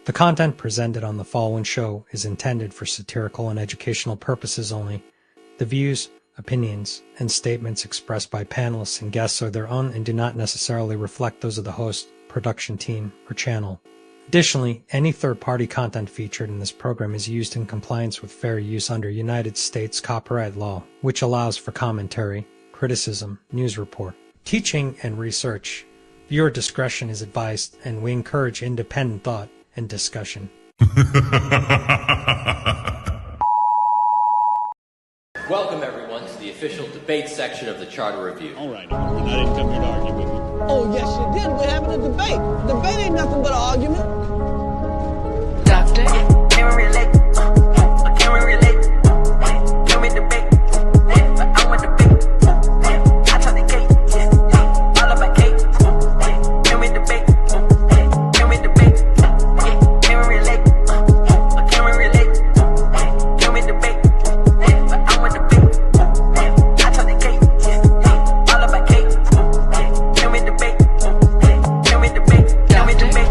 The content presented on the following show is intended for satirical and educational purposes only. The views, opinions, and statements expressed by panelists and guests are their own and do not necessarily reflect those of the host, production team, or channel. Additionally, any third-party content featured in this program is used in compliance with fair use under United States copyright law, which allows for commentary, criticism, news report, teaching, and research. Viewer discretion is advised, and we encourage independent thought and discussion. Welcome, everyone, to the official debate section of the Charter Review. All right, I didn't come here to argue with you. Oh, yes, you did. We're having a debate. Debate ain't nothing but an argument. Doctor, can we relate? Can we relate? Can we debate? I want debate. I talk the cake. All about cake. Can we debate? Can we debate? Can we relate? Can we relate? Can we debate? I want debate. I talk the cake. All about cake. Can we debate? Can we debate? Can we debate?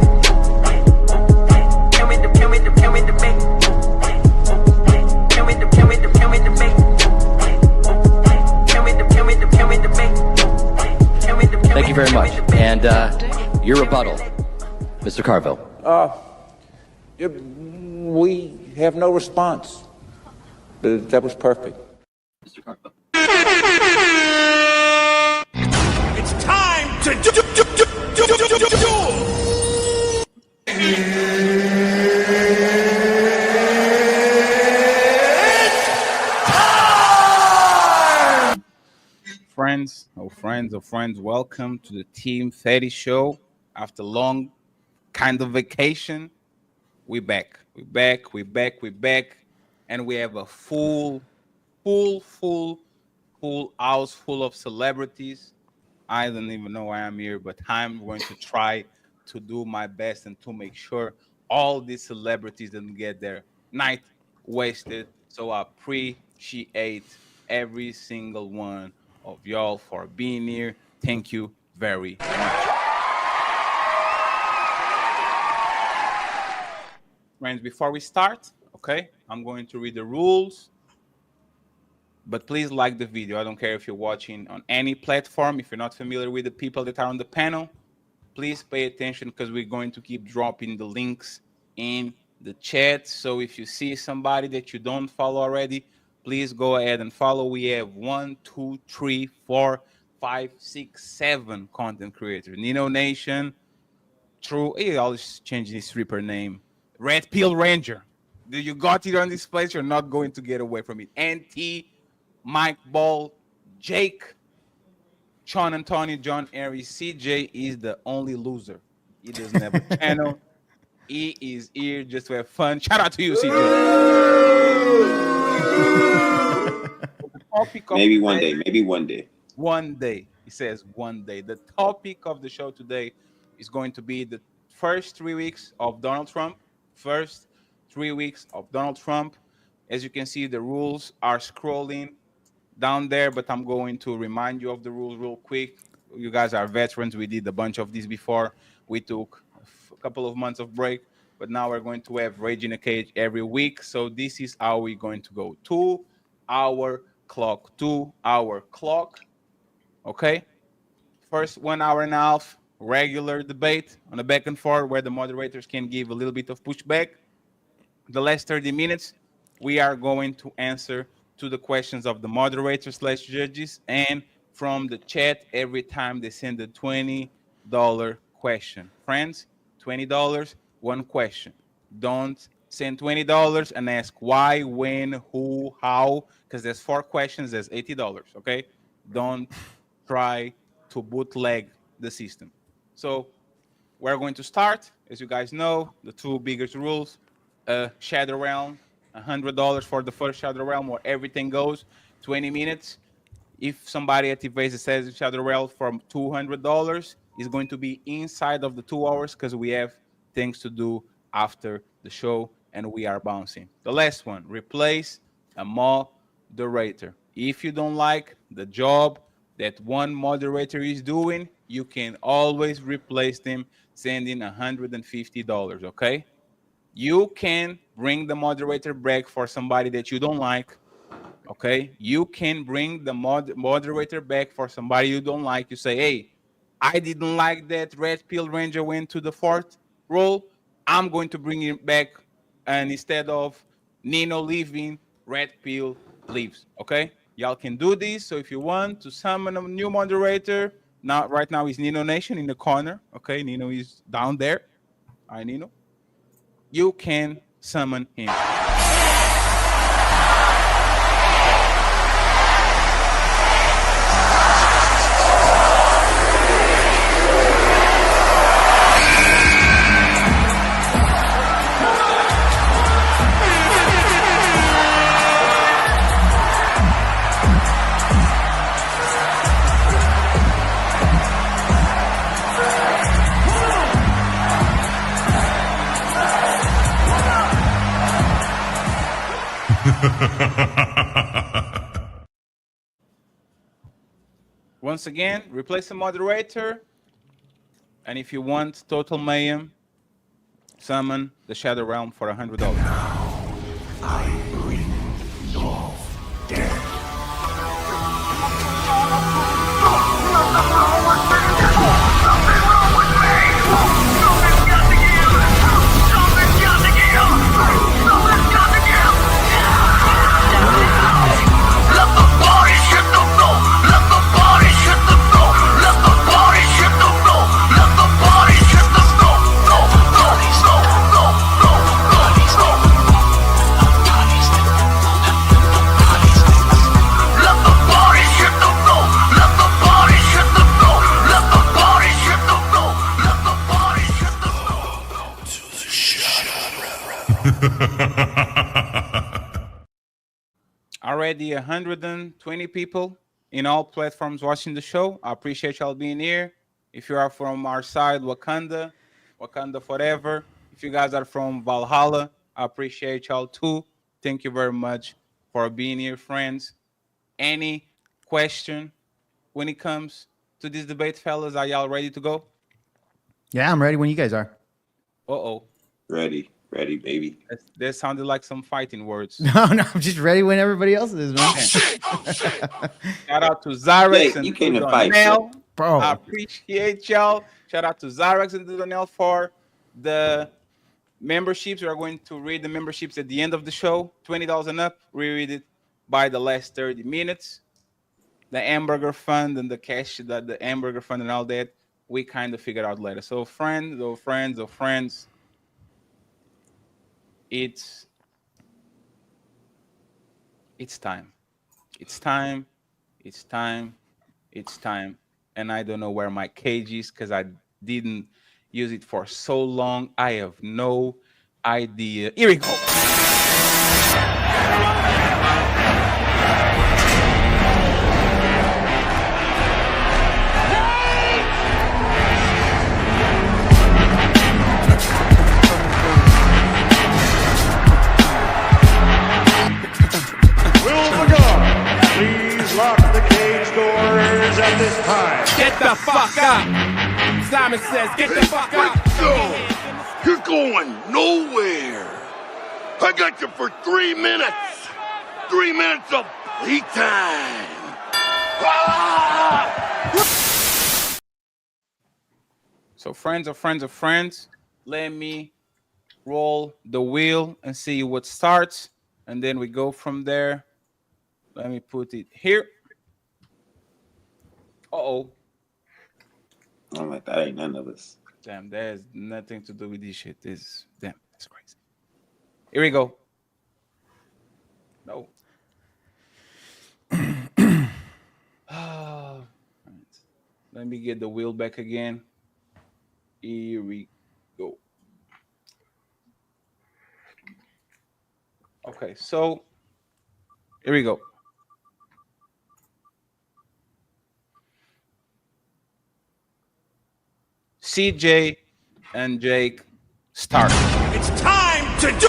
Can we debate? Can we debate? Can we debate? Can we debate? Can we debate? Can we debate? Can we debate? Can we debate? Can we debate? Can we debate? Thank you very much. And your rebuttal, Mr. Carville. We have no response. That was perfect. Mr. Carville. It's time to duel! Friends, welcome to the Team 30 show. After long kind of vacation, we're back. And we have a full house full of celebrities. I don't even know why I'm here, but I'm going to try to do my best and to make sure all these celebrities don't get their night wasted. So I appreciate every single one of y'all for being here. Thank you very much. Friends, before we start, okay, I'm going to read the rules. But please like the video. I don't care if you're watching on any platform. If you're not familiar with the people that are on the panel, please pay attention because we're going to keep dropping the links in the chat. So if you see somebody that you don't follow already, please go ahead and follow. We have 1, 2, 3, 4, 5, 6, 7 content creators. Nino Nation, True. He always change his stripper name. Red Pill Ranger. You got it on this place. You're not going to get away from it. NT, Mike Ball, Jake, Sean Antonio, John Aries. CJ is the only loser. He doesn't have a channel. He is here just to have fun. Shout out to you, CJ. Maybe one day. One day. He says one day. The topic of the show today is going to be the first 3 weeks of Donald Trump. First 3 weeks of Donald Trump. As you can see, the rules are scrolling down there, but I'm going to remind you of the rules real quick. You guys are veterans. We did a bunch of these before. We took a couple of months of break, but now we're going to have Rage in a Cage every week. So this is how we're going to go. 2 hour clock. 2 hour clock. Okay. First 1 hour and a half, regular debate on the back and forth where the moderators can give a little bit of pushback. The last 30 minutes, we are going to answer to the questions of the moderators / judges and from the chat every time they send a $20 question. Friends, $20, one question. Don't send $20 and ask why, when, who, how, because there's 4 questions, there's $80, okay? Don't try to bootleg the system. So we're going to start. As you guys know, the 2 biggest rules, Shadow Realm, $100 for the first Shadow Realm where everything goes, 20 minutes. If somebody activates the says Shadow Realm from $200, it's going to be inside of the 2 hours because we have things to do after the show and we are bouncing. The last one, replace a moderator. If you don't like the job that one moderator is doing, you can always replace them, sending $150, okay? You can bring the moderator back for somebody that you don't like. Okay, you can bring the moderator back for somebody you don't like. You say, hey, I didn't like that Red Pill Ranger went to the fourth role. I'm going to bring him back, and instead of Nino leaving, Red Pill leaves. Okay, y'all can do this. So if you want to summon a new moderator, now right now is Nino Nation in the corner. Okay, Nino is down there. All right, Nino. You can summon him. Once again, replace the moderator. And if you want Total Mayhem, summon the Shadow Realm for $100. I bring your death. Already 120 people in all platforms watching the show. I appreciate y'all being here. If you are from our side, Wakanda forever. If you guys are from Valhalla, I appreciate y'all too. Thank you very much for being here, friends. Any question when it comes to this debate, fellas? Are y'all ready to go? Yeah, I'm ready when you guys are. Uh-oh. Ready, baby. That sounded like some fighting words. No, I'm just ready when everybody else is, man. Shout out to Zyrex and You came to fight, Donnell. Bro. I appreciate y'all. Shout out to Zyrex and Donnell for the memberships. We are going to read the memberships at the end of the show. $20 and up. We read it by the last 30 minutes. The hamburger fund and the cash, the hamburger fund and all that, we kind of figured out later. So friends, it's time. It's time. And I don't know where my cage is because I didn't use it for so long. I have no idea. Here we go. Lock the cage doors at this time. Get the fuck out. Simon says, get the fuck out. No, you're going nowhere. I got you for 3 minutes. 3 minutes of playtime. Ah! So friends of friends, let me roll the wheel and see what starts. And then we go from there. Let me put it here. Uh-oh. I'm like, that ain't none of us. Damn, that has nothing to do with this shit. Damn, that's crazy. Here we go. No. Let me get the wheel back again. Here we go. Okay, so here we go. CJ and Jake start. It's time to do.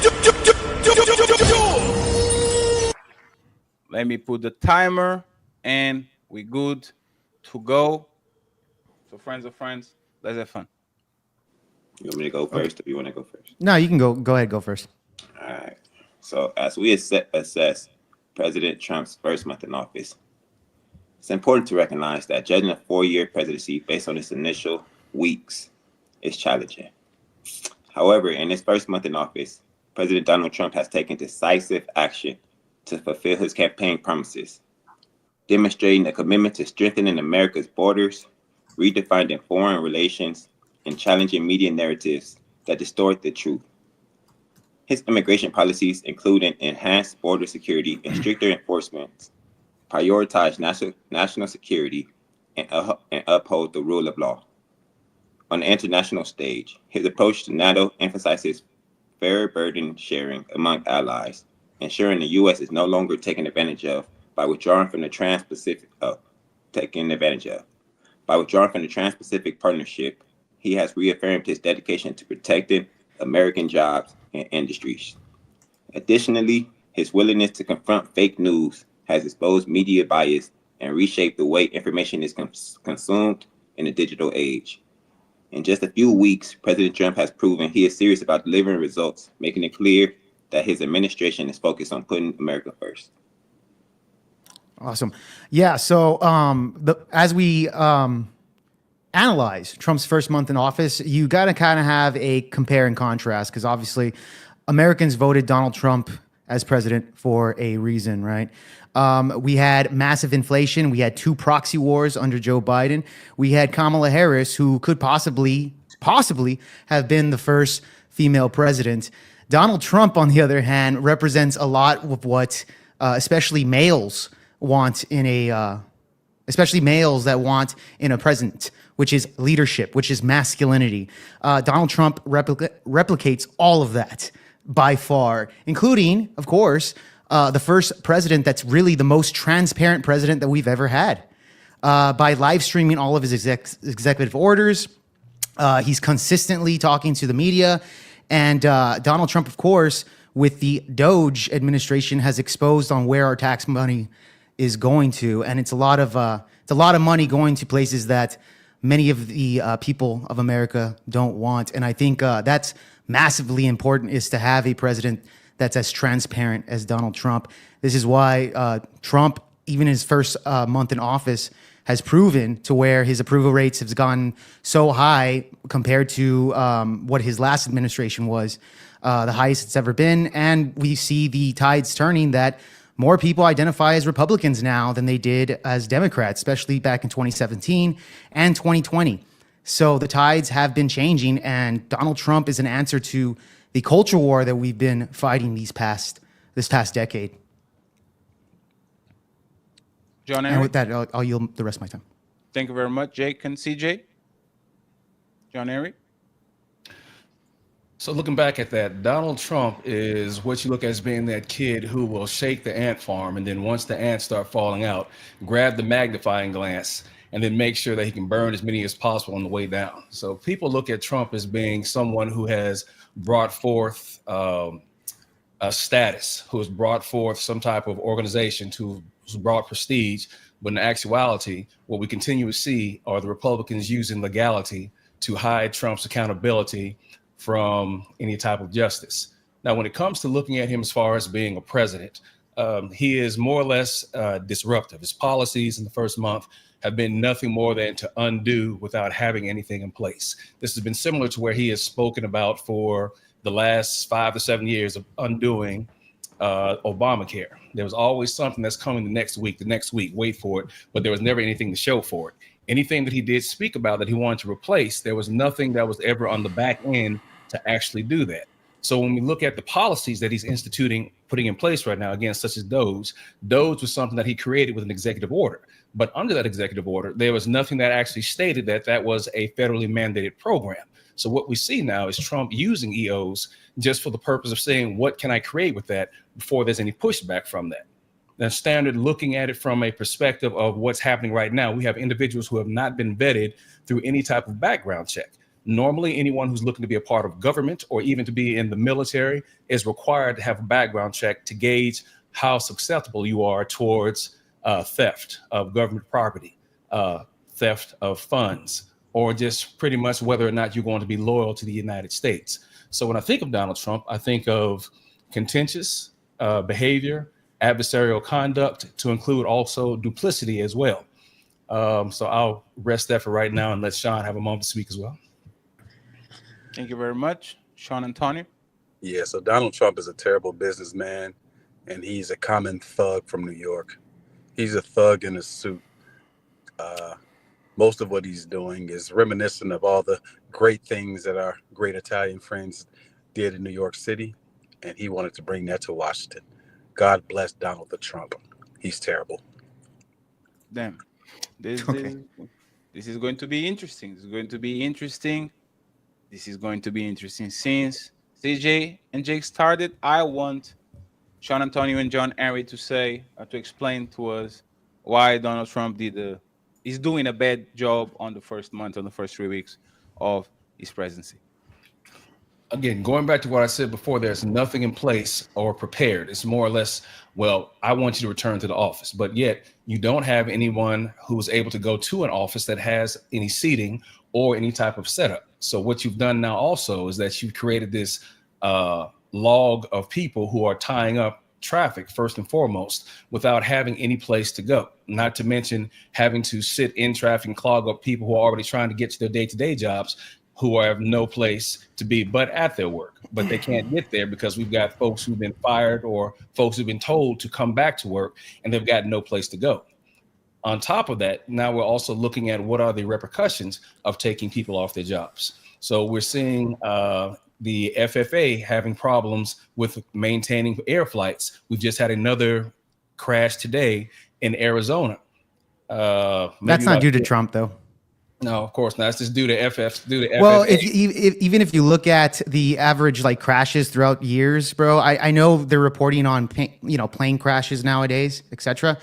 Let me put the timer and we good to go. So friends of friends, let's have fun. You want me to go first, or you want to go first? No, you can go ahead, go first. All right. So as we assess President Trump's first month in office, it's important to recognize that judging a 4-year presidency based on its initial weeks is challenging. However, in his first month in office, President Donald Trump has taken decisive action to fulfill his campaign promises, demonstrating a commitment to strengthening America's borders, redefining foreign relations, and challenging media narratives that distort the truth. His immigration policies, including enhanced border security and stricter enforcement, prioritize national security and uphold the rule of law. On the international stage, his approach to NATO emphasizes fair burden sharing among allies, ensuring the U.S. is no longer taken advantage of by withdrawing from the Trans-Pacific Partnership. He has reaffirmed his dedication to protecting American jobs and industries. Additionally, his willingness to confront fake news has exposed media bias and reshaped the way information is consumed in the digital age. In just a few weeks, President Trump has proven he is serious about delivering results, making it clear that his administration is focused on putting America first. Awesome. Yeah. So as we analyze Trump's first month in office, you got to kind of have a compare and contrast, because obviously Americans voted Donald Trump as president for a reason, right? We had massive inflation. We had 2 proxy wars under Joe Biden. We had Kamala Harris, who could possibly have been the first female president. Donald Trump, on the other hand, represents a lot of what especially males want especially males that want in a president, which is leadership, which is masculinity. Donald Trump replicates all of that by far, including, of course, the first president that's really the most transparent president that we've ever had. By live streaming all of his executive orders, he's consistently talking to the media. And Donald Trump, of course, with the Doge administration, has exposed on where our tax money is going to, and it's a lot of money going to places that many of the people of America don't want. And I think that's massively important, is to have a president that's as transparent as Donald Trump. This is why Trump, even his first month in office, has proven to where his approval rates have gone so high compared to what his last administration was, the highest it's ever been. And we see the tides turning, that more people identify as Republicans now than they did as Democrats, especially back in 2017 and 2020. So the tides have been changing, and Donald Trump is an answer to the culture war that we've been fighting this past decade. John And Henry, with that, I'll yield the rest of my time. thank you very much. Jake and CJ. John Henry. So looking back at that, Donald Trump is what you look at as being that kid who will shake the ant farm, and then once the ants start falling out, grab the magnifying glass and then make sure that he can burn as many as possible on the way down. So people look at Trump as being someone who has brought forth a status, who has brought forth some type of organization, who's brought prestige. But in actuality, what we continue to see are the Republicans using legality to hide Trump's accountability from any type of justice. Now, when it comes to looking at him as far as being a president, he is more or less disruptive. His policies in the first month have been nothing more than to undo without having anything in place. This has been similar to where he has spoken about for the last 5 to 7 years of undoing Obamacare. There was always something that's coming the next week, wait for it, but there was never anything to show for it. Anything that he did speak about that he wanted to replace, there was nothing that was ever on the back end to actually do that. So when we look at the policies that he's putting in place right now, again, such as Doge was something that he created with an executive order. But under that executive order, there was nothing that actually stated that that was a federally mandated program. So what we see now is Trump using EOs just for the purpose of saying, what can I create with that before there's any pushback from that? Now, standard looking at it from a perspective of what's happening right now, we have individuals who have not been vetted through any type of background check. Normally, anyone who's looking to be a part of government or even to be in the military is required to have a background check to gauge how susceptible you are towards theft of government property, theft of funds, or just pretty much whether or not you're going to be loyal to the United States. So when I think of Donald Trump, I think of contentious behavior, adversarial conduct, to include also duplicity as well. So I'll rest that for right now and let Sean have a moment to speak as well. Thank you very much. Sean Antonio. Yeah, so Donald Trump is a terrible businessman, and he's a common thug from New York. He's a thug in a suit. Most of what he's doing is reminiscent of all the great things that our great Italian friends did in New York City, and he wanted to bring that to Washington. God bless Donald the Trump. He's terrible. Damn. This is going to be interesting. This is going to be interesting. This is going to be interesting. Since CJ and Jake started, I want Sean Antonio and John Henry to say, to explain to us why Donald Trump is doing a bad job on the first 3 weeks of his presidency. Again, going back to what I said before, there's nothing in place or prepared. It's more or less, well, I want you to return to the office, but yet you don't have anyone who's able to go to an office that has any seating or any type of setup. So what you've done now also is that you've created this log of people who are tying up traffic first and foremost without having any place to go, not to mention having to sit in traffic and clog up people who are already trying to get to their day-to-day jobs, who have no place to be but at their work, but they can't get there because we've got folks who've been fired or folks who've been told to come back to work and they've got no place to go. On top of that, now we're also looking at what are the repercussions of taking people off their jobs. So we're seeing the FFA having problems with maintaining air flights. We've just had another crash today in Arizona. That's not due to Trump, though. No, of course not. It's just due to Well, FFA. even if you look at the average like crashes throughout years, bro, I know they're reporting on plane crashes nowadays, etc.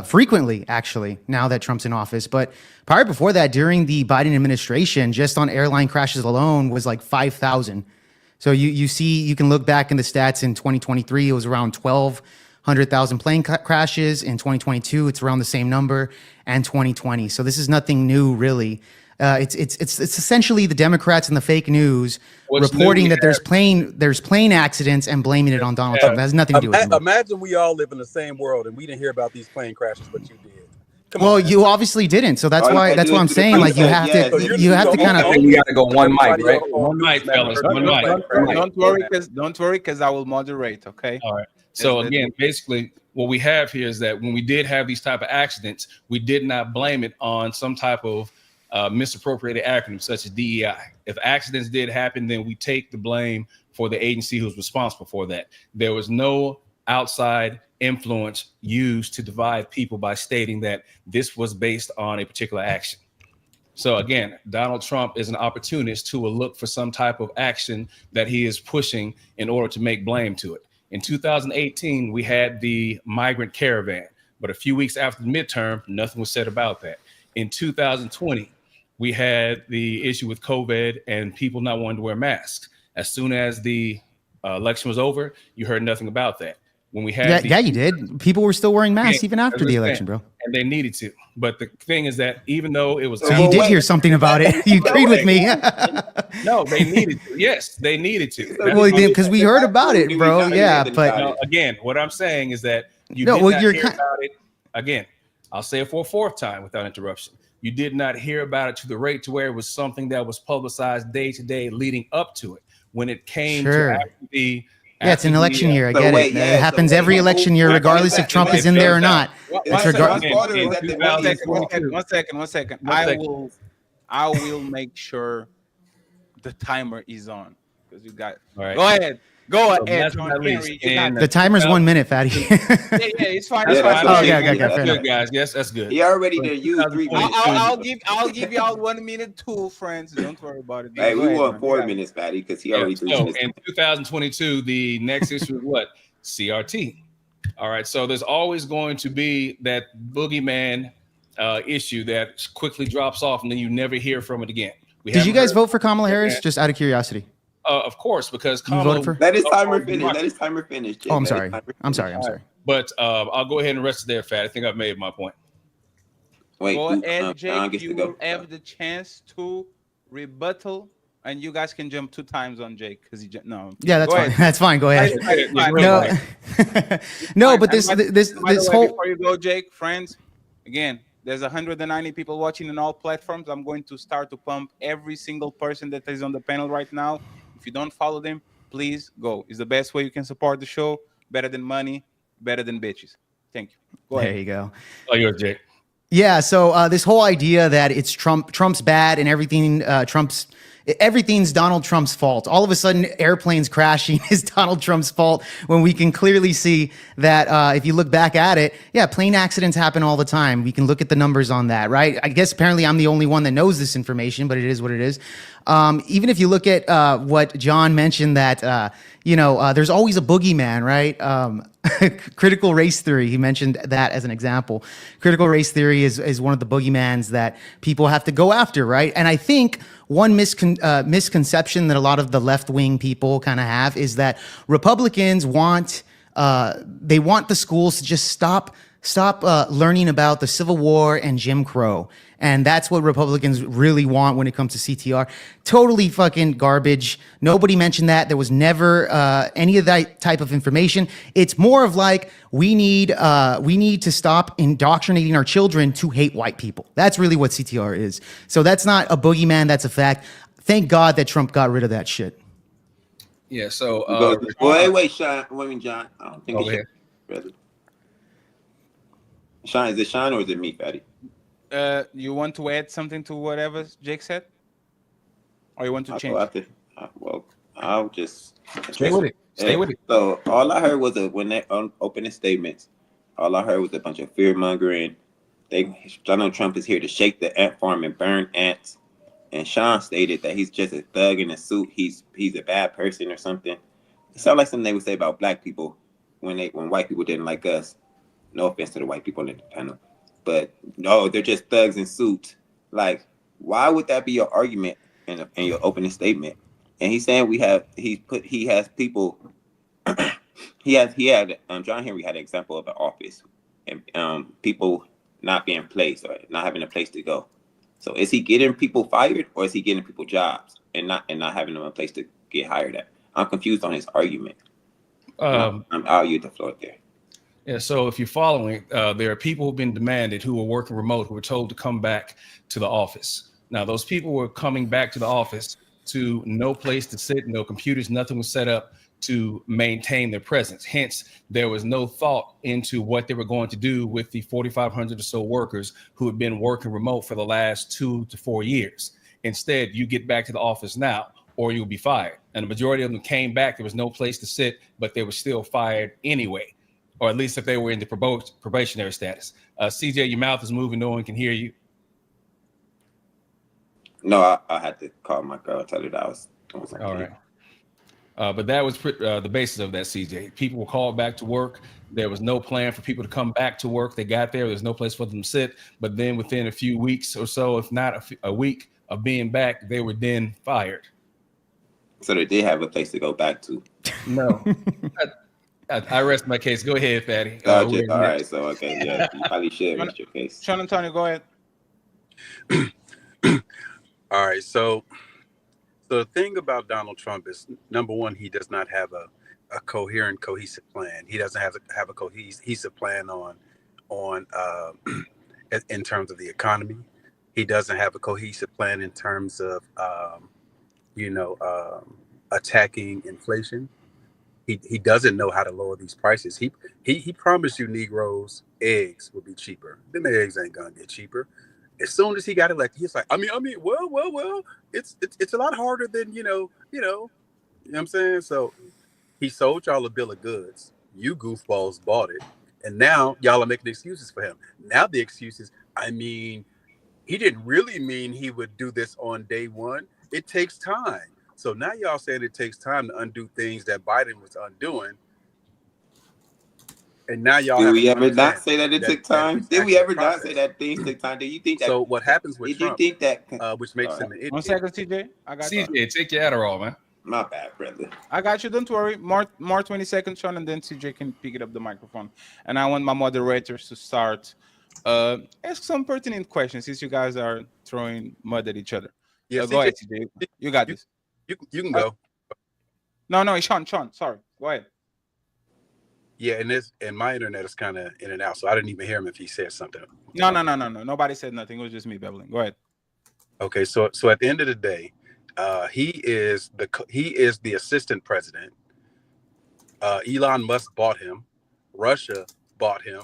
Frequently, actually, now that Trump's in office. But prior before that, during the Biden administration, just on airline crashes alone was like 5,000. So you can look back in the stats in 2023, it was around 1,200,000 plane crashes. In 2022, it's around the same number, and 2020. So this is nothing new, really. It's essentially the Democrats and the fake news reporting that there's plane accidents and blaming it on Donald Trump. That has nothing to do with it. Imagine we all live in the same world and we didn't hear about these plane crashes, but you did. Well, you obviously didn't, so that's why I'm saying like you have to kind of. We got to go one mic, right? One mic, fellas. One mic. Don't worry, because I will moderate. Okay. All right. So again, basically, what we have here is that when we did have these type of accidents, we did not blame it on some type of misappropriated acronyms such as DEI. If accidents did happen, then we take the blame for the agency who's responsible for that. There was no outside influence used to divide people by stating that this was based on a particular action. So again, Donald Trump is an opportunist who will look for some type of action that he is pushing in order to make blame to it. In 2018, we had the migrant caravan, but a few weeks after the midterm, nothing was said about that. In 2020, we had the issue with COVID and people not wanting to wear masks. As soon as the election was over, you heard nothing about that. When we had you did. People were still wearing masks even after the election, bro. And they needed to. But the thing is that even though it was, so you did hear something about it. You agreed with me. No, they needed to. Yes, they needed to. Well, because we heard about it, bro. Yeah, but again, what I'm saying is that you did not hear about it. Again, I'll say it for a fourth time without interruption. You did not hear about it to the rate to where it was something that was publicized day to day leading up to it. When it came to after the it's an election year. I get it. It happens every election year, regardless if Trump is in there or not. One second. I will make sure the timer is on because you got. All right. Go ahead. Go ahead, John Henry. The timer's 1 minute, Fatty. yeah, it's fine. It's fine. Okay, that's good, guys. Yes, that's good. He already did use 3 minutes. I'll give y'all 1 minute too, friends. Don't worry about it. Hey, we want 4 minutes, Fatty, because he already 3 minutes. In 2022, the next issue is what? CRT. All right. So there's always going to be that boogeyman issue that quickly drops off, and then you never hear from it again. Did you guys vote for Kamala Harris? Just out of curiosity. Of course, because Kamala. Let his timer finish. Oh, I'm sorry. I'm sorry. But I'll go ahead and rest it there, Fat. I think I've made my point. Wait, Go ahead, Sean Jake. gets to You go. will have the chance to rebuttal, and you guys can jump 2 times on Jake because no. Yeah, that's Go fine. ahead. That's fine. Go ahead. It's fine. No, no, but By this the way, whole before you go, Jake, friends, again, there's 190 people watching on all platforms. I'm going to start to pump every single person that is on the panel right now. If you don't follow them, please go. It's the best way you can support the show. Better than money, better than bitches. Thank you. Go ahead. There you go. Oh, yours, Jake. Yeah, so this whole idea that it's Trump's bad and everything's Donald Trump's fault. All of a sudden, airplanes crashing is Donald Trump's fault when we can clearly see that if you look back at it, yeah, plane accidents happen all the time. We can look at the numbers on that, right? I guess apparently I'm the only one that knows this information, but it is what it is. Even if you look at what John mentioned that, there's always a boogeyman, right? Critical race theory, he mentioned that as an example. Critical race theory is one of the bogeymans that people have to go after, right? And I think one misconception that a lot of the left-wing people kind of have is that Republicans want the schools to just stop learning about the Civil War and Jim Crow. And that's what Republicans really want when it comes to CTR. Totally fucking garbage. Nobody mentioned that. There was never any of that type of information. It's more of like we need to stop indoctrinating our children to hate white people. That's really what CTR is. So that's not a boogeyman. That's a fact. Thank God that Trump got rid of that shit. Yeah. So wait, Sean. Wait, John. I don't think it's brother. Sean, is it Sean or is it me, Fatty? You want to add something to whatever Jake said, or you want to change? I'll just stay with it. Stay with it. So all I heard was when they opening statements, all I heard was a bunch of fear mongering. Donald Trump is here to shake the ant farm and burn ants. And Sean stated that he's just a thug in a suit. He's a bad person or something. It sounds like something they would say about black people when white people didn't like us. No offense to the white people in the panel. But no, they're just thugs in suits. Like, why would that be your argument in your opening statement? And he's saying he has people. he had John Henry had an example of an office and people not being placed or not having a place to go. So is he getting people fired or is he getting people jobs and not having them a place to get hired at? I'm confused on his argument. I'll use the floor there. Yeah, so if you're following, there are people who've been demanded who were working remote who were told to come back to the office. Now, those people were coming back to the office to no place to sit, no computers, nothing was set up to maintain their presence. Hence, there was no thought into what they were going to do with the 4,500 or so workers who had been working remote for the last 2 to 4 years. Instead, you get back to the office now or you'll be fired. And the majority of them came back. There was no place to sit, but they were still fired anyway. Or at least if they were in the probationary status. CJ, your mouth is moving. No one can hear you. No, I had to call my girl and tell her that I was doing something. All right. But that was the basis of that, CJ. People were called back to work. There was no plan for people to come back to work. They got there. There's no place for them to sit. But then within a few weeks or so, if not a week of being back, they were then fired. So they did have a place to go back to. No. I rest my case. Go ahead, Fatty. All right. So, okay. Yeah, you probably should rest your case. Sean Antonio, go ahead. All right. So the thing about Donald Trump is, number one, he does not have a coherent, cohesive plan. He doesn't have a cohesive plan on in terms of the economy. He doesn't have a cohesive plan in terms of attacking inflation. He doesn't know how to lower these prices. He promised you Negroes eggs would be cheaper. Them eggs ain't gonna get cheaper. As soon as he got elected, he's like, well, it's a lot harder than you know what I'm saying? So he sold y'all a bill of goods. You goofballs bought it, and now y'all are making excuses for him. Now the excuses, he didn't really mean he would do this on day one. It takes time. So now y'all saying it takes time to undo things that Biden was undoing. And now y'all did we ever not say that it took time? Did we ever not say that things took time? Do you think that? So what happens with Trump, you think that, which makes him an idiot? 1 second, CJ. I got you. CJ, take your Adderall, man. My bad, brother. I got you. Don't worry. More 20 seconds, Sean, and then CJ can pick it up the microphone. And I want my moderators to start Ask some pertinent questions since you guys are throwing mud at each other. Yeah, Go ahead, CJ, CJ. You got this. You can go. No, Sean. Sorry. Go ahead. Yeah, and my internet is kind of in and out, so I didn't even hear him if he said something. No. Nobody said nothing. It was just me babbling. Go ahead. Okay, so at the end of the day, he is the assistant president. Elon Musk bought him. Russia bought him,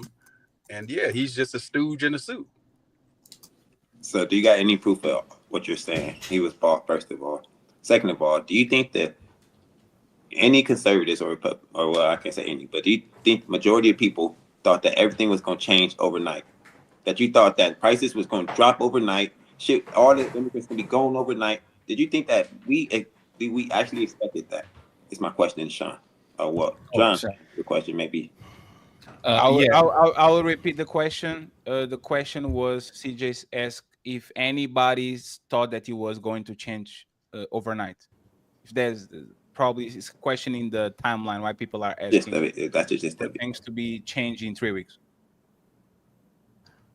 and yeah, he's just a stooge in a suit. So, do you got any proof of what you're saying? He was bought, first of all. Second of all, do you think that any conservatives or well, I can't say any, but do you think majority of people thought that everything was going to change overnight? That you thought that prices was going to drop overnight, shit, all the immigrants going to be gone overnight? Did you think that we actually expected that? Is my question, Sean. Or what? John, the question maybe. I will repeat the question. The question was CJ asked if anybody thought that it was going to change overnight. If there's probably is questioning the timeline why people are asking that's just things to be changed in 3 weeks.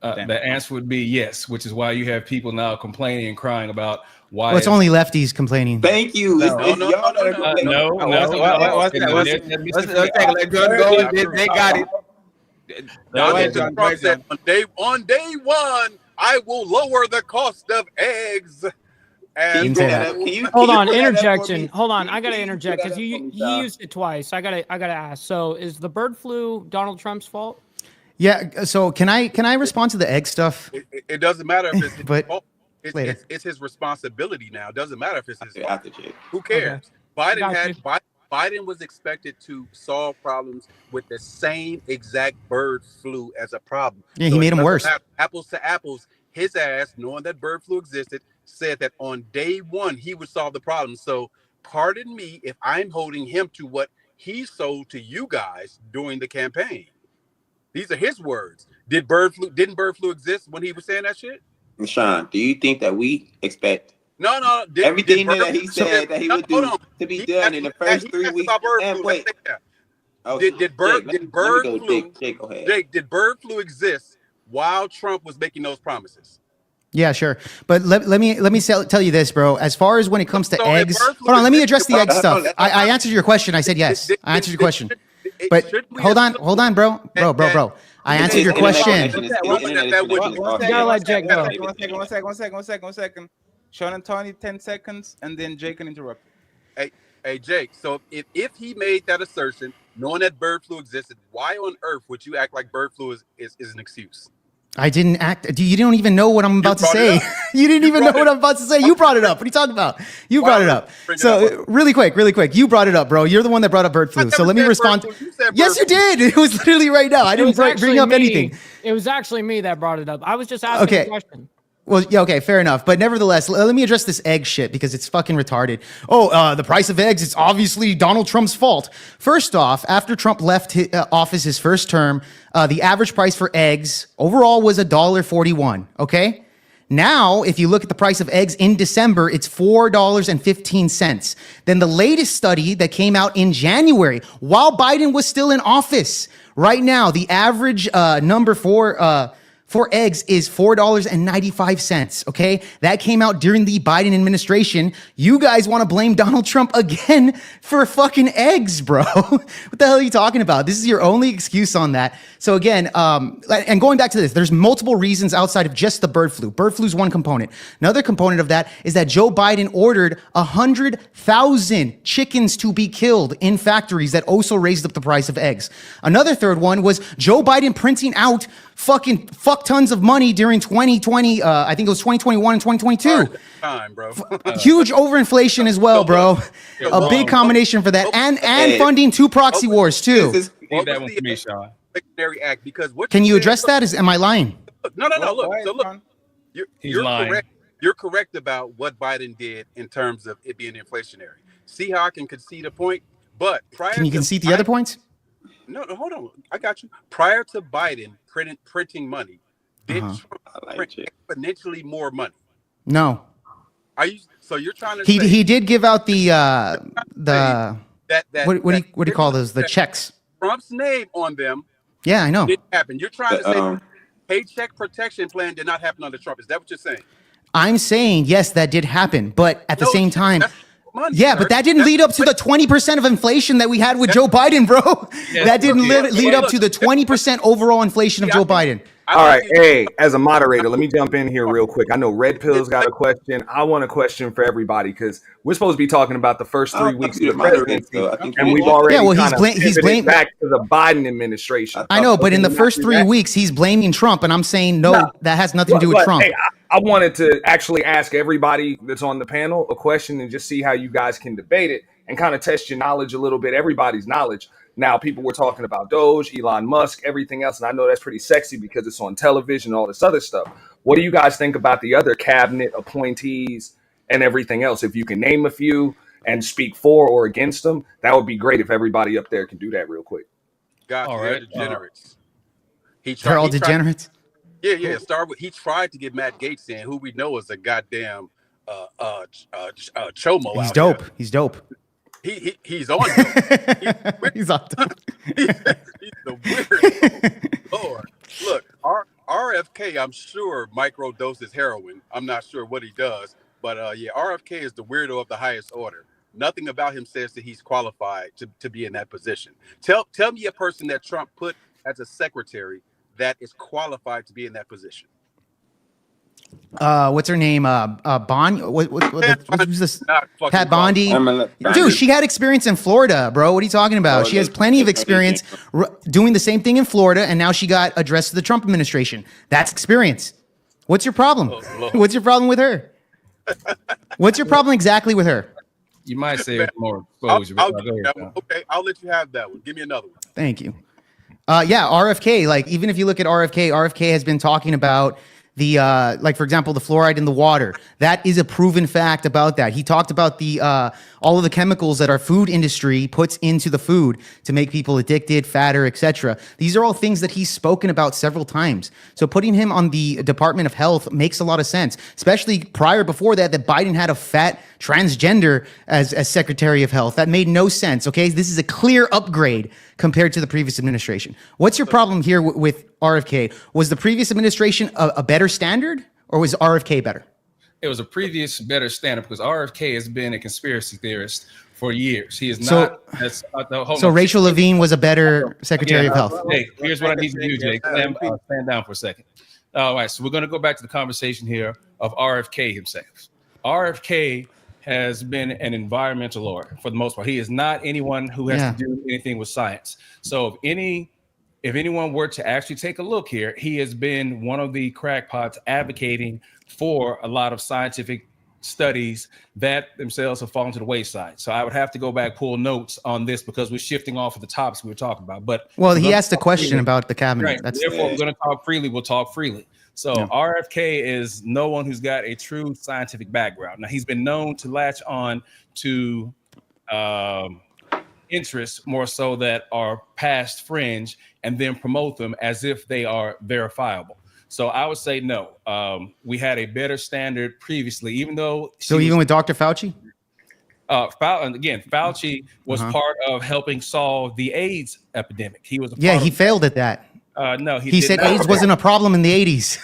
The answer would be yes, which is why you have people now complaining and crying about why. Well, it's only lefties complaining. Thank you. No. They got it. Trump said on day one, I will lower the cost of eggs. And Hold on, interjection. Hold on, I gotta interject because you used it twice. I gotta ask. So, is the bird flu Donald Trump's fault? Yeah. So can I respond to the egg stuff? It doesn't matter if it's but fault. It's his responsibility now. It doesn't matter if it's his fault. Who cares? Okay. Biden was expected to solve problems with the same exact bird flu as a problem. Yeah, he made them worse. Apples to apples. His ass, knowing that bird flu existed, said that on day one he would solve the problem. So pardon me if I'm holding him to what he sold to you guys during the campaign. These are his words. Didn't bird flu exist when he was saying that shit? Sean, do you think that we expect everything that he said that he would do to be done in the first 3 weeks? And wait, did bird flu exist while Trump was making those promises? Yeah, sure. But let me tell you this, bro. As far as when it comes to eggs, hold on. Let me address the egg stuff. I answered your question. I said yes. I answered your question. But hold on, bro. I answered your question. Gotta let Jake go. One second. Sean and Tony, 10 seconds, and then Jake can interrupt. Hey, Jake. So if he made that assertion, knowing that bird flu existed, why on earth would you act like bird flu is an excuse? I didn't act. You don't even know what I'm about to say. You didn't even know what I'm about to say. You brought it up. What are you talking about? You brought it up. So really quick. You brought it up, bro. You're the one that brought up bird flu. So let me respond. Yes, you did. It was literally right now. I didn't bring up anything. It was actually me that brought it up. I was just asking a question. Well, yeah, okay, fair enough. But nevertheless, let me address this egg shit because it's fucking retarded. The price of eggs, it's obviously Donald Trump's fault. First off, after Trump left office his first term, the average price for eggs overall was $1.41, okay? Now, if you look at the price of eggs in December, it's $4.15. Then the latest study that came out in January, while Biden was still in office, right now, the average number for eggs is $4.95, okay? That came out during the Biden administration. You guys want to blame Donald Trump again for fucking eggs, bro. What the hell are you talking about? This is your only excuse on that. So again, and going back to this, there's multiple reasons outside of just the bird flu. Bird flu is one component. Another component of that is that Joe Biden ordered 100,000 chickens to be killed in factories that also raised up the price of eggs. Another third one was Joe Biden printing out fuck tons of money during 2020. I think it was 2021 and 2022. Time, bro. Huge overinflation as well, bro. A big combination for that, and funding two proxy wars too. Leave that one for me, Sean. Act because what can you address that? Am I lying? No. Look, you're lying. Correct. You're correct about what Biden did in terms of it being inflationary. See how I can concede a point, but can you concede the other points? No, hold on. I got you. Prior to Biden printing money, did Trump print exponentially more money? No. So you're trying to say he did give out the what do you call those? The checks. Trump's name on them. Yeah, I know. Didn't happen. You're trying to say paycheck protection plan did not happen under Trump. Is that what you're saying? I'm saying, yes, that did happen. But at the same time, money, yeah, sir. but that didn't lead up to the 20% of inflation that we had with Joe Biden, bro. That didn't lead up to the 20% overall inflation of Joe Biden. All right, hey, as a moderator, let me jump in here real quick. I know Red Pill's got a question. I want a question for everybody because we're supposed to be talking about the first 3 weeks of the presidency, and we've already he's blamed back to the Biden administration. I know, but in the first 3 weeks, he's blaming Trump, and I'm saying no, that has nothing to do with Trump. Hey, I wanted to actually ask everybody that's on the panel a question and just see how you guys can debate it and kind of test your knowledge a little bit, everybody's knowledge. Now, people were talking about Doge, Elon Musk, everything else, and I know that's pretty sexy because it's on television, all this other stuff. What do you guys think about the other cabinet appointees and everything else? If you can name a few and speak for or against them, that would be great if everybody up there can do that real quick. God, they're degenerates. They're all degenerates? Yeah. Start with, he tried to get Matt Gaetz in, who we know is a goddamn chomo. He's dope. There. He's dope. He's on. He's on. He's the weird Lord. Look, RFK, I'm sure microdoses heroin. I'm not sure what he does, but RFK is the weirdo of the highest order. Nothing about him says that he's qualified to be in that position. Tell me a person that Trump put as a secretary that is qualified to be in that position. What's her name? Bond. Who's this? Pat Bondi. Dude, she had experience in Florida, bro. What are you talking about? She has plenty of experience doing the same thing in Florida, and now she got addressed to the Trump administration. That's experience. What's your problem? What's your problem with her? What's your problem exactly with her? You might say it's more exposure. Okay, I'll let you have that one. Give me another one. Thank you. RFK. Like, even if you look at RFK has been talking about the like, for example, the fluoride in the water. That is a proven fact about that. He talked about the all of the chemicals that our food industry puts into the food to make people addicted, fatter, etc. These are all things that he's spoken about several times. So putting him on the Department of Health makes a lot of sense, especially before that Biden had a fat transgender as Secretary of Health. That made no sense. Okay, this is a clear upgrade compared to the previous administration. What's your problem here with RFK? Was the previous administration a better standard, or was RFK better? It was a previous better standard because RFK has been a conspiracy theorist for years. He is not. So Rachel Levine was a better Secretary of Health. Hey, here's what I need to do, Jake. Stand down for a second. All right, so we're going to go back to the conversation here of RFK himself. RFK has been an environmental lawyer for the most part. He is not anyone who has to do anything with science. So if anyone were to actually take a look here, he has been one of the crackpots advocating for a lot of scientific studies that themselves have fallen to the wayside. So I would have to go back, pull notes on this because we're shifting off of the topics we were talking about. But he asked a question about the cabinet. Right. Therefore, we're going to talk freely. We'll talk freely. So RFK is no one who's got a true scientific background. Now, he's been known to latch on to interests more so that are past fringe and then promote them as if they are verifiable. So I would say no. We had a better standard previously, even though. Even with Dr. Fauci? Fauci was part of helping solve the AIDS epidemic. He was he failed at that. No, he said AIDS wasn't a problem in the 80s.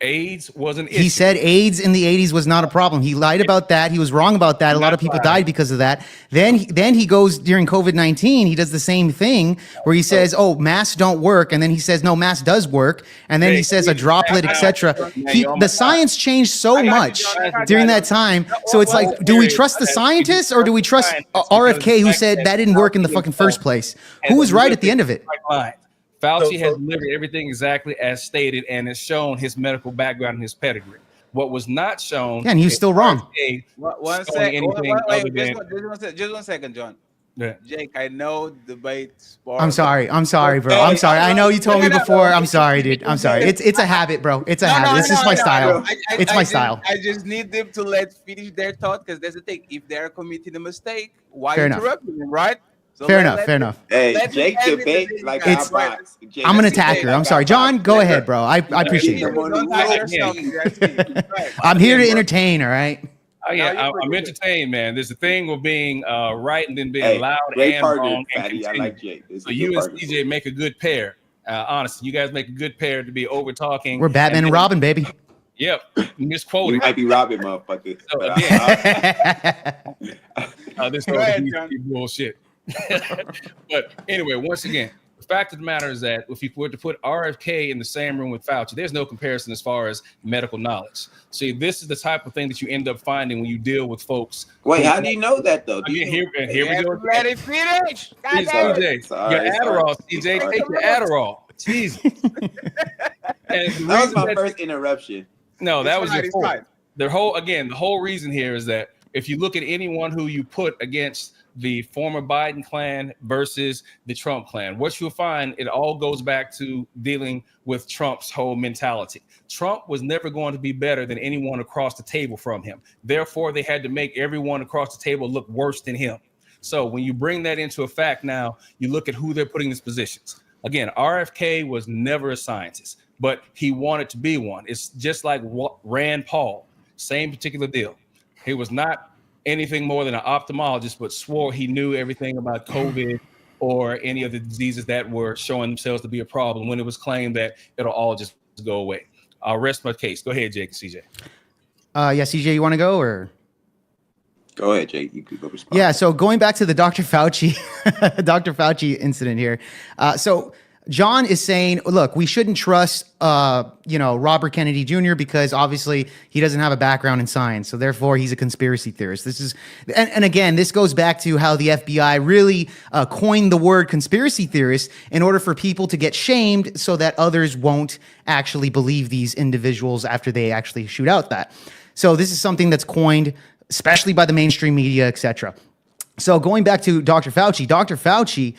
AIDS was an issue. He said AIDS in the 80s was not a problem. He lied about that. He was wrong about that. A lot of people died because of that. Then he goes during COVID-19. He does the same thing where he says, "Oh, masks don't work," and then he says, "No, mask does work," and then he says a droplet, etc. The science changed so much during that time. So it's like, do we trust the scientists or do we trust RFK, who said that didn't work in the fucking first place? Who was right at the end of it? Fauci has delivered everything exactly as stated and has shown his medical background and his pedigree. What was not shown, and he was still wrong. Just one second, John. Yeah. Jake, I know debates. I'm sorry, bro. I'm sorry. I know you told me before. I'm sorry, dude. I'm sorry. It's a habit, bro. It's a habit. This is my style. It's my style. I just need them to finish their thought because there's a thing. If they're committing a mistake, why interrupt them, right? So fair enough. Hey, Jake debate like it's, I'm an attacker. I'm sorry, John. Go ahead, bro. I appreciate it. I'm here to entertain. All right. Oh yeah, I'm entertained, man. There's a thing with being right and then being loud and wrong. I like Jake. So you and CJ make a good pair. Honestly, you guys make a good pair to be over talking. We're Batman and Robin, baby. Yep, misquoted. You might be Robin, motherfucker. So, but this Go ahead, is John. bullshit. But anyway, once again, the fact of the matter is that if you were to put RFK in the same room with Fauci, there's no comparison as far as medical knowledge. See, this is the type of thing that you end up finding when you deal with folks. Wait, how do you know that though? Again, here we go. Let it finish. Please, God damn it. CJ, Sorry, your Adderall, CJ, take your Adderall. Jesus. And the That was reason my that- first interruption. No, that It's was fine, your it's fault. fine. The whole reason here is that if you look at anyone who you put against the former Biden clan versus the Trump clan, what you'll find, it all goes back to dealing with Trump's whole mentality. Trump was never going to be better than anyone across the table from him. Therefore, they had to make everyone across the table look worse than him. So when you bring that into a fact now, you look at who they're putting in these positions. Again, RFK was never a scientist, but he wanted to be one. It's just like Rand Paul, same particular deal. He was not anything more than an ophthalmologist, but swore he knew everything about COVID or any of the diseases that were showing themselves to be a problem when it was claimed that it'll all just go away. I'll rest my case. Go ahead, Jake and CJ. Yeah, CJ, you want to go or? Go ahead, Jake. You could go respond. Yeah, so going back to the Dr. Fauci, Dr. Fauci incident here. So John is saying, look, we shouldn't trust, Robert Kennedy Jr. because obviously he doesn't have a background in science. So therefore he's a conspiracy theorist. This is, and again, this goes back to how the FBI really coined the word conspiracy theorist in order for people to get shamed so that others won't actually believe these individuals after they actually shoot out that. So this is something that's coined, especially by the mainstream media, etc. So going back to Dr. Fauci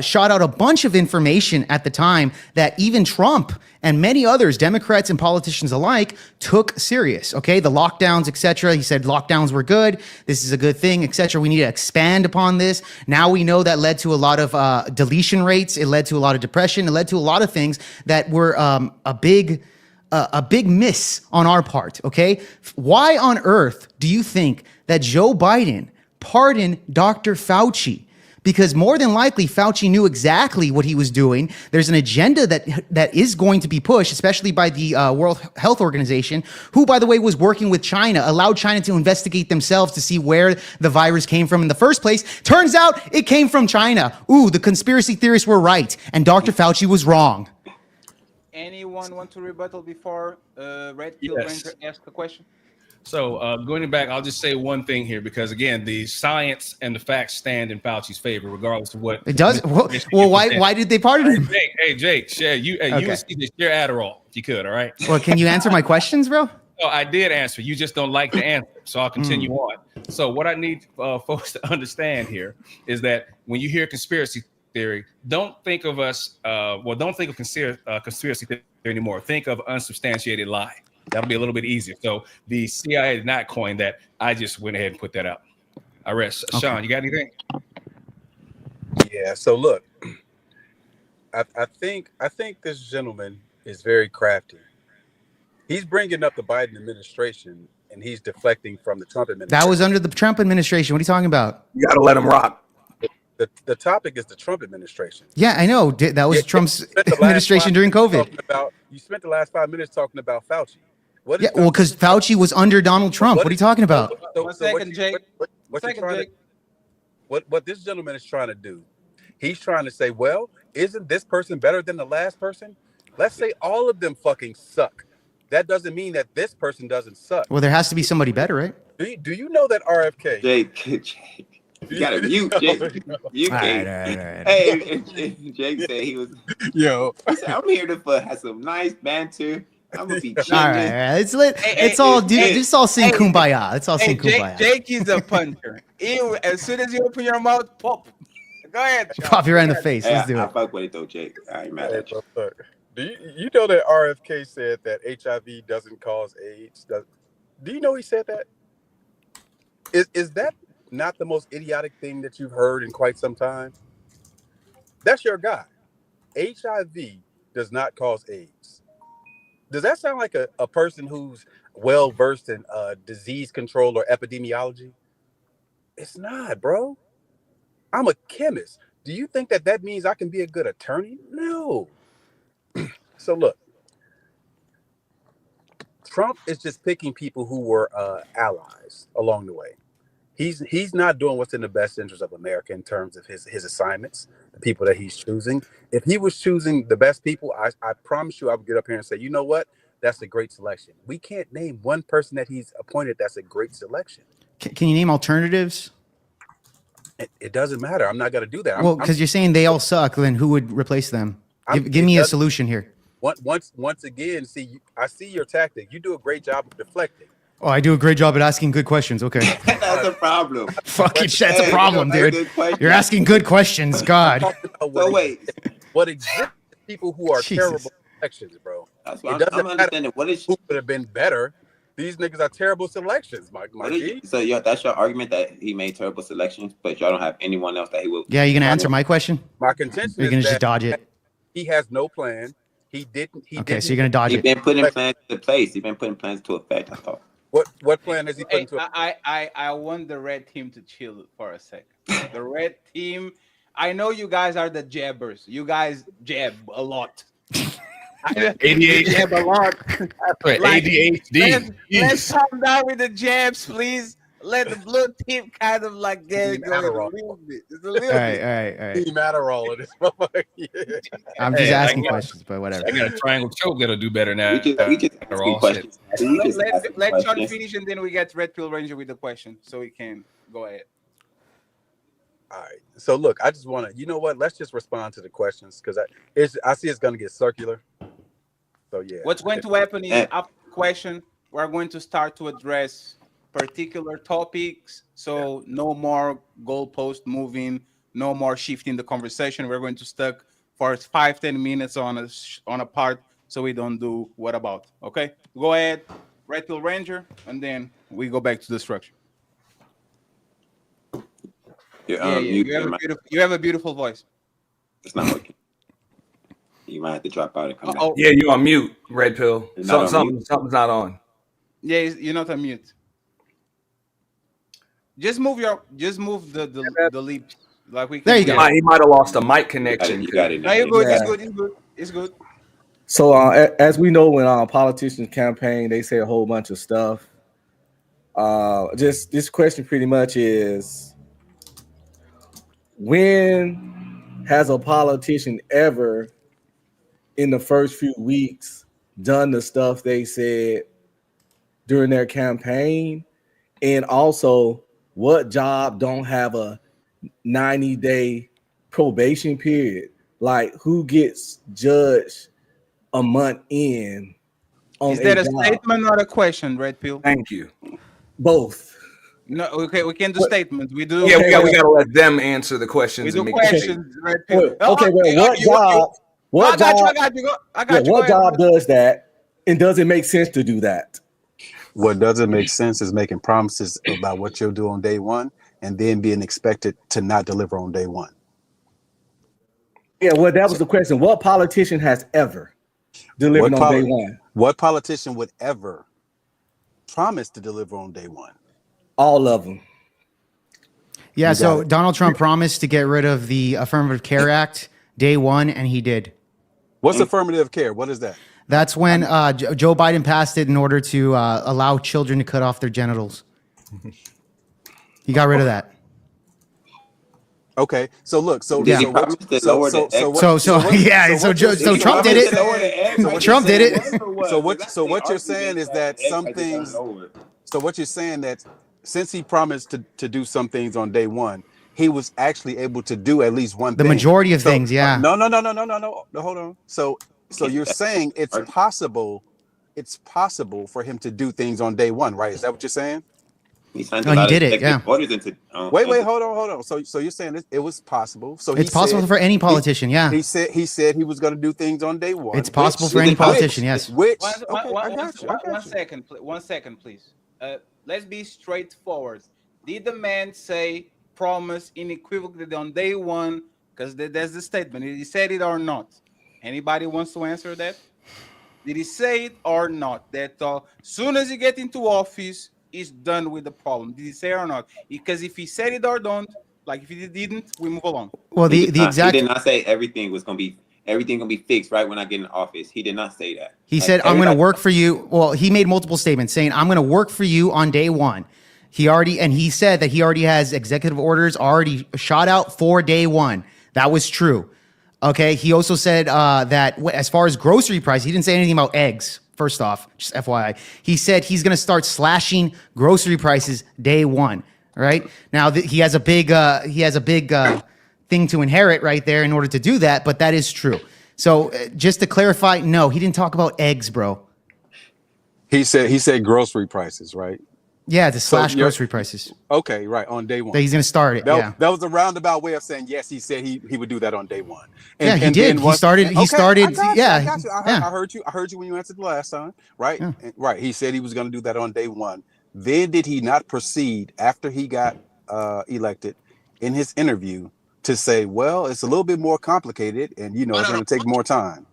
shot out a bunch of information at the time that even Trump and many others, Democrats and politicians alike, took serious. Okay, the lockdowns, etc. He said lockdowns were good. This is a good thing, etc. We need to expand upon this. Now we know that led to a lot of deletion rates. It led to a lot of depression. It led to a lot of things that were a big miss on our part, okay? Why on earth do you think that Joe Biden pardoned Dr. Fauci? Because more than likely, Fauci knew exactly what he was doing. There's an agenda that is going to be pushed, especially by the World Health Organization, who, by the way, was working with China, allowed China to investigate themselves to see where the virus came from in the first place. Turns out it came from China. Ooh, the conspiracy theorists were right, and Dr. Fauci was wrong. Anyone want to rebuttal before Red Pill Yes. Ranger ask a question? So going back, I'll just say one thing here, because again, the science and the facts stand in Fauci's favor, regardless of what It does. Well, why did they pardon him? Jake, share you. You Okay. and CJ share Adderall if you could. All right. Well, can you answer my questions, bro? Oh, I did answer. You just don't like the answer, so I'll continue on. So what I need folks to understand here is that when you hear conspiracy theory, don't think of us. Don't think of conspiracy theory anymore. Think of unsubstantiated lie. That'll be a little bit easier. So the CIA did not coin that. I just went ahead and put that out. I rest. Okay. Sean, you got anything? Yeah. So look, I think this gentleman is very crafty. He's bringing up the Biden administration and he's deflecting from the Trump administration. That was under the Trump administration. What are you talking about? You got to let him rock. The topic is the Trump administration. Yeah, I know. That was Trump's You spent the last administration 5 during minutes COVID. talking about- You spent the last 5 minutes talking about Fauci. What is Yeah, well, because Fauci was under Donald Trump. What are you talking about? One second, Jake. What this gentleman is trying to do, he's trying to say, well, isn't this person better than the last person? Let's say all of them fucking suck. That doesn't mean that this person doesn't suck. Well, there has to be somebody better, right? Do you know that RFK? Jake, you gotta mute, Jake. You can't. All right. Hey, Jake said he was. Yo, He said, I'm here to have some nice banter. I'm gonna be chilling. All right. It's lit. Hey, It's all, dude. hey, It's all sing hey, kumbaya. It's all Hey, sing kumbaya. Jake is a puncher. As soon as you open your mouth, pop. Go ahead. Sean. Pop you right in the face. Hey, Let's do I it. fuck with it though, Jake. I ain't mad at you. Do you know that RFK said that HIV doesn't cause AIDS? Do you know he said that? Is that not the most idiotic thing that you've heard in quite some time? That's your guy. HIV does not cause AIDS. Does that sound like a person who's well versed in disease control or epidemiology? It's not, bro. I'm a chemist. Do you think that means I can be a good attorney? No. So look, Trump is just picking people who were allies along the way. He's not doing what's in the best interest of America in terms of his assignments, the people that he's choosing. If he was choosing the best people, I promise you I would get up here and say, you know what? That's a great selection. We can't name one person that he's appointed that's a great selection. Can you name alternatives? It doesn't matter. I'm not going to do that. Well, because you're saying they all suck, then who would replace them? Give me a solution here. Once again, I see your tactic. You do a great job of deflecting. Oh, I do a great job at asking good questions. Okay. That's a problem. Fucking shit, that's a problem, dude. You're asking good questions. God. So wait. What exists is people who are terrible selections, bro. That's It what doesn't I'm matter understanding. What is who could have been better. These niggas are terrible selections, my G. so that's your argument that he made terrible selections, but y'all don't have anyone else that he will. Yeah, you gonna answer my question? My contention Or you're gonna is just that dodge it. he has no plan. He didn't. Okay, so you're gonna dodge He's it. been putting plans into place. He's been putting plans into effect. I thought. What plan has he put Hey, into effect? I want the red team to chill for a second. The red team. I know you guys are the jabbers. You guys jab a lot. ADHD. Jab a lot. Right, ADHD. Let's calm down with the jabs, please. Let the blue team kind of like get it going a little bit. Just a little All right, bit. all right, all right. Team Adderall in this motherfucker. Yeah. I'm just Hey, I asking got- questions, but whatever. I got a triangle choke that'll do better now. We just They're asking all questions. We just Let asking Charlie questions. finish and then we get Red Pill Ranger with the question, so we can go ahead. All right. So look, I just want to. You know what? Let's just respond to the questions because I see it's going to get circular. So yeah. What's going to happen is after the question, we're going to start to address particular topics. So no more goalpost moving, no more shifting the conversation. We're going to stuck for 5-10 minutes on a part, so we don't do what about. Okay, go ahead, Red Pill Ranger, and then we go back to the structure. You're mute, You have a beautiful voice. It's not working. You might have to drop out and come back. Yeah, you're on mute, Red Pill. You're not on mute? Something's not on. Yeah, you're not on mute. Just move the lips like we. Can There you go. He might have lost a mic connection. You got it. No, you're good. Yeah. It's good. It's good. It's good. So as we know, when politicians campaign, they say a whole bunch of stuff. Just this question pretty much is, when has a politician ever in the first few weeks done the stuff they said during their campaign? And also, what job don't have a 90-day probation period? Like, who gets judged a month in on Is that a job? statement or a question, Red Pill? Thank you. Both. No, okay, we can do statements. We do. Yeah, we gotta let them answer the questions. We do and make questions, Red Pill. Okay, well, what job? I got you. What job does that? And does it make sense to do that? What doesn't make sense is making promises about what you'll do on day one and then being expected to not deliver on day one. Yeah, well, that was the question. What politician has ever delivered on day one? What politician would ever promise to deliver on day one? All of them. Yeah, You so got it. Donald Trump promised to get rid of the Affirmative Care Act day one, and he did. What's affirmative care? What is that? That's when Joe Biden passed it in order to allow children to cut off their genitals. He got rid of that. Okay, so look, so Yeah. so promised to lower the So Trump did it. Trump did it. So what you're saying is that some things. So what you're saying that since he promised to do some things on day one, he was actually able to do at least one The thing. majority of things, yeah. No. Hold on. So you're saying it's possible for him to do things on day one, right? Is that what you're saying? He did it, yeah. Wait, hold on. So you're saying it was possible. So It's possible for any politician, yeah. He said he was going to do things on day one. It's possible for any politician, yes. One second, please. Let's be straightforward. Did the man say promise unequivocally on day one? Because that's the statement. Did he say it or not? Anybody wants to answer that? Did he say it or not? That soon as you get into office, he's done with the problem. Did he say it or not? Because if he said it or don't, like if he didn't, we move along. Well, the He exact did not say everything was going to be everything gonna be fixed right when I get in office. He did not say that. He Like, said, I'm going to everybody- work for you. Well, he made multiple statements saying, I'm going to work for you on day one. He said that he already has executive orders already shot out for day one. That was true. Okay. He also said that as far as grocery price, he didn't say anything about eggs. First off, just FYI, he said he's going to start slashing grocery prices day one. All right. Now he has a big thing to inherit right there in order to do that. But that is true. So just to clarify, no, he didn't talk about eggs, bro. He said grocery prices, right? Yeah, to slash grocery prices. Okay, right, on day one. That he's going to start it. That was a roundabout way of saying yes. He said he would do that on day one. Yeah, he did. He started. I got you. I heard you. I heard you when you answered the last time. Right. Yeah. Right. He said he was going to do that on day one. Then did he not proceed after he got elected in his interview to say, well, it's a little bit more complicated, and it's going to take more time.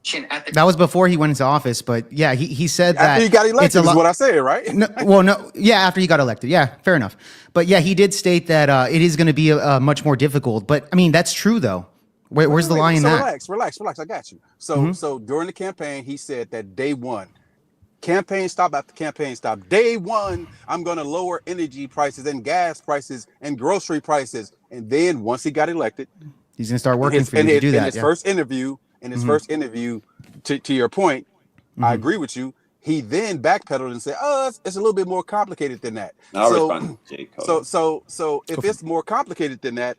That was before he went into office, but yeah, he said that After he got elected is what I said, right? Yeah, after he got elected. Yeah, fair enough. But yeah, he did state that it is going to be much more difficult. But I mean, that's true though. Where's the lie in that? Relax. I got you. So during the campaign, he said that day one, campaign stop after campaign stop. Day one, I'm going to lower energy prices and gas prices and grocery prices. And then once he got elected, he's going to start working for you to do that. In his first interview, to your point, I agree with you. He then backpedaled and said, "Oh, it's a little bit more complicated than that." So if it's more complicated than that,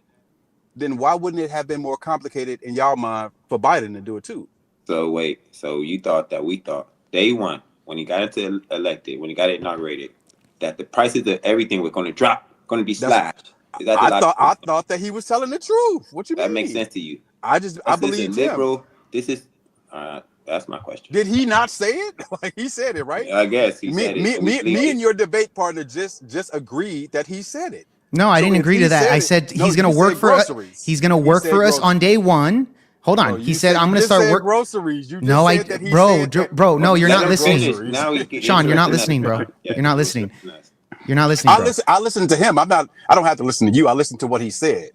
then why wouldn't it have been more complicated in y'all mind for Biden to do it too? So wait, so you thought that we thought day one when he got elected, when he got inaugurated, that the prices of everything were going to drop, going to be slashed. I thought that he was telling the truth. What you mean? That makes sense to you. I believe liberal. This is that's my question. Did he not say it? Like he said it, right? I guess he said it. Me and your debate partner just agreed that he said it. No, I didn't agree to that. I said he's going to work for us. He's going to work for us on day one. Hold on. He said, I'm going to start work. Groceries. No, no, you're not listening. Sean, you're not listening, bro. You're not listening. You're not listening, bro. I listen to him. I don't have to listen to you. I listen to what he said.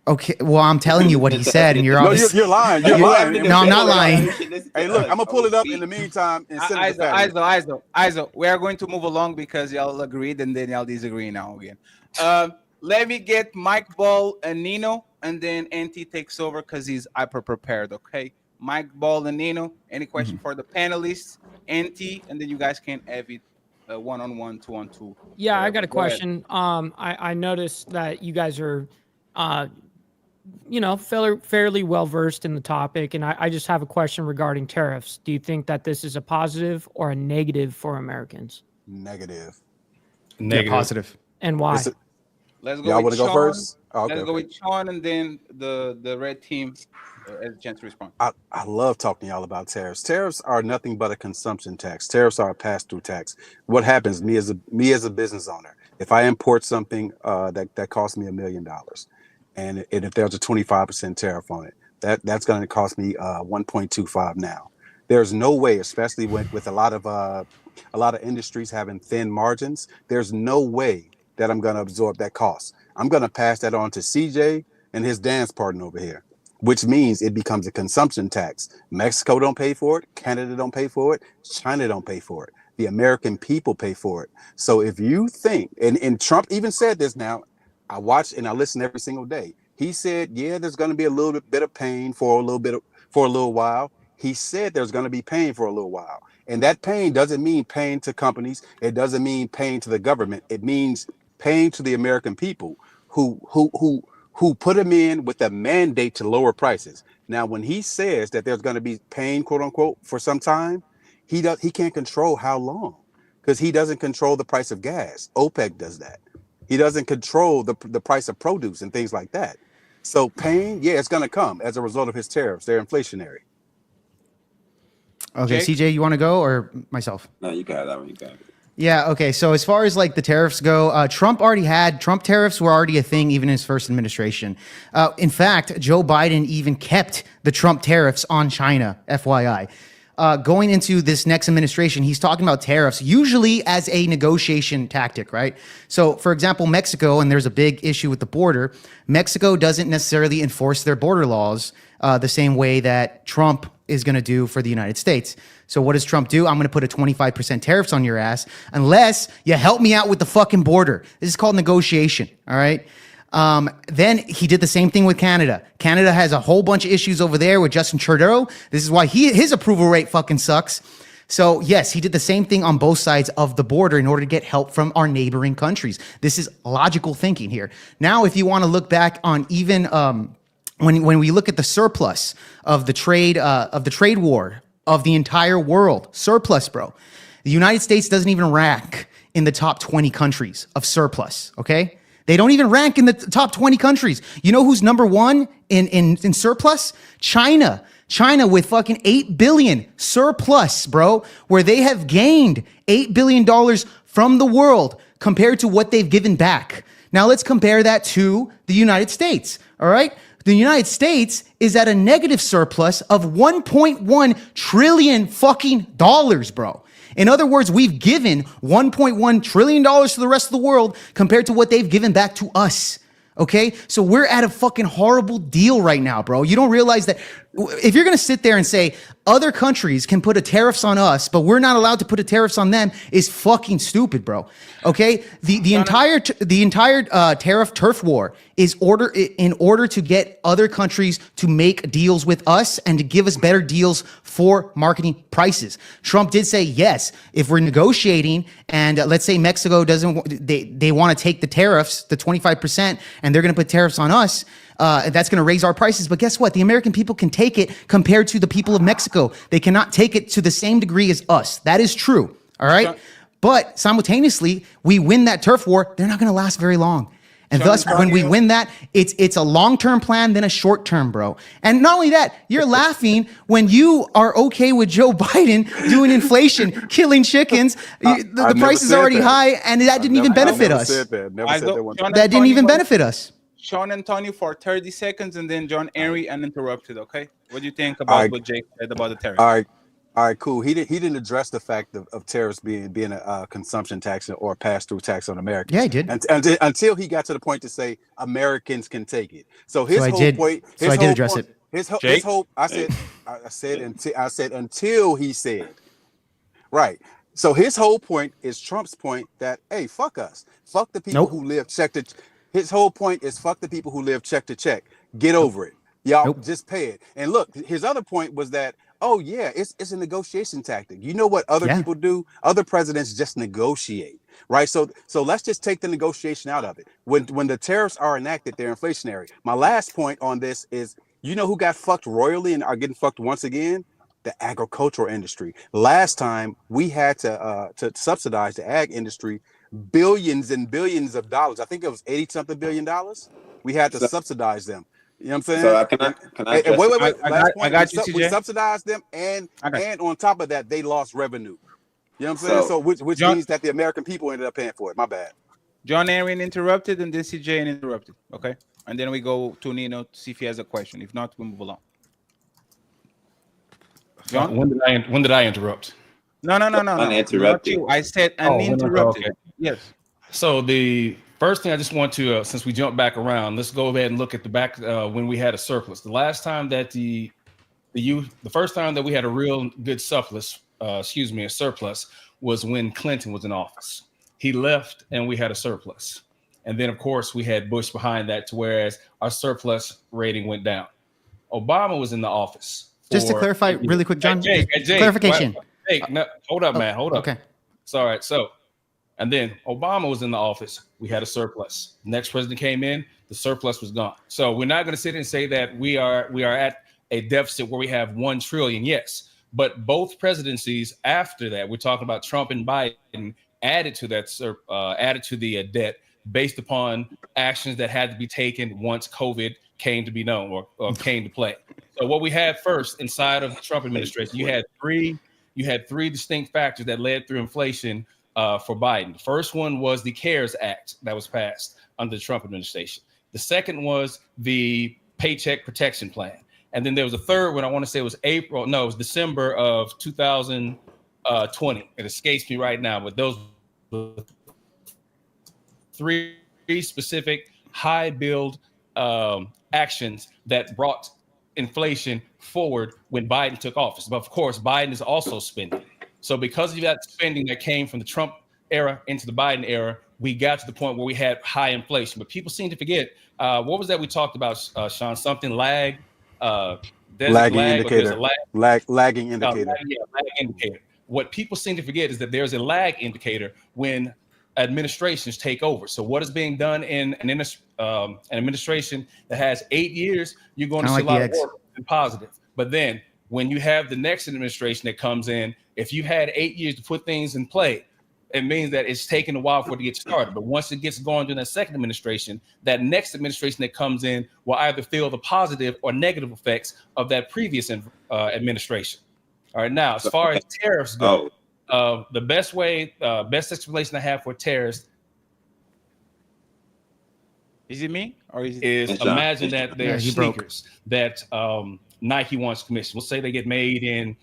Okay, well, I'm telling you what he said, and you're you're lying. You're lying. No, I'm not lying. Hey, look, I'm gonna pull it up in the meantime and send it to Iso, we are going to move along because y'all agreed and then y'all disagree now again. Let me get Mike Ball and Nino, and then NT takes over because he's hyper prepared. Okay, Mike Ball and Nino. Any question for the panelists? NT, and then you guys can have it. 1-on-1, 2-on-2. Yeah, I got a question. I noticed that you guys are, fairly well versed in the topic, and I just have a question regarding tariffs. Do you think that this is a positive or a negative for Americans? Negative. Yeah, positive. And why? Let's go. Y'all want to go first? Oh, okay, Let's go with Sean, and then the red team has a chance to respond. I love talking to y'all about tariffs. Tariffs are nothing but a consumption tax. Tariffs are a pass-through tax. What happens, me as a business owner, if I import something that costs me $1 million, and if there's a 25% tariff on it, that's going to cost me 1.25 now. There's no way, especially with a lot of industries having thin margins, there's no way that I'm going to absorb that cost. I'm going to pass that on to CJ and his dance partner over here, which means it becomes a consumption tax. Mexico don't pay for it. Canada don't pay for it. China don't pay for it. The American people pay for it. So if you think, and Trump even said this now, I watch and I listen every single day. He said, yeah, there's going to be a little bit of pain for a little while. He said there's going to be pain for a little while. And that pain doesn't mean pain to companies. It doesn't mean pain to the government. It means pain to the American people who put him in with a mandate to lower prices. Now, when he says that there's going to be pain, quote unquote, for some time, he can't control how long, because he doesn't control the price of gas. OPEC does that. He doesn't control the price of produce and things like that. So pain, yeah, it's going to come as a result of his tariffs. They're inflationary. Okay, Jake? CJ, you want to go or myself? No, you got that one. You got it. Yeah. Okay. So as far as like the tariffs go, Trump tariffs were already a thing even in his first administration. In fact, Joe Biden even kept the Trump tariffs on China, FYI. going into this next administration, he's talking about tariffs, usually as a negotiation tactic, right? So, for example, Mexico, and there's a big issue with the border, Mexico doesn't necessarily enforce their border laws the same way that Trump is going to do for the United States. So what does Trump do? I'm going to put a 25% tariffs on your ass unless you help me out with the fucking border. This is called negotiation, all right? Then he did the same thing with Canada. Canada has a whole bunch of issues over there with Justin Trudeau. This is why his approval rate fucking sucks. So yes, he did the same thing on both sides of the border in order to get help from our neighboring countries. This is logical thinking here. Now, if you want to look back on even when we look at the surplus of the trade war of the entire world, surplus, bro, the United States doesn't even rank in the top 20 countries of surplus. Okay. They don't even rank in the top 20 countries. You know who's number one in surplus? China. China with fucking 8 billion surplus, bro, where they have gained $8 billion from the world compared to what they've given back. Now let's compare that to the United States. All right. The United States is at a negative surplus of 1.1 trillion fucking dollars, bro. In other words, we've given $1.1 trillion to the rest of the world compared to what they've given back to us. Okay? So we're at a fucking horrible deal right now, bro. You don't realize that if you're going to sit there and say other countries can put a tariffs on us, but we're not allowed to put a tariffs on them is fucking stupid, bro. Okay? The entire tariff turf war is in order to get other countries to make deals with us and to give us better deals for marketing prices. Trump did say, yes, if we're negotiating and let's say Mexico they want to take the tariffs, the 25%, and they're going to put tariffs on us, that's going to raise our prices. But guess what? The American people can take it compared to the people of Mexico. They cannot take it to the same degree as us. That is true. All right. But simultaneously, we win that turf war. They're not going to last very long. And thus, when we win that, it's a long-term plan, then a short-term, bro. And not only that, you're laughing when you are okay with Joe Biden doing inflation, killing chickens. The price is already high, and that didn't even benefit us. That didn't even benefit us. Sean Antonio for 30 seconds, and then John Henry uninterrupted. Okay, what do you think about what Jake said about the tariffs? All right, cool. He didn't address the fact of tariffs being a consumption tax or a pass-through tax on Americans. Yeah, he did. Until he got to the point to say Americans can take it. So his whole point. I did address it. His whole. I said until he said. Right. So his whole point is Trump's point that, hey, fuck us, fuck the people who live check to. His whole point is fuck the people who live check to check. Get over it. Y'all just pay it. And look, his other point was that, oh yeah, it's a negotiation tactic. You know what other people do? Other presidents just negotiate, right? So let's just take the negotiation out of it. When the tariffs are enacted, they're inflationary. My last point on this is, you know who got fucked royally and are getting fucked once again? The agricultural industry. Last time we had to subsidize the ag industry billions and billions of dollars. I think it was 80-something billion dollars. We had to subsidize them. You know what I'm saying? So can I wait. I got you, TJ. We subsidized them, and on top of that, they lost revenue. You know what I'm saying? So which means that the American people ended up paying for it. My bad. John Aaron interrupted, and then CJ interrupted. Okay, and then we go to Nino to see if he has a question. If not, we move along. John, when did I interrupt? No. Uninterrupted. You. I said uninterrupted. Okay. Yes. So the first thing I just want to, since we jump back around, let's go ahead and look at the back when we had a surplus. The last time that the first time that we had a real good surplus, a surplus, was when Clinton was in office. He left and we had a surplus. And then, of course, we had Bush behind that, to whereas our surplus rating went down. Obama was in the office. Just to clarify really quick, John, Jake, clarification. Hey, no, hold up, man. Hold up. Okay. It's all right. So, and then Obama was in the office. We had a surplus. Next president came in, the surplus was gone. So we're not going to sit and say that we are at a deficit where we have 1 trillion. Yes, but both presidencies after that, we're talking about Trump and Biden, added to the debt based upon actions that had to be taken once COVID came to be known or came to play. So what we had first inside of the Trump administration, you had three distinct factors that led through inflation for Biden. The first one was the CARES Act that was passed under the Trump administration. The second was the Paycheck Protection Plan. And then there was a third one. I want to say it was April. No, it was December of 2020. It escapes me right now, but those were 3 specific high build actions that brought inflation forward when Biden took office. But of course, Biden is also spending. So because of that spending that came from the Trump era into the Biden era, we got to the point where we had high inflation. But people seem to forget, what was that we talked about, Sean? Something lag? Lagging indicator. Lagging indicator. Lag indicator. What people seem to forget is that there's a lag indicator when administrations take over. So what is being done in an administration that has 8 years, you're going to see a lot of work and positive. But then when you have the next administration that comes in, if you had 8 years to put things in play, it means that it's taken a while for it to get started. But once it gets going during that second administration, that next administration that comes in will either feel the positive or negative effects of that previous administration. All right, now, as far as tariffs go, the best explanation I have for tariffs is it me or is it imagine that they're sneakers that Nike wants to commission. We'll say they get made in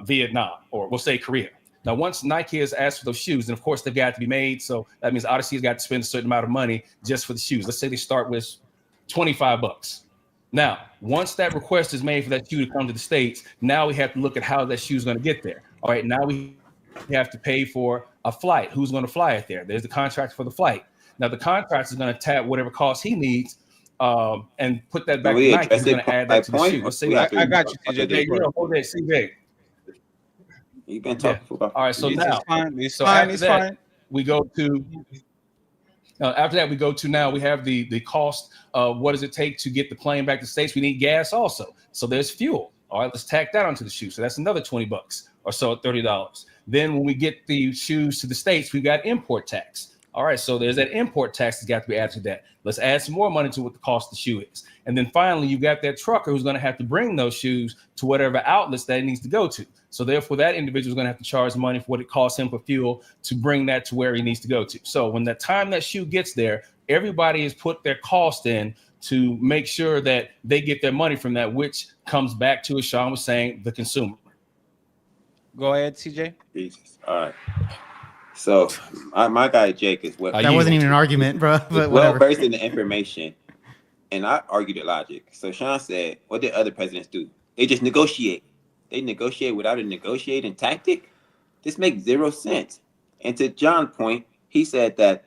Vietnam, or we'll say Korea. Now, once Nike has asked for those shoes, and of course they've got to be made, so that means Odyssey has got to spend a certain amount of money just for the shoes. Let's say they start with $25. Now, once that request is made for that shoe to come to the States, now we have to look at how that shoe is going to get there. All right, now we have to pay for a flight. Who's going to fly it there? There's the contract for the flight. Now, the contractor is going to tap whatever cost he needs and put that back to Nike. He's going to add that to the shoe. Let's say, I got you, CJ. You've been talking about. All right, so now, we go to. After that, we go to now. We have the cost of what does it take to get the plane back to the States. We need gas also. So there's fuel. All right, let's tack that onto the shoe. So that's another $20 or so, $30. Then when we get the shoes to the States, we got import tax. All right, so there's that import tax that's got to be added to that. Let's add some more money to what the cost of the shoe is. And then finally, you got that trucker who's going to have to bring those shoes to whatever outlets that it needs to go to. So therefore, that individual is going to have to charge money for what it costs him for fuel to bring that to where he needs to go to. So when that time that shoe gets there, everybody has put their cost in to make sure that they get their money from that, which comes back to, as Sean was saying, the consumer. Go ahead, CJ. Jesus. All right. So my guy Jake is well. That wasn't even an argument, bro. But well versed in the information, and I argued the logic. So Sean said, "What did other presidents do? They just negotiate. They negotiate without a negotiating tactic. This makes zero sense." And to John's point, he said that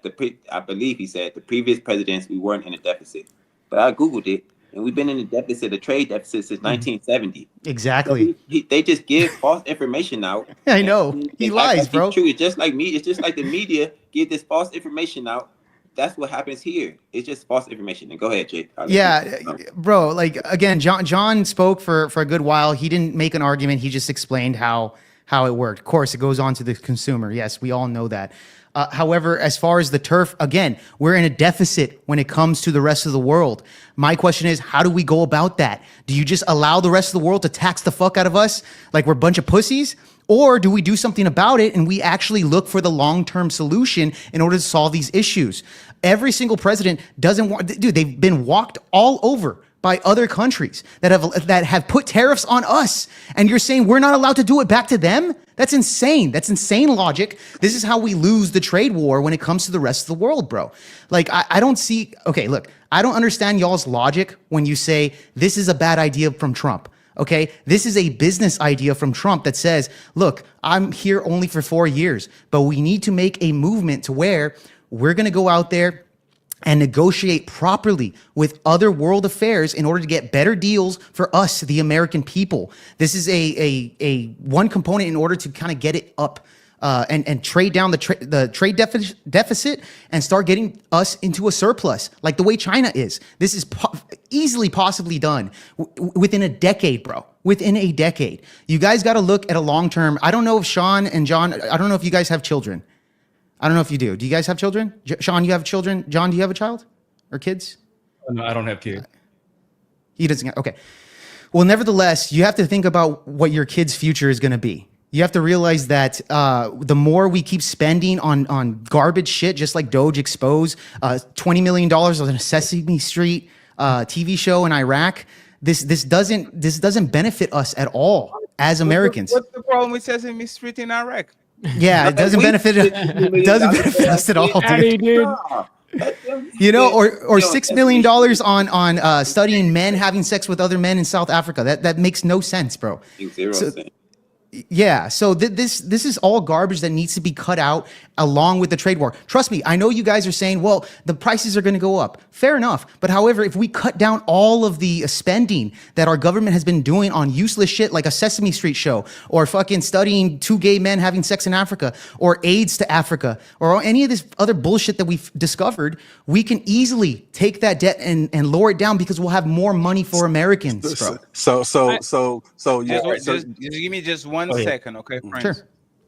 I believe he said the previous presidents we weren't in a deficit, but I googled it. And we've been in a deficit, a trade deficit since 1970. Exactly. So they just give false information out. I know. He lies, bro. True. It's just like me. It's just like the media give this false information out. That's what happens here. It's just false information. And go ahead, Jake. Yeah, bro. Like again, John spoke for a good while. He didn't make an argument. He just explained how it worked. Of course, it goes on to the consumer. Yes, we all know that. However, as far as the turf, again, we're in a deficit when it comes to the rest of the world. My question is, how do we go about that? Do you just allow the rest of the world to tax the fuck out of us like we're a bunch of pussies? Or do we do something about it and we actually look for the long-term solution in order to solve these issues? Every single president doesn't want, dude, they've been walked all over by other countries that have put tariffs on us. And you're saying we're not allowed to do it back to them? That's insane. That's insane logic. This is how we lose the trade war when it comes to the rest of the world, bro. Like, I don't see, okay, look, I don't understand y'all's logic when you say this is a bad idea from Trump. Okay, this is a business idea from Trump that says, look, I'm here only for 4 years, but we need to make a movement to where we're going to go out there and negotiate properly with other world affairs in order to get better deals for us, the American people. This is a one component in order to kind of get it up and trade down the trade deficit and start getting us into a surplus, like the way China is. This is easily possibly done within a decade, bro. Within a decade. You guys got to look at a long term. I don't know if Sean and John, I don't know if you guys have children. I don't know if you do. Do you guys have children? Sean, you have children? John, do you have a child or kids? No, I don't have kids. He doesn't. Okay. Well, nevertheless, you have to think about what your kid's future is going to be. You have to realize that the more we keep spending on garbage shit, just like Doge exposed, $20 million on a Sesame Street TV show in Iraq, This doesn't benefit us at all as Americans. What's the problem with Sesame Street in Iraq? Yeah, it doesn't benefit us at all, dude. You know, or $6 million on studying men having sex with other men in South Africa. That makes no sense, bro. Yeah, so this is all garbage that needs to be cut out along with the trade war. Trust me, I know you guys are saying, well, the prices are going to go up. Fair enough. But however, if we cut down all of the spending that our government has been doing on useless shit like a Sesame Street show or fucking studying 2 gay men having sex in Africa or AIDS to Africa or any of this other bullshit that we've discovered, we can easily take that debt and lower it down because we'll have more money for Americans, bro. Just give me just 1 second, okay, friends? Sure.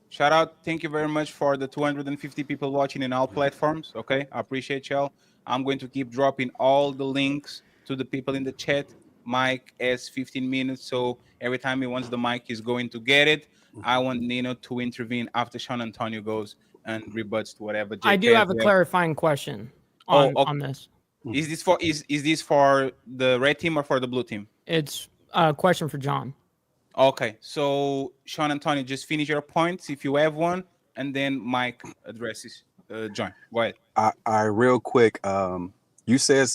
Shout out, thank you very much for the 250 people watching in all platforms, okay? I appreciate y'all. I'm going to keep dropping all the links to the people in the chat. Mike has 15 minutes, so every time he wants the mic, he's going to get it. I want Nino to intervene after Sean Antonio goes and rebuts to whatever. I do have a clarifying question on this. Is this for the red team or for the blue team? It's a question for John. Okay, so Sean Antonio, just finish your points if you have one, and then Mike addresses John. Go ahead. I real quick. You said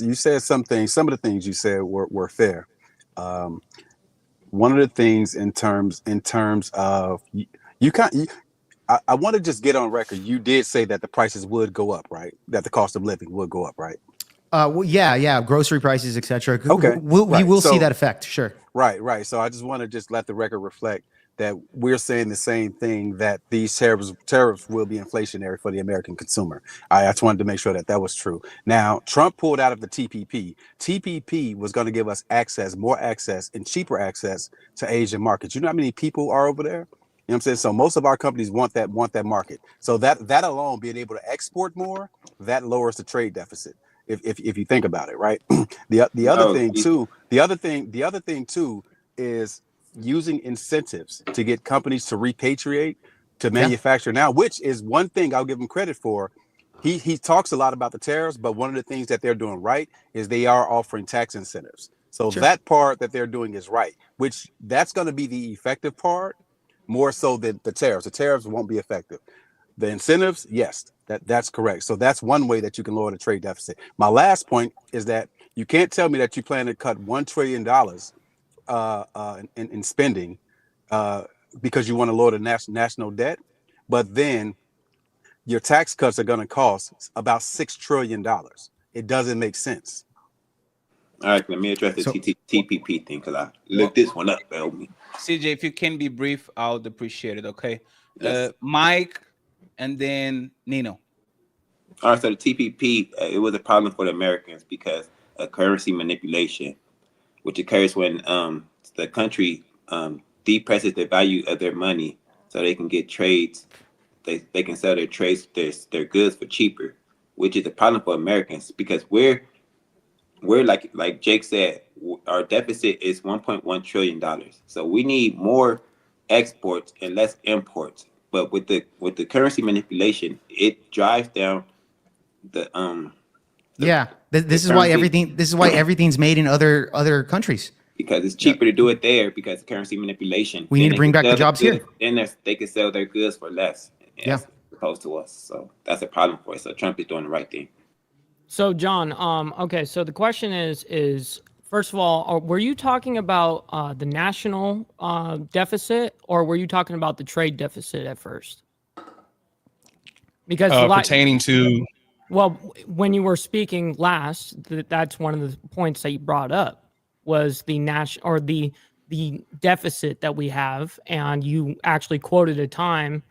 something. Some of the things you said were fair. One of the things in terms of I want to just get on record. You did say that the prices would go up, right? That the cost of living would go up, right? Well, yeah, grocery prices, etc. Okay, we will see that effect, sure. Right. So I just want to just let the record reflect that we're saying the same thing, that these tariffs will be inflationary for the American consumer. I just wanted to make sure that was true. Now, Trump pulled out of the TPP. TPP was going to give us more access and cheaper access to Asian markets. You know how many people are over there? You know what I'm saying? So most of our companies want that market. So that alone, being able to export more, that lowers the trade deficit. If you think about it, right? The other thing too is using incentives to get companies to repatriate, to manufacture now, which is one thing I'll give him credit for. He talks a lot about the tariffs, but one of the things that they're doing right is they are offering tax incentives. So that part that they're doing is right, which that's going to be the effective part more so than the tariffs. The tariffs won't be effective. The incentives, yes, that's correct. So that's one way that you can lower the trade deficit. My last point is that you can't tell me that you plan to cut $1 trillion in spending because you want to lower the national debt, but then your tax cuts are going to cost about $6 trillion. It doesn't make sense. All right, let me address the TPP thing because I looked this one up. Help me. CJ, if you can be brief, I would appreciate it. Okay, Yes. Mike, and then Nino. All right, so the TPP, it was a problem for the Americans because of currency manipulation, which occurs when the country depresses the value of their money so they can get trades. They can sell their trades, their goods for cheaper, which is a problem for Americans because we're like Jake said, our deficit is $1.1 trillion. So we need more exports and less imports. But with the currency manipulation, it drives down the this is why everything's made in other countries. Because it's cheaper to do it there because of currency manipulation. We need to bring back the jobs here. And they can sell their goods for less as opposed to us. So that's a problem for us. So Trump is doing the right thing. So John, okay, so the question is first of all, were you talking about the national deficit, or were you talking about the trade deficit at first? Because pertaining to, well, when you were speaking last, that's one of the points that you brought up was the the deficit that we have, and you actually quoted a time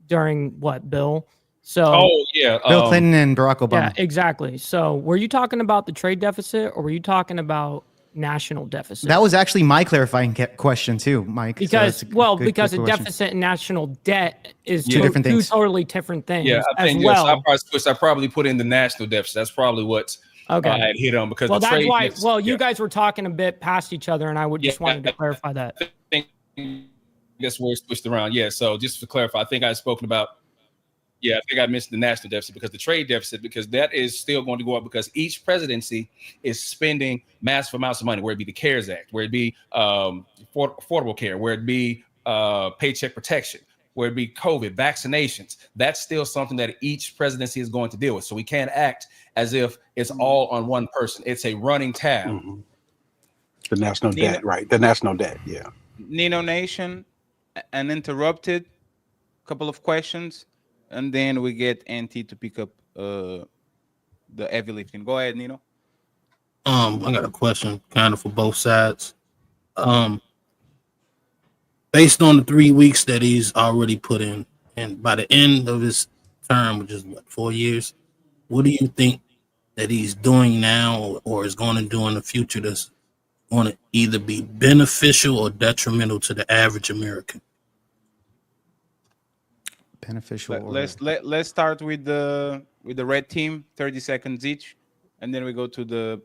during what, Bill? So, Bill Clinton and Barack Obama. Yeah, exactly. So, were you talking about the trade deficit, or were you talking about national deficit? That was actually my clarifying question too, Mike. Because because a deficit and national debt is two totally different things. Yeah, I think I probably put in the national deficit. That's probably what I had hit on because that's why. Well, you guys were talking a bit past each other, and I just wanted to clarify that. I think that's where it's switched around. Yeah. So just to clarify, I think I've spoken about Yeah, I think I mentioned the national deficit because the trade deficit, because that is still going to go up because each presidency is spending massive amounts of money, where it be the CARES Act, where it be affordable care, where it be paycheck protection, where it be COVID, vaccinations. That's still something that each presidency is going to deal with. So we can't act as if it's all on one person. It's a running tab. Mm-hmm. The national debt, right? The national debt, yeah. Nino Nation, uninterrupted. Couple of questions, and then we get NT to pick up the heavy lifting. Go ahead, Nino. I got a question kind of for both sides. Based on the 3 weeks that he's already put in, and by the end of his term, which is what, 4 years, what do you think that he's doing now or is going to do in the future that's going to either be beneficial or detrimental to the average American? Beneficial. Let's start with the red team, 30 seconds each, and then we go to the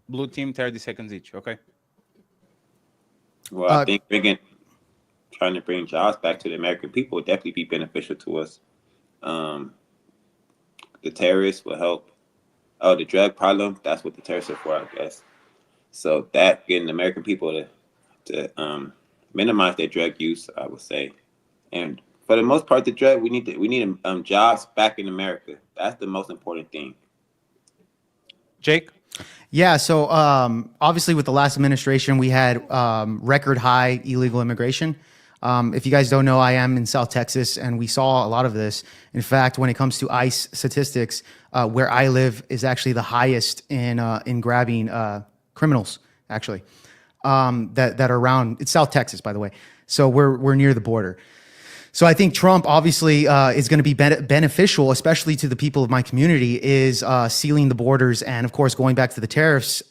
blue team, 30 seconds each. Okay. Well, I think trying to bring jobs back to the American people would definitely be beneficial to us. The terrorists will help. Oh, the drug problem, that's what the terrorists are for, I guess. So that getting the American people to minimize their drug use, I would say. And for the most part, we need jobs back in America. That's the most important thing. Jake? Yeah, so obviously with the last administration, we had record high illegal immigration. If you guys don't know, I am in South Texas, and we saw a lot of this. In fact, when it comes to ICE statistics, where I live is actually the highest in grabbing criminals, actually, that are around. It's South Texas, by the way. So we're near the border. So I think Trump obviously is going to be beneficial, especially to the people of my community, is sealing the borders and, of course, going back to the tariffs,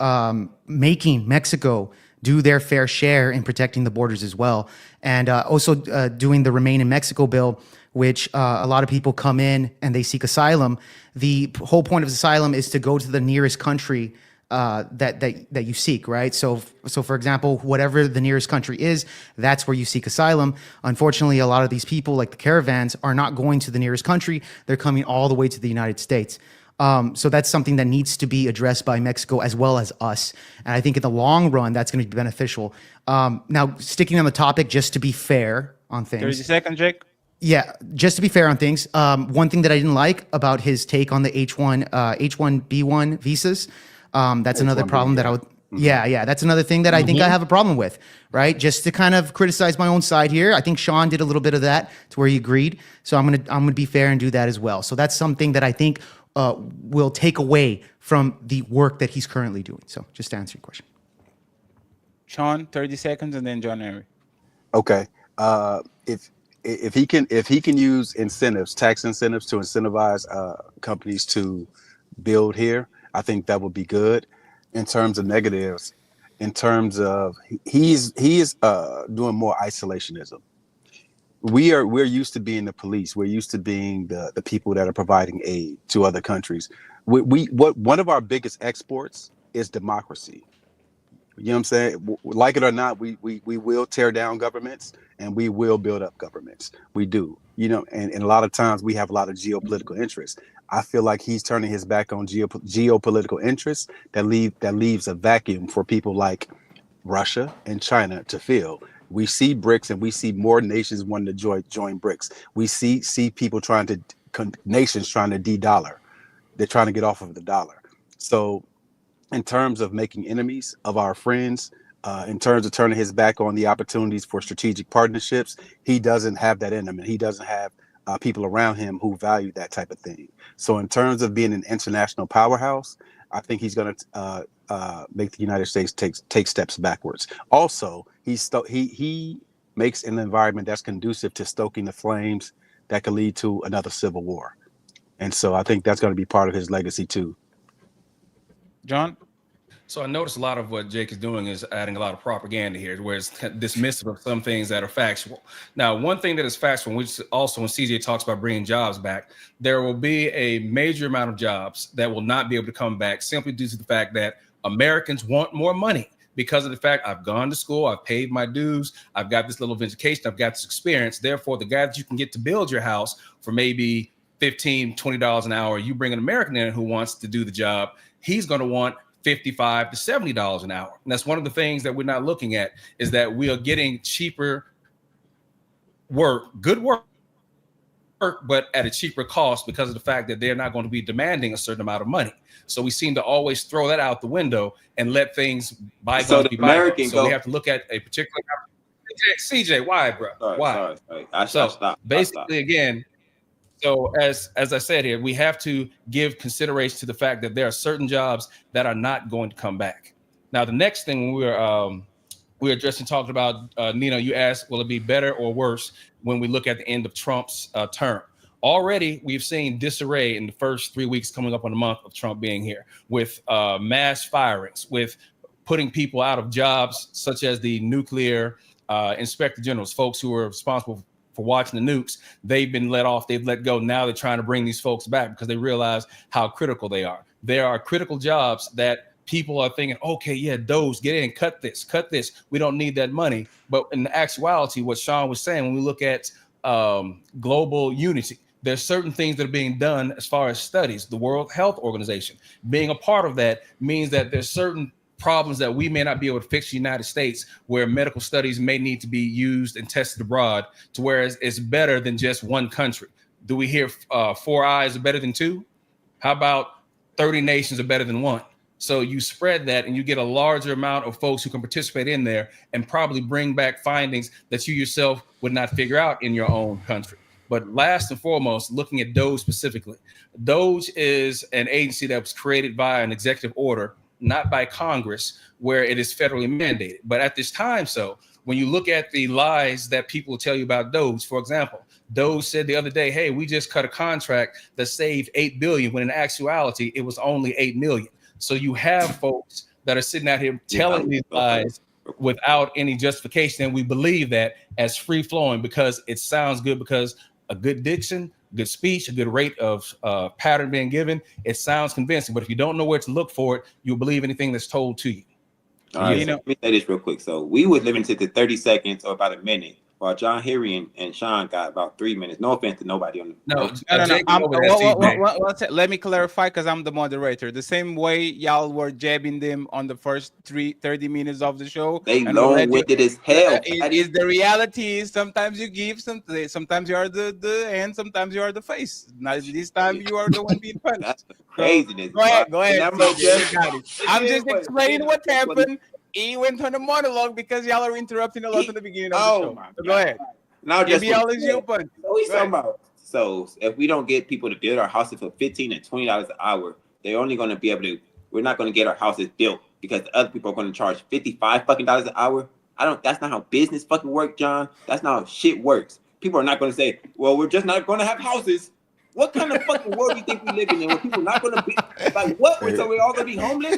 making Mexico do their fair share in protecting the borders as well. And also doing the Remain in Mexico bill, which a lot of people come in and they seek asylum. The whole point of asylum is to go to the nearest country that you seek, right? So for example, whatever the nearest country is, that's where you seek asylum. Unfortunately, a lot of these people, like the caravans, are not going to the nearest country. They're coming all the way to the United States. So that's something that needs to be addressed by Mexico as well as us. And I think in the long run, that's going to be beneficial. Now, sticking on the topic, just to be fair on things. 30 seconds, Jake. Yeah, just to be fair on things. One thing that I didn't like about his take on the H1B1 visas, that's another problem that I would. Yeah, that's another thing that I think I have a problem with, right? Just to kind of criticize my own side here. I think Sean did a little bit of that to where he agreed. So I'm gonna be fair and do that as well. So that's something that I think will take away from the work that he's currently doing. So just to answer your question. Sean, 30 seconds, and then John Henry. Okay. If he can use incentives, tax incentives to incentivize companies to build here, I think that would be good. In terms of negatives, in terms of he is doing more isolationism. We're used to being the police. We're used to being the people that are providing aid to other countries. One of our biggest exports is democracy. You know what I'm saying? Like it or not, we will tear down governments and we will build up governments. We do. You know, and a lot of times we have a lot of geopolitical interests. I feel like he's turning his back on geopolitical interests that leaves a vacuum for people like Russia and China to fill. We see BRICS and we see more nations wanting to join BRICS. We see people nations trying to de-dollar. They're trying to get off of the dollar. So in terms of making enemies of our friends, in terms of turning his back on the opportunities for strategic partnerships, he doesn't have that in him, and he doesn't have people around him who value that type of thing. So in terms of being an international powerhouse, I think he's going to make the United States take steps backwards. Also, he makes an environment that's conducive to stoking the flames that could lead to another civil war. And so I think that's going to be part of his legacy too. John? So I noticed a lot of what Jake is doing is adding a lot of propaganda here, where it's dismissive of some things that are factual. Now, one thing that is factual, which also when CJ talks about bringing jobs back, there will be a major amount of jobs that will not be able to come back simply due to the fact that Americans want more money because of the fact I've gone to school, I've paid my dues, I've got this level of education, I've got this experience. Therefore, the guy that you can get to build your house for maybe $15, $20 an hour. You bring an American in who wants to do the job, he's going to want $55 to $70 an hour. And that's one of the things that we're not looking at, is that we are getting cheaper good work, but at a cheaper cost because of the fact that they're not going to be demanding a certain amount of money. So we seem to always throw that out the window and let things bygones be bygones. So we have to look at a particular CJ, why, bro? Why? Sorry. Basically, again, so as I said here, we have to give consideration to the fact that there are certain jobs that are not going to come back. Now, the next thing we're addressing, talking about, Nino, you asked, will it be better or worse when we look at the end of Trump's term? Already, we've seen disarray in the first 3 weeks coming up on the month of Trump being here, with mass firings, with putting people out of jobs, such as the nuclear inspector generals, folks who are responsible for watching the nukes. They've been let off, they've let go. Now they're trying to bring these folks back because they realize how critical they are. There are critical jobs that people are thinking, okay, yeah, Doge, get in, cut this. We don't need that money. But in actuality, what Sean was saying, when we look at global unity, there's certain things that are being done as far as studies. The World Health Organization being a part of that means that there's certain problems that we may not be able to fix in the United States, where medical studies may need to be used and tested abroad, to where it's better than just one country. Do we hear 4 eyes are better than 2? How about 30 nations are better than 1? So you spread that and you get a larger amount of folks who can participate in there and probably bring back findings that you yourself would not figure out in your own country. But last and foremost, looking at DOGE specifically, DOGE is an agency that was created via an executive order, not by Congress, where it is federally mandated. But at this time, so when you look at the lies that people tell you about DOGE, for example, DOGE said the other day, hey, we just cut a contract that saved $8 billion, when in actuality, it was only $8 million. So you have folks that are sitting out here telling these lies without any justification. And we believe that as free flowing because it sounds good, because a good diction, good speech, a good rate of pattern being given, it sounds convincing. But if you don't know where to look for it, you'll believe anything that's told to you. All right, so let me say this real quick. So we would limit it to 30 seconds or about a minute, while John Harry and Sean got about 3 minutes. No offense to nobody on the Let me clarify, because I'm the moderator. The same way y'all were jabbing them on the first 30 minutes of the show. They long-winded as hell. Is the reality is sometimes you give, sometimes you are the end, sometimes you are the face. Now this time you are the one being punished. That's craziness. Go ahead. I'm just explaining what happened. He went on a monologue because y'all are interrupting a lot in the beginning of the show. So go ahead. Now just So if we don't get people to build our houses for $15 and $20 an hour, they're only going to be able to. We're not going to get our houses built because the other people are going to charge $55 fucking an hour. That's not how business fucking works, John. That's not how shit works. People are not going to say, well, we're just not going to have houses. What kind of fucking world do you think we live in? Where people not going to be like what? So we're all going to be homeless?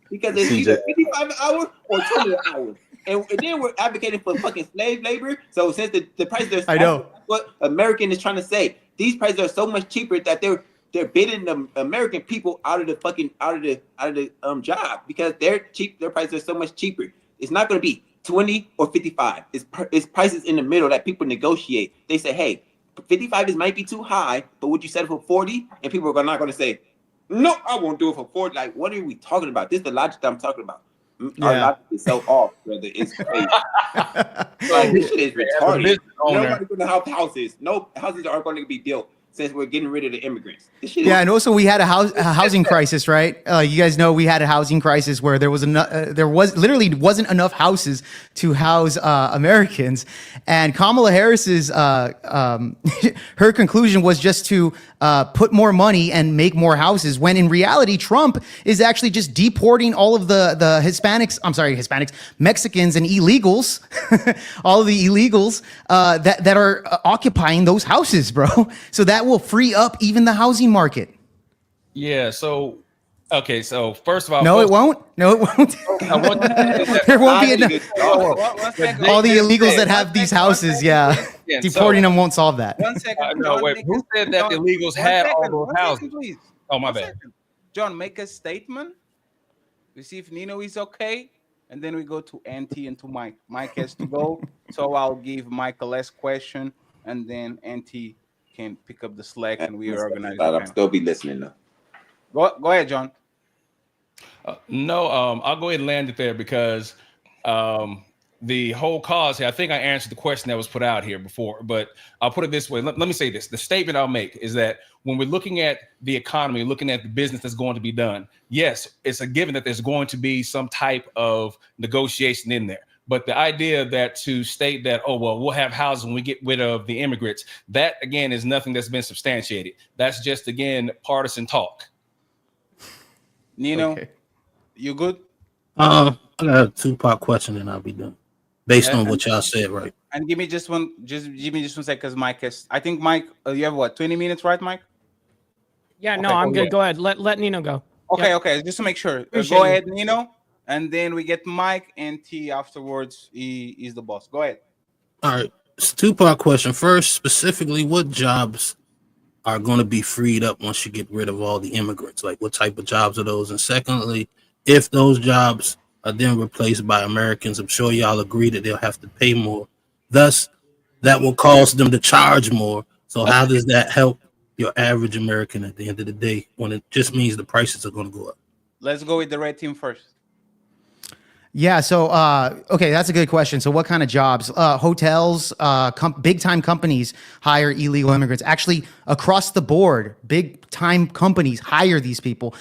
Because it's either $55 an hour or $20 an hour. And then we're advocating for fucking slave labor. So since the prices are, I know what American is trying to say. These prices are so much cheaper that they're bidding the American people out of the job because they're cheap. Their prices are so much cheaper. It's not going to be 20 or 55. It's prices in the middle that people negotiate. They say, hey, 55 might be too high, but would you settle for 40? And people are not going to say, no, I won't do it for 40. Like, what are we talking about? This is the logic that I'm talking about. Our logic is so off, brother. It's crazy. Like, this shit is retarded. Nobody's going to have houses. No houses are going to be built since we're getting rid of the immigrants. And also we had a housing crisis, right? You guys know we had a housing crisis where there was literally wasn't enough houses to house Americans, and Kamala Harris's her conclusion was just to put more money and make more houses, when in reality Trump is actually just deporting all of the Hispanics, Mexicans, and illegals, all of the illegals that are occupying those houses, bro. So that will free up even the housing market. Yeah. So, okay. So first of all, it won't. There won't be enough. All the illegals that have these houses, deporting them won't solve that. 1 second. Who said that the illegals had all those houses? Please. Oh, my bad. John, make a statement. We see if Nino is okay, and then we go to Auntie and to Mike. Mike has to go, so I'll give Mike a last question, and then Auntie can pick up the slack and we I'm organize. I'll still be listening though. Go ahead, John. No, I'll go ahead and land it there because the whole cause here, I think I answered the question that was put out here before, but I'll put it this way. Let me say this. The statement I'll make is that when we're looking at the economy, looking at the business that's going to be done, yes, it's a given that there's going to be some type of negotiation in there. But the idea that to state that, oh, well, we'll have houses when we get rid of the immigrants, that, again, is nothing that's been substantiated. That's just, again, partisan talk. Nino, you good? I got a two-part question and I'll be done. Based on what y'all said, right? And give me just one second, because Mike has, I think, Mike, you have what, 20 minutes, right, Mike? Yeah, no, Okay, I'm good. ahead. Go ahead. Let Nino go. Okay, Yeah. okay, just to make sure. Appreciate Go you. ahead, Nino, and then we get Mike and T afterwards. He is the boss. Go ahead. All right. It's a two-part question. First, specifically, what jobs are going to be freed up once you get rid of all the immigrants? Like, what type of jobs are those? And secondly, if those jobs are then replaced by Americans, I'm sure y'all agree that they'll have to pay more. Thus, that will cause them to charge more. So how does that help your average American at the end of the day when it just means the prices are going to go up? Let's go with the red team first. Yeah. So, okay, that's a good question. So, what kind of jobs? Hotels, big time companies hire illegal immigrants. Actually, across the board, big time companies hire these people.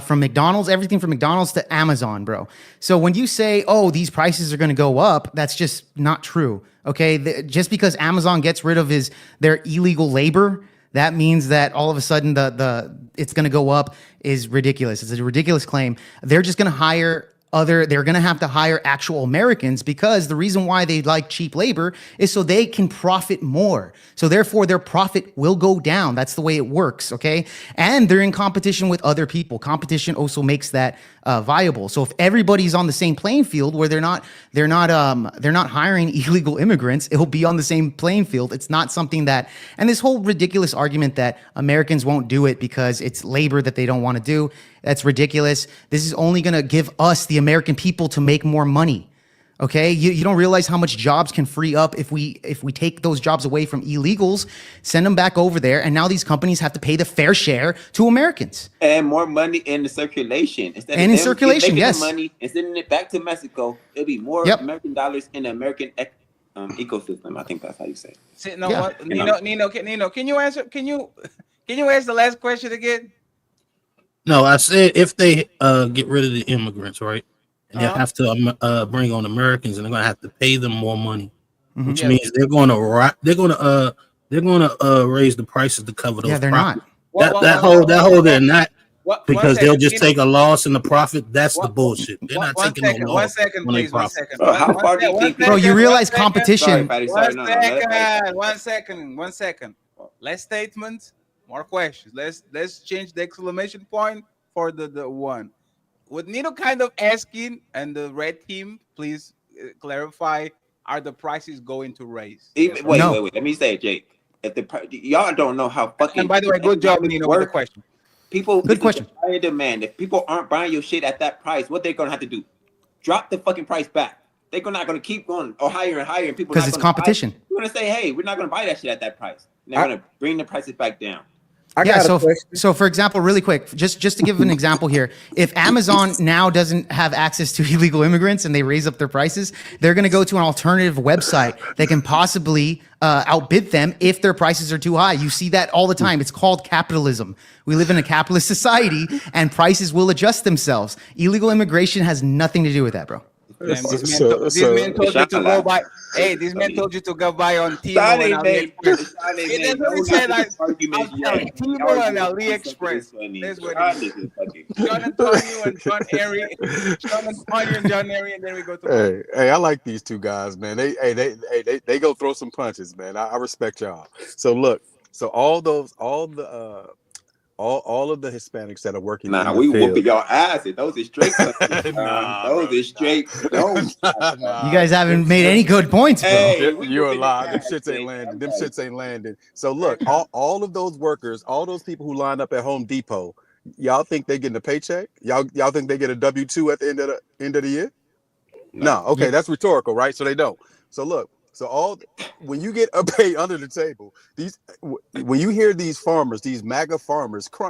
From McDonald's, everything from McDonald's to Amazon, bro. So when you say, "Oh, these prices are going to go up," that's just not true. Okay, just because Amazon gets rid of their illegal labor, that means that all of a sudden the it's going to go up is ridiculous. It's a ridiculous claim. They're just going to hire. They're going to have to hire actual Americans because the reason why they like cheap labor is so they can profit more. So therefore their profit will go down. That's the way it works. Okay. And they're in competition with other people. Competition also makes that viable. So if everybody's on the same playing field where they're not hiring illegal immigrants, it'll be on the same playing field. It's not something that, and this whole ridiculous argument that Americans won't do it because it's labor that they don't want to do. That's ridiculous. This is only going to give us, the American people, to make more money. Okay, you don't realize how much jobs can free up if we take those jobs away from illegals, send them back over there, and now these companies have to pay the fair share to Americans. And more money in the circulation. Instead And of in them circulation, making yes. the money and sending it back to Mexico, it'll be more Yep. American dollars in the American ecosystem. I think that's how you say it. No, Yeah. what, Nino, can you answer? Can you ask the last question again? No, I said if they get rid of the immigrants, right? And they have to bring on Americans, and they're going to have to pay them more money, which means they're going to raise the prices to cover those. Yeah, they're profits. not. That whole they're not, because they'll just Nino. take a loss in the profit. That's the bullshit. They're not taking no loss. 1 second, when they please. 1 profit. second. Bro, how far do you think? Bro, you realize competition. Sorry, Patty, no, let it- 1 second. Less statements, more questions. Let's change the exclamation point for the one. What Nino kind of asking, and the red team, please clarify: are the prices going to raise? Wait. Let me say it, Jake. If y'all don't know how fucking. And by the way, good job, Nino, with the question. People, Good question. Higher demand. If people aren't buying your shit at that price, what they're gonna have to do? Drop the fucking price back. They're not gonna keep going or higher and higher, and people Because it's competition. They're gonna say, "Hey, we're not gonna buy that shit at that price." And they're gonna bring the prices back down. I got a question. So for example, really quick, just to give an example here, if Amazon now doesn't have access to illegal immigrants and they raise up their prices, they're going to go to an alternative website that can possibly outbid them if their prices are too high. You see that all the time. It's called capitalism. We live in a capitalist society, and prices will adjust themselves. Illegal immigration has nothing to do with that, bro. This man told you to go buy. Hey, this man told you to go buy on Timo and AliExpress. That's what he said. Timo and AliExpress. That's what he said. John Antonio and John Harry. And then we go to. Hey, I like these two guys, man. They go throw some punches, man. I respect y'all. So look, all of the Hispanics that are working. Nah, we whooping y'all asses. Those are straight. Those are straight. You guys haven't made any good points, bro. Hey, you're alive. Them shits ain't landing. Them shits ain't landing. So look, all of those workers, all those people who lined up at Home Depot, y'all think they getting a paycheck? Y'all think they get a W-2 at the end of the year? No. Okay, that's rhetorical, right? So they don't. So look, So when you get a pay under the table, when you hear these farmers, these MAGA farmers cry,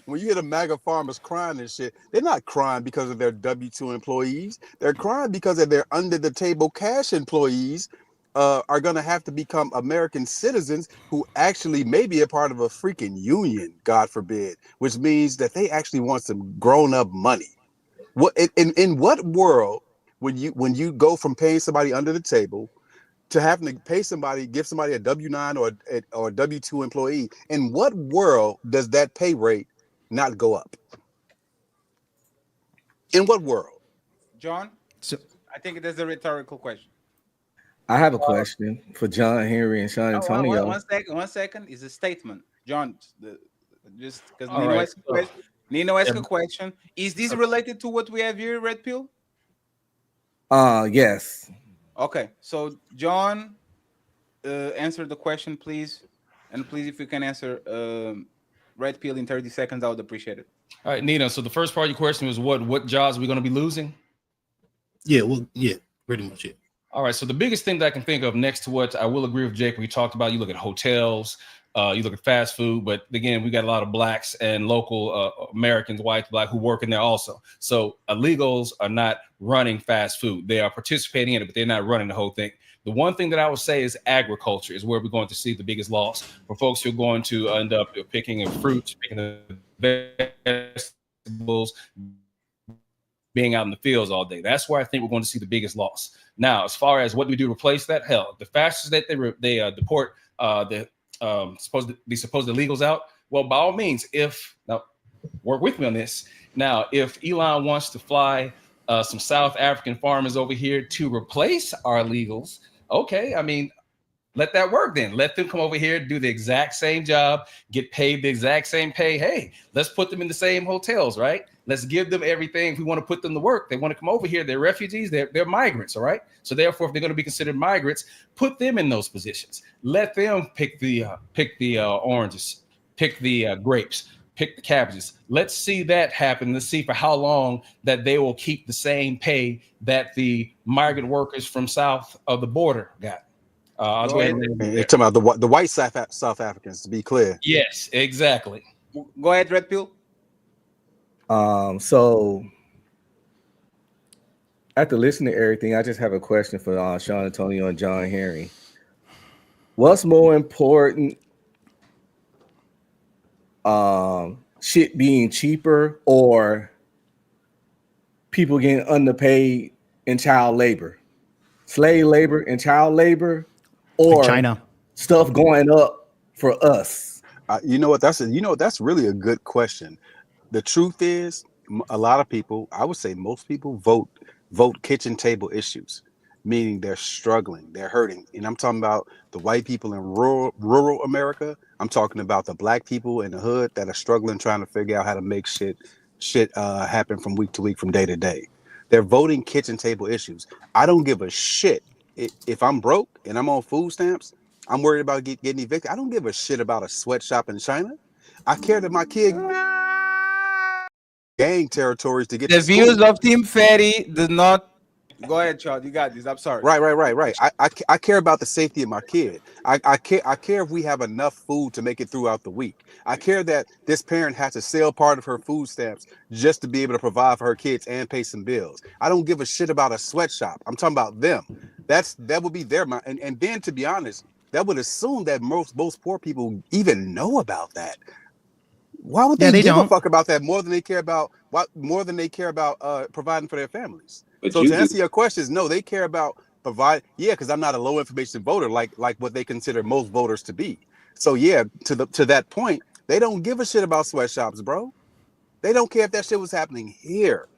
when you hear the MAGA farmers crying and shit, they're not crying because of their W-2 employees. They're crying because of their under the table cash employees are going to have to become American citizens who actually may be a part of a freaking union, God forbid, which means that they actually want some grown up money. What in what world? When you go from paying somebody under the table to having to pay somebody, give somebody a W-9 or a W-2 employee, in what world does that pay rate not go up? In what world? John, I think that's a rhetorical question. I have a question for John Henry and Sean Antonio. One second. It's a statement. John, just because Nino asked a question. Is this related to what we have here, Red Pill? Yes. Okay, so John, answer the question, please, and please, if you can answer Red Pill in 30 seconds, I would appreciate it. All right, Nino. So the first part of your question was what jobs are we going to be losing? Yeah, well, yeah, pretty much it. All right. So the biggest thing that I can think of next to what I will agree with Jake, we talked about, you look at hotels, you look at fast food, but again, we got a lot of blacks and local Americans, white, black, who work in there also. So illegals are not running fast food. They are participating in it, but they're not running the whole thing. The one thing that I would say is agriculture is where we're going to see the biggest loss for folks who are going to end up picking fruits, picking the vegetables, being out in the fields all day. That's where I think we're going to see the biggest loss. Now, as far as what do we do to replace that? Hell, the fastest that they deport the supposed illegals out, well, by all means, now work with me on this. Now, if Elon wants to fly some South African farmers over here to replace our illegals, okay, I mean, let that work then. Let them come over here, do the exact same job, get paid the exact same pay. Hey, let's put them in the same hotels, right? Let's give them everything. If we want to put them to work, they want to come over here. They're refugees. They're migrants, all right? So therefore, if they're going to be considered migrants, put them in those positions. Let them pick the oranges, pick the grapes, pick the cabbages. Let's see that happen. Let's see for how long that they will keep the same pay that the migrant workers from south of the border got. I'll go ahead and you're talking about the white South Africans, to be clear. Yes, exactly. Go ahead, Red Pill. So after listening to everything, I just have a question for Sean Antonio and John Henry. What's more important, shit being cheaper or people getting underpaid in child labor, slave labor and child labor, or like China stuff going up for us? You know what? That's really a good question. The truth is, a lot of people, I would say most people, vote kitchen table issues, meaning they're struggling, they're hurting. And I'm talking about the white people in rural America. I'm talking about the black people in the hood that are struggling, trying to figure out how to make shit happen from week to week, from day to day. They're voting kitchen table issues. I don't give a shit if I'm broke and I'm on food stamps. I'm worried about getting evicted. I don't give a shit about a sweatshop in China. I care that my kid gang territories to get the to school. views of Team Ferry does not. Go ahead, Charles. You got this. I'm sorry. Right. I care about the safety of my kid. I care if we have enough food to make it throughout the week. I care that this parent has to sell part of her food stamps just to be able to provide for her kids and pay some bills. I don't give a shit about a sweatshop. I'm talking about them. That would be their mind. And then, to be honest, that would assume that most poor people even know about that. Why would they give a fuck about that more than they care about providing for their families? But so to answer your questions, no, they care about provide. Yeah, because I'm not a low information voter like what they consider most voters to be. So yeah, to that point, they don't give a shit about sweatshops, bro. They don't care if that shit was happening here.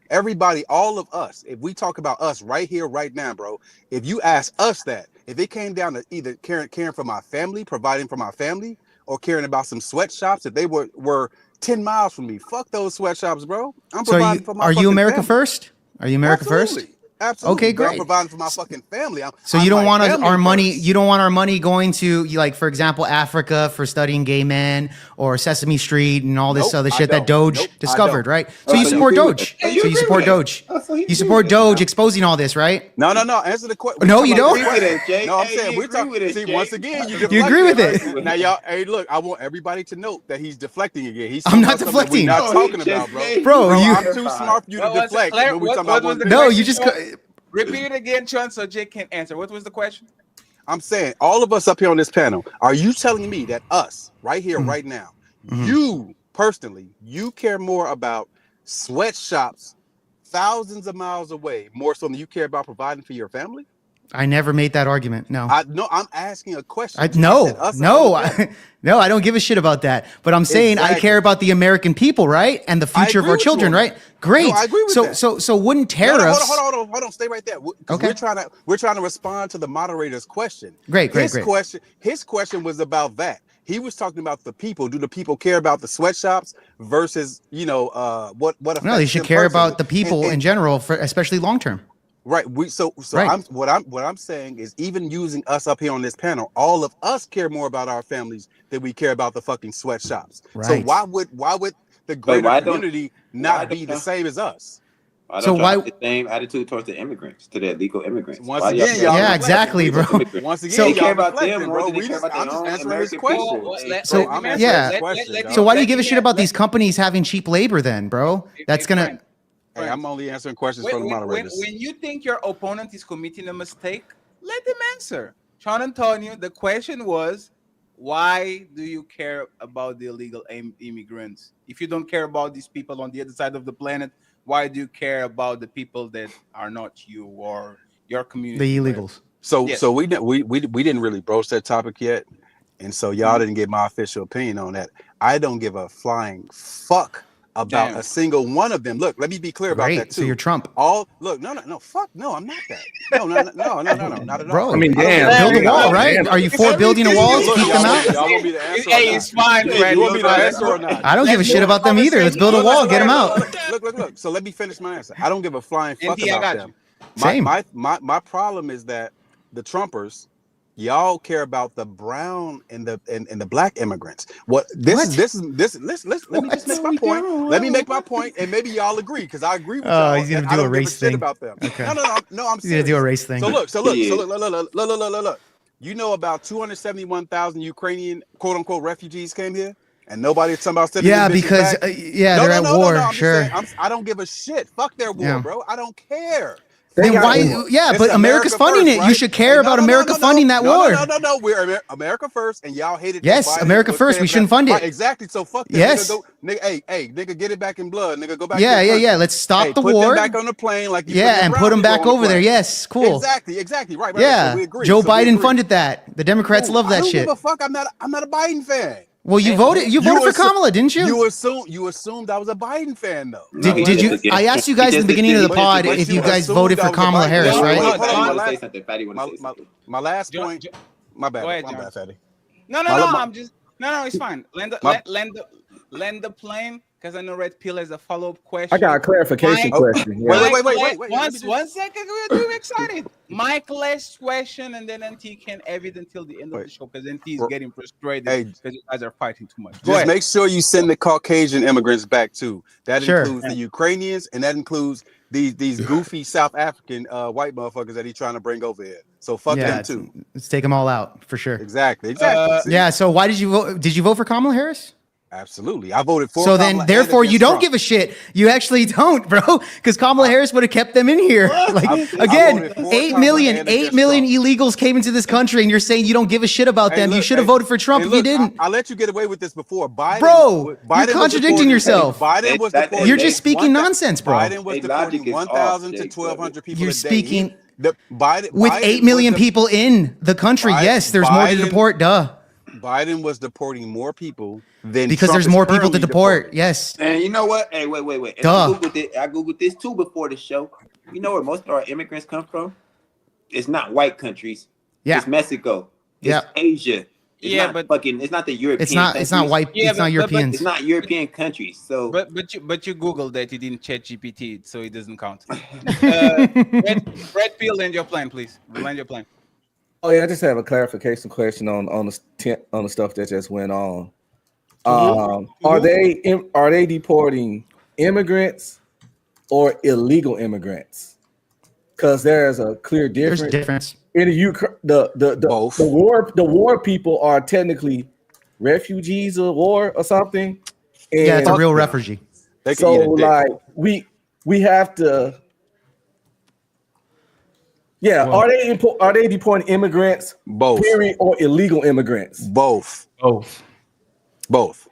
Everybody, all of us, if we talk about us right here, right now, bro, if you ask us that, if it came down to either caring for my family, providing for my family, or caring about some sweatshops, if they were 10 miles from me, fuck those sweatshops, bro. I'm providing for my Are you America family. First? Are you America Absolutely. First? Absolutely. Okay, But I'm great. providing for my fucking family. So you don't want our money. You don't want our money going to, like, for example, Africa for studying gay men, or Sesame Street and all this Nope, other I shit that don't. Doge Nope, I discovered, don't. right? Oh, So you so you support agree with Doge. it. Oh, So you you agree support with it. Doge. Oh, so he You agree support with it. Doge exposing all this, right? No. Answer the question. No, you don't? Agree with it, Jay. No, I'm Hey, saying he we're agree talking. with it, See, Jay. once again, You agree with it? Now, y'all. Hey, look, I want everybody to note that he's deflecting again. He's I'm not talking about something deflecting. we're not No, he talking just about, bro. made- Bro, you- I'm too smart for you to What was it, deflect. Claire? when we What talking about was one the No, question, you just. Sean? Repeat it again, Sean, so Jake can answer. What was the question? I'm saying all of us up here on this panel, are you telling me that us right here, right now, you personally, you care more about sweatshops thousands of miles away more so than you care about providing for your family? I never made that argument. No. No, I'm asking a question. I, You no, said us no, on the panel. no, I don't give a shit about that. But I'm saying I Exactly. care about the American people, right? And the future of agree our with you children, on right? that. Great. No, I agree with so, that. so wouldn't No, no, tariffs? hold on. Stay right there. 'Cause Okay. We're trying to respond to the moderator's question. Great. His question was about that. He was talking about the people. Do the people care about the sweatshops versus, what No, they affects should them care personally? about the people And- in general, for especially long term. Right. Right. What I'm saying is, even using us up here on this panel, all of us care more about our families than we care about the fucking sweatshops. So Right. why would the greater why don't- community why not be don't- the same as us? Why So don't y'all why- have the same attitude towards the immigrants, to the illegal immigrants? Once Why again, y'all- y'all Yeah, deflecting. exactly, bro. Once again, So- They y'all care about deflecting, them more bro. than they care about I'm their just own answering his American question. people. So, I'm answering yeah. his question, dog. So why do you give a shit about these companies having cheap labor then, bro? That's gonna. Hey, I'm only answering questions from the moderators. When you think your opponent is committing a mistake, let them answer. Sean Antonio, the question was, why do you care about the illegal immigrants? If you don't care about these people on the other side of the planet, why do you care about the people that are not you or your community? The illegals. So Yes. so we didn't really broach that topic yet, and so y'all didn't get my official opinion on that. I don't give a flying fuck about Damn. a single one of them. Look, let me be clear about that Great. too. So you're Trump, No, fuck, no, I'm not that. No, not at all. bro. I mean, don't damn. give Build a wall, right? Damn. Are you for building a wall to Look, keep them y'all out? want me to answer or Hey, not? it's fine, Hey, Fred. you want me to answer or not? I don't give a shit about them either. Let's build a wall, get them out. Look. So let me finish my answer. I don't give a flying fuck NT, I about got them. Same. My problem is that the Trumpers, y'all care about the brown and the black immigrants. What let me just make my point. Let me make my point, and maybe y'all agree, because I agree with y'all. he's gonna and do I a don't give race shit thing. about them. Okay. No, I'm He's gonna serious. do a race thing. So look. You know, about 271,000 Ukrainian quote unquote refugees came here, and nobody's talking about sending Yeah, them bitches because back? they're at war. I'm just Sure. saying, I don't give a shit. Fuck their war, Yeah. bro. I don't care. Then They got why? war. Yeah, It's but America's America funding first, it. right? You should care about America funding that war. No. We're America first, and y'all hated. Yes, Biden America was first. paying We for shouldn't that. fund it. Right, exactly. So fuck that. Yes. Nigga, nigga, get it back in blood. Nigga, go back. Yeah, to the yeah, country. yeah. Let's stop the put war. them back on the plane, like you Yeah, put and brown put them people back on the over there. plane. Yes, cool. Exactly. Right. Yeah, So we agree. Joe So we Biden agree. funded that. The Democrats Cool. love I that don't shit. give a fuck. I'm not a Biden fan. Well, you voted. You voted for Kamala, didn't you? You assumed I was a Biden fan, though. Did you? I asked you guys in the beginning of the pod if you guys voted for Kamala Harris, right? My last point. My bad. Go ahead, my John. bad, Fatty. No, I'm just it's fine. Land the plane, because I know Red Pill has a follow-up question. I got a clarification question. Wait. One second, we're too excited. Mike, last question, and then NT can have it until the end of the show, because NT is getting frustrated Hey. because you guys are fighting too much. Go Just ahead. make sure you send the Caucasian immigrants back too. That Sure. includes the Ukrainians, and that includes these goofy South African white motherfuckers that he's trying to bring over here. So fuck them too. Let's take them all out for sure. Exactly. See? Yeah. So why did you vote? Did you vote for Kamala Harris? Absolutely. I voted for. So Kamala then, and therefore, you against don't Trump. give a shit. You actually don't, bro, because Kamala Harris would have kept them in here. Like again, voted for 8 Kamala million and against illegals came into this country, and you're saying you don't give a shit about Hey, them. You look, should have hey, voted for Trump hey, if you look, didn't. I let you get away with this before. Biden, Bro, Biden you're was contradicting deporting- yourself. Biden was deporting. You're just speaking nonsense, bro. Biden was deporting 1,000 to 1,200 people You're a day. speaking Biden with Biden 8 million was the- people in the country. Yes, there's more to Biden- deport. Duh. Biden was deporting more people than Because Trump there's is more people to currently deport. deporting. Yes. And you know what? Hey, wait. And Duh. I Googled this too before the show. You know where most of our immigrants come from? It's not white countries. Yeah. It's Mexico. It's Yeah. Asia. It's Yeah, not but fucking. It's not the European. It's not countries. white. Yeah, it's not but Europeans. It's not European countries. So, but you Googled that you didn't chat GPT, so it doesn't count. Red Pill, land your plane, please. Land your plane. Oh yeah, I just have a clarification question on the stuff that just went on. Are they deporting immigrants or illegal immigrants? Because there's a clear difference. There's a difference. In the war people are technically refugees of war or something. And Yeah, it's a real refugee. so like we have to. Yeah, Well, are they deporting immigrants? Both. Period, or illegal immigrants? Both. Both.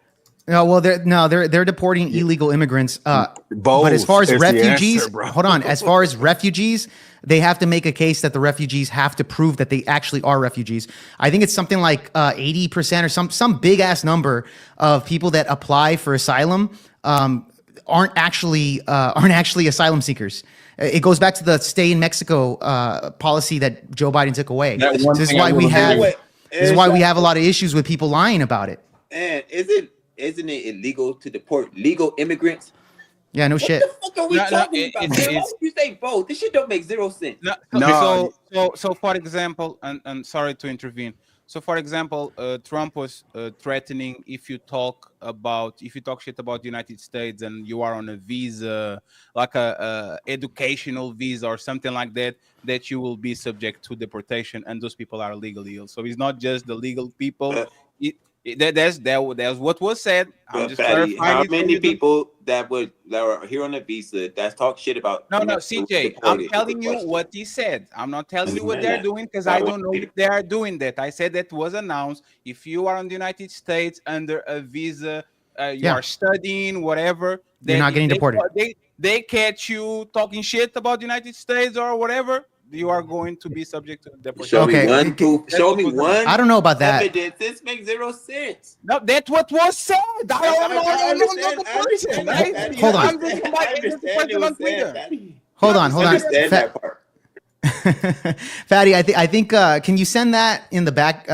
No, well, they're deporting illegal immigrants. But as far as is the refugees, answer, bro. hold on. As far as refugees, they have to make a case that the refugees have to prove that they actually are refugees. I think it's something like 80% or some big ass number of people that apply for asylum aren't actually asylum seekers. It goes back to the stay in Mexico policy that Joe Biden took away. That So one this is thing why I we will have agree with. this is why we have a lot of issues with people lying about it. and isn't it illegal to deport legal immigrants? Yeah, no shit. What are we talking about? Man? Why would you say both? This shit don't make zero sense. So for example, and sorry to intervene. So for example, Trump was threatening if you talk shit about the United States and you are on a visa, like a educational visa or something like that, that you will be subject to deportation, and those people are legally ill. So it's not just the legal people. That's what was said. I'm just Fatty, clarifying how it for many you. people that are here on a visa that talk shit about? No, CJ, I'm telling you what he said. I'm not telling you what they're doing because I don't know if they are doing that. I said that was announced. If you are in the United States under a visa, you are studying, whatever, You're not getting deported. They catch you talking shit about the United States or whatever, you are going to be subject to deportation. Show me one. I don't know about that. Evidence. This makes zero sense. No, that's what was said. I don't know the person. Right? Hold on. I'm just person on Twitter. Hold on. Understand that part. Fatty, I think can you send that in the back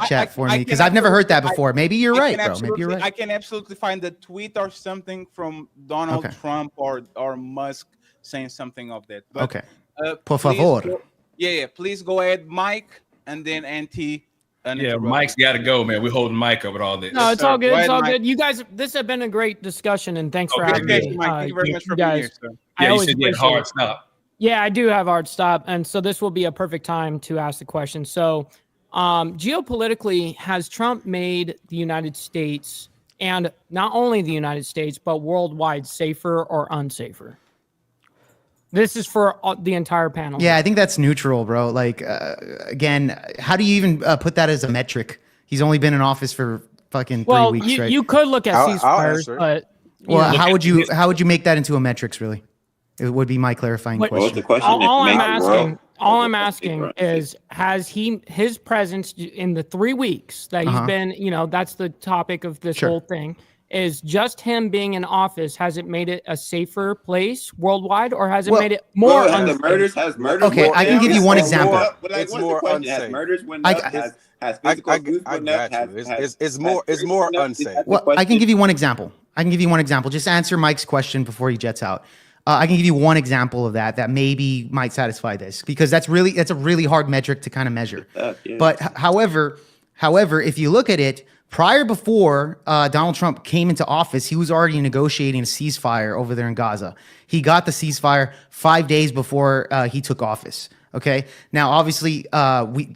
chat for me? Because I've never heard that before. Maybe you're right, bro. Maybe you're right. I can absolutely find the tweet or something from Donald Trump or Musk saying something of that. But, okay. Por favor. Please go ahead, Mike, and then Anti. Yeah, Mike's got to go, man. We're holding Mike up with all this. No, it's all good. It's all good. You guys, this has been a great discussion, and thanks for having me. Thank you very much for being here, sir. Yeah, you said you had a hard stop. Yeah, I do have hard stop, and so this will be a perfect time to ask the question. So, geopolitically, has Trump made the United States, and not only the United States, but worldwide, safer or unsafer? This is for the entire panel. Yeah, I think that's neutral, bro. Like, again, how do you even put that as a metric? He's only been in office for fucking 3 weeks, right? You could look at ceasefires, but how would you make that into a metrics? Really, it would be my clarifying question. All I'm asking is, has his presence in the 3 weeks that he's been, that's the topic of this whole thing. Is just him being in office, has it made it a safer place worldwide, or has it made it more unsafe? Has murders Okay, I can give you one example. It's more unsafe. Has murders went up? Has physical abuse went up? It's more unsafe. Well, I can give you one example. Just answer Mike's question before he jets out. I can give you one example of that maybe might satisfy this, because that's a really hard metric to kind of measure. But however, if you look at it, before Donald Trump came into office, he was already negotiating a ceasefire over there in Gaza. He got the ceasefire 5 days before he took office. Okay. Now, obviously,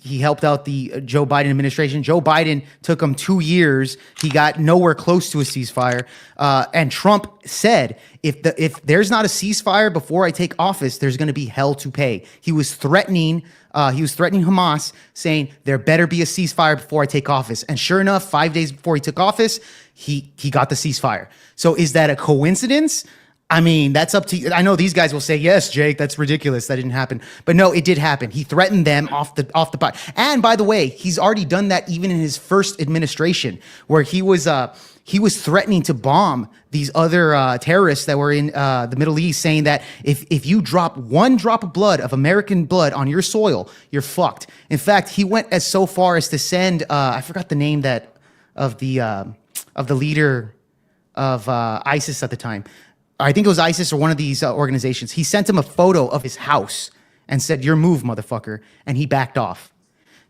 he helped out the Joe Biden administration. Joe Biden took him 2 years. He got nowhere close to a ceasefire. And Trump said, if there's not a ceasefire before I take office, there's going to be hell to pay. He was threatening Hamas, saying there better be a ceasefire before I take office. And sure enough, 5 days before he took office, he got the ceasefire. So is that a coincidence? I mean, that's up to you. I know these guys will say, yes, Jake, that's ridiculous. That didn't happen. But no, it did happen. He threatened them off the pot. And by the way, he's already done that even in his first administration, where he was threatening to bomb these other terrorists that were in the Middle East, saying that if you drop one drop of blood, of American blood, on your soil, you're fucked. In fact, he went as so far as to send I forgot the name of the leader of ISIS at the time. I think it was ISIS or one of these organizations. He sent him a photo of his house and said, "Your move, motherfucker," and he backed off.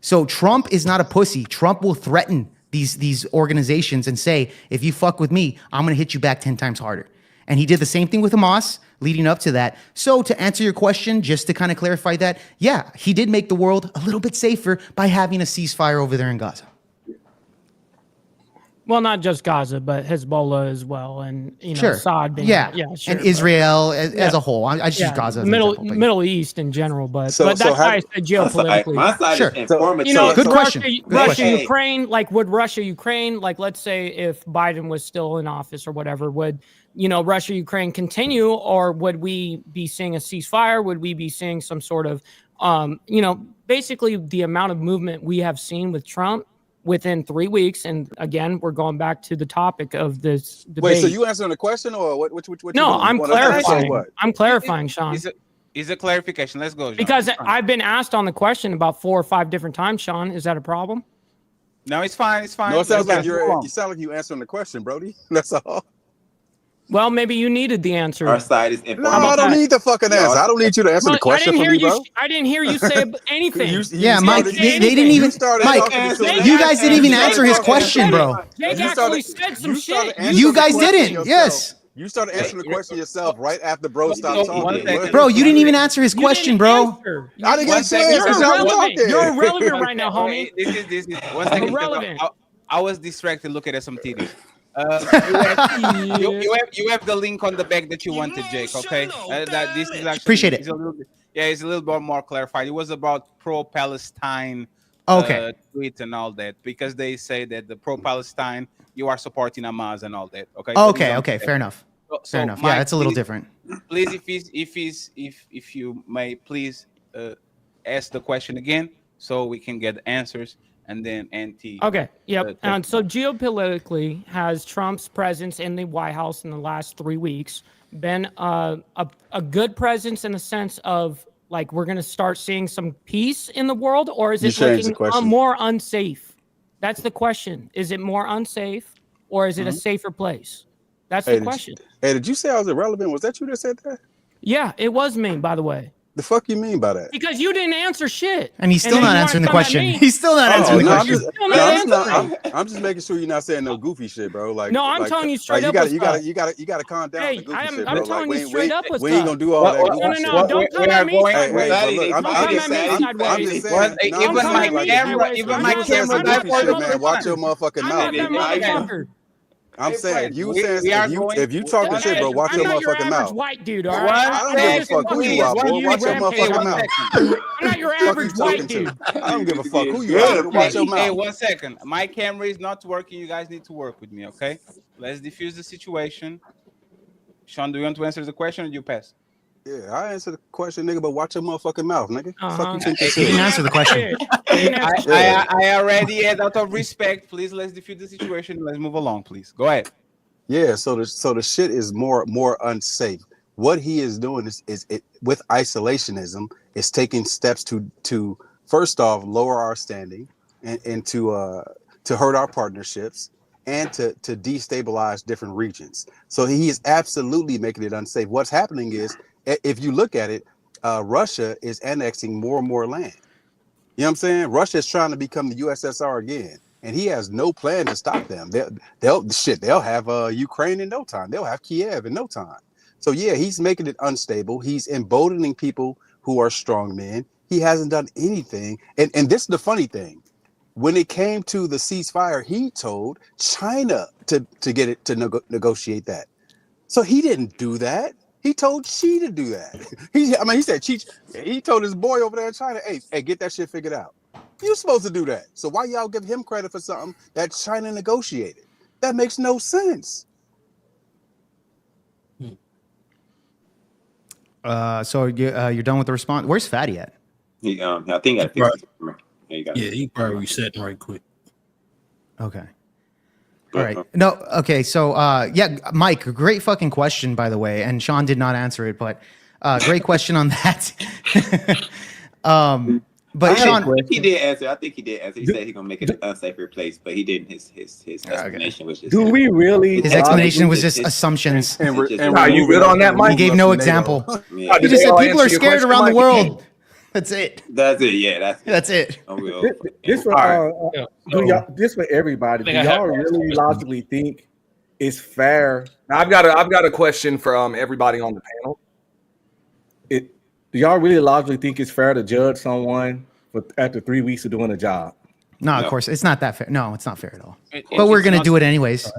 So Trump is not a pussy. Trump will threaten these organizations and say, if you fuck with me, I'm going to hit you back 10 times harder. And he did the same thing with Hamas leading up to that. So to answer your question, just to kind of clarify that, yeah, he did make the world a little bit safer by having a ceasefire over there in Gaza. Well, not just Gaza, but Hezbollah as well, and Sure. Assad being Yeah. sure, And Israel as a whole. I just use Gaza as an example, but- Middle East in general, but So that's why I said geopolitically. My side Sure. is informative. Good question. Russia, Ukraine, like would Russia, Ukraine, like let's say if Biden was still in office or whatever, would Russia, Ukraine continue, or would we be seeing a ceasefire? Would we be seeing some sort of, basically the amount of movement we have seen with Trump within 3 weeks, and again, we're going back to the topic of this debate. Wait, so you answering the question or what? What No, I'm clarifying. What? I'm clarifying, Sean. Is a clarification. Let's go, Sean. Because I've been asked on the question about 4 or 5 different times, Sean. Is that a problem? No, it's fine. It's fine. No, it sounds like you you sound like you answering the question, Brody. That's all. Well, maybe you needed the answer. Our side is No, I don't need the fucking answer. I don't need you to answer the question for me, bro. I didn't hear you say anything. Yeah, Mike, they didn't even. Mike, you guys didn't even answer his question, bro. Jake actually said some shit. You guys didn't. Yes. You started answering the question yourself right after bro stopped talking. Bro, you didn't even answer his question, bro. I didn't get a chance. You're irrelevant right now, homie. This is 1 second. Irrelevant. I was distracted looking at some titties. You have the link on the back that you wanted, Jake. Okay, that this is actually Appreciate it. It's a little bit more clarified. It was about pro-Palestine tweet and all that, because they say that the pro-Palestine, you are supporting Hamas and all that. Okay. Okay. Fair enough. Fair enough. Mike, Yeah, it's a little please- different. Please, if you may, please ask the question again so we can get answers. And then NT. Okay. Yep. And so geopolitically, has Trump's presence in the White House in the last 3 weeks been a good presence in the sense of like we're going to start seeing some peace in the world, or is it looking more unsafe? That's the question. Is it more unsafe, or is it a safer place? That's the question. Did you say I was irrelevant? Was that you that said that? Yeah, it was me, by the way. The fuck you mean by that? Because you didn't answer shit. And he's still not answering the question. He's still not answering the question. I'm just making sure you're not saying no goofy shit, bro. Like, no, I'm telling you straight up. You gotta calm down. Hey, the goofy shit, bro. I'm telling you straight up. We ain't gonna do all that. No, don't come at me sideways. Even my camera, man. Watch your motherfucking mouth. I'm saying if you talking shit, bro, watch your motherfucking mouth. White dude, all right? I don't give a fuck who you are, boy. Watch your motherfucking mouth. I'm not your average white dude. I don't give a fuck who you are. Watch your mouth. Hey, 1 second. My camera is not working. You guys need to work with me, okay? Let's diffuse the situation. Sean, do you want to answer the question or do you pass? Yeah, I answer the question, nigga, but watch your motherfucking mouth, nigga. Fuck you think He didn't answer the question. I already had out of respect. Please, let's diffuse the situation. Let's move along, please. Go ahead. Yeah, so the shit is more unsafe. What he is doing is with isolationism is taking steps to first off lower our standing and to hurt our partnerships and to destabilize different regions. So he is absolutely making it unsafe. What's happening is, if you look at it, Russia is annexing more and more land. You know what I'm saying? Russia is trying to become the USSR again, and he has no plan to stop them. They'll have Ukraine in no time. They'll have Kiev in no time. So yeah, he's making it unstable. He's emboldening people who are strong men. He hasn't done anything. And this is the funny thing. When it came to the ceasefire, he told China to get it to negotiate that. So he didn't do that. He told Xi to do that. He said he told his boy over there in China, hey, get that shit figured out. You're supposed to do that. So why y'all give him credit for something that China negotiated? That makes no sense. So you're done with the response. Where's Fatty at? He, I think I fixed his camera. There you go. Yeah, he probably resetting right quick. Okay. All right. No. Okay. So, yeah, Mike, great fucking question, by the way. And Sean did not answer it, but great question on that. But Sean, he did answer. I think he did answer. He said he's gonna make it an unsafer place, but he didn't. His explanation was just. Do we really? His explanation was just assumptions. Are you good on that, Mike? He gave no example. Yeah. He just said people are scared around the world. That's it. That's it. Yeah, that's it. This for this for everybody. Do y'all really logically think it's fair? Now, I've got a question for everybody on the panel. Do y'all really logically think it's fair to judge someone after 3 weeks of doing a job? No, of course it's not that fair. No, it's not fair at all. But we're gonna do it anyways.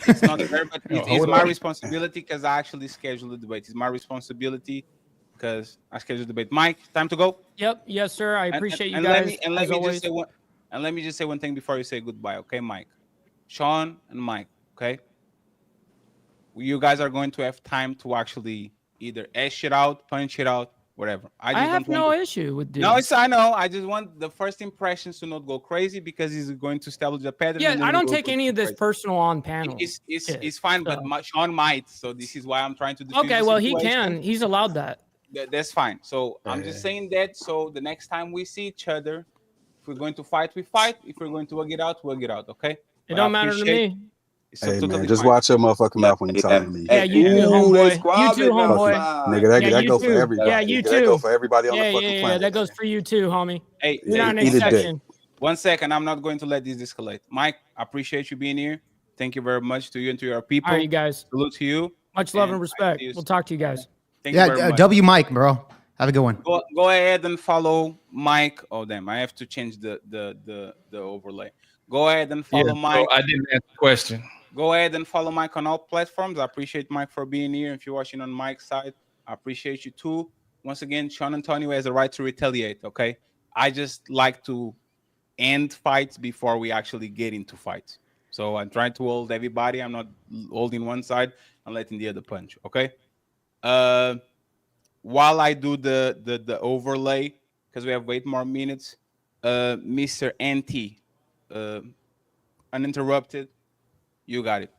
It's not fair, but it's my responsibility because I actually scheduled the debate. It's my responsibility because I scheduled the debate. Mike, time to go. Yep. Yes, sir. I appreciate you and guys. Let me just say one thing before you say goodbye, okay, Mike? Sean and Mike, okay? You guys are going to have time to actually either ash it out, punch it out, whatever. I have no issue with this. No, I know. I just want the first impressions to not go crazy because he's going to establish the pattern. Yeah, I don't take any of this personal on panel. It's fine, but Sean might. So this is why I'm trying to defuse Okay, the well, situation. he can. He's allowed that. That's fine. So I'm just saying that. So the next time we see each other, if we're going to fight, we fight. If we're going to work it out, we'll get out. Okay? It don't matter to me. Hey man, just watch your motherfucking mouth when you're talking to me. Yeah, you too, homeboy. You too, homeboy. Nigga, that go for everybody. Yeah, you too. That go for everybody on the fucking Yeah, planet. that goes for you too, homie. Hey, you're not an exception. 1 second. I'm not going to let this escalate. Mike, I appreciate you being here. Thank you very much to you and to your people. All right, you guys. Salute to you. Much love and respect. We'll talk to you guys. Thank you very much. W Mike, bro. Have a good one. Go ahead and follow Mike. Oh damn, I have to change the overlay. Go ahead and follow Mike. I didn't answer the question. Go ahead and follow Mike on all platforms. I appreciate Mike for being here. If you're watching on Mike's side, I appreciate you too. Once again, Sean Antonio has a right to retaliate. Okay, I just like to end fights before we actually get into fights. So I'm trying to hold everybody. I'm not holding one side and letting the other punch. Okay. While I do the overlay, because we have 8 more minutes, Mr. NT, uninterrupted, you got it.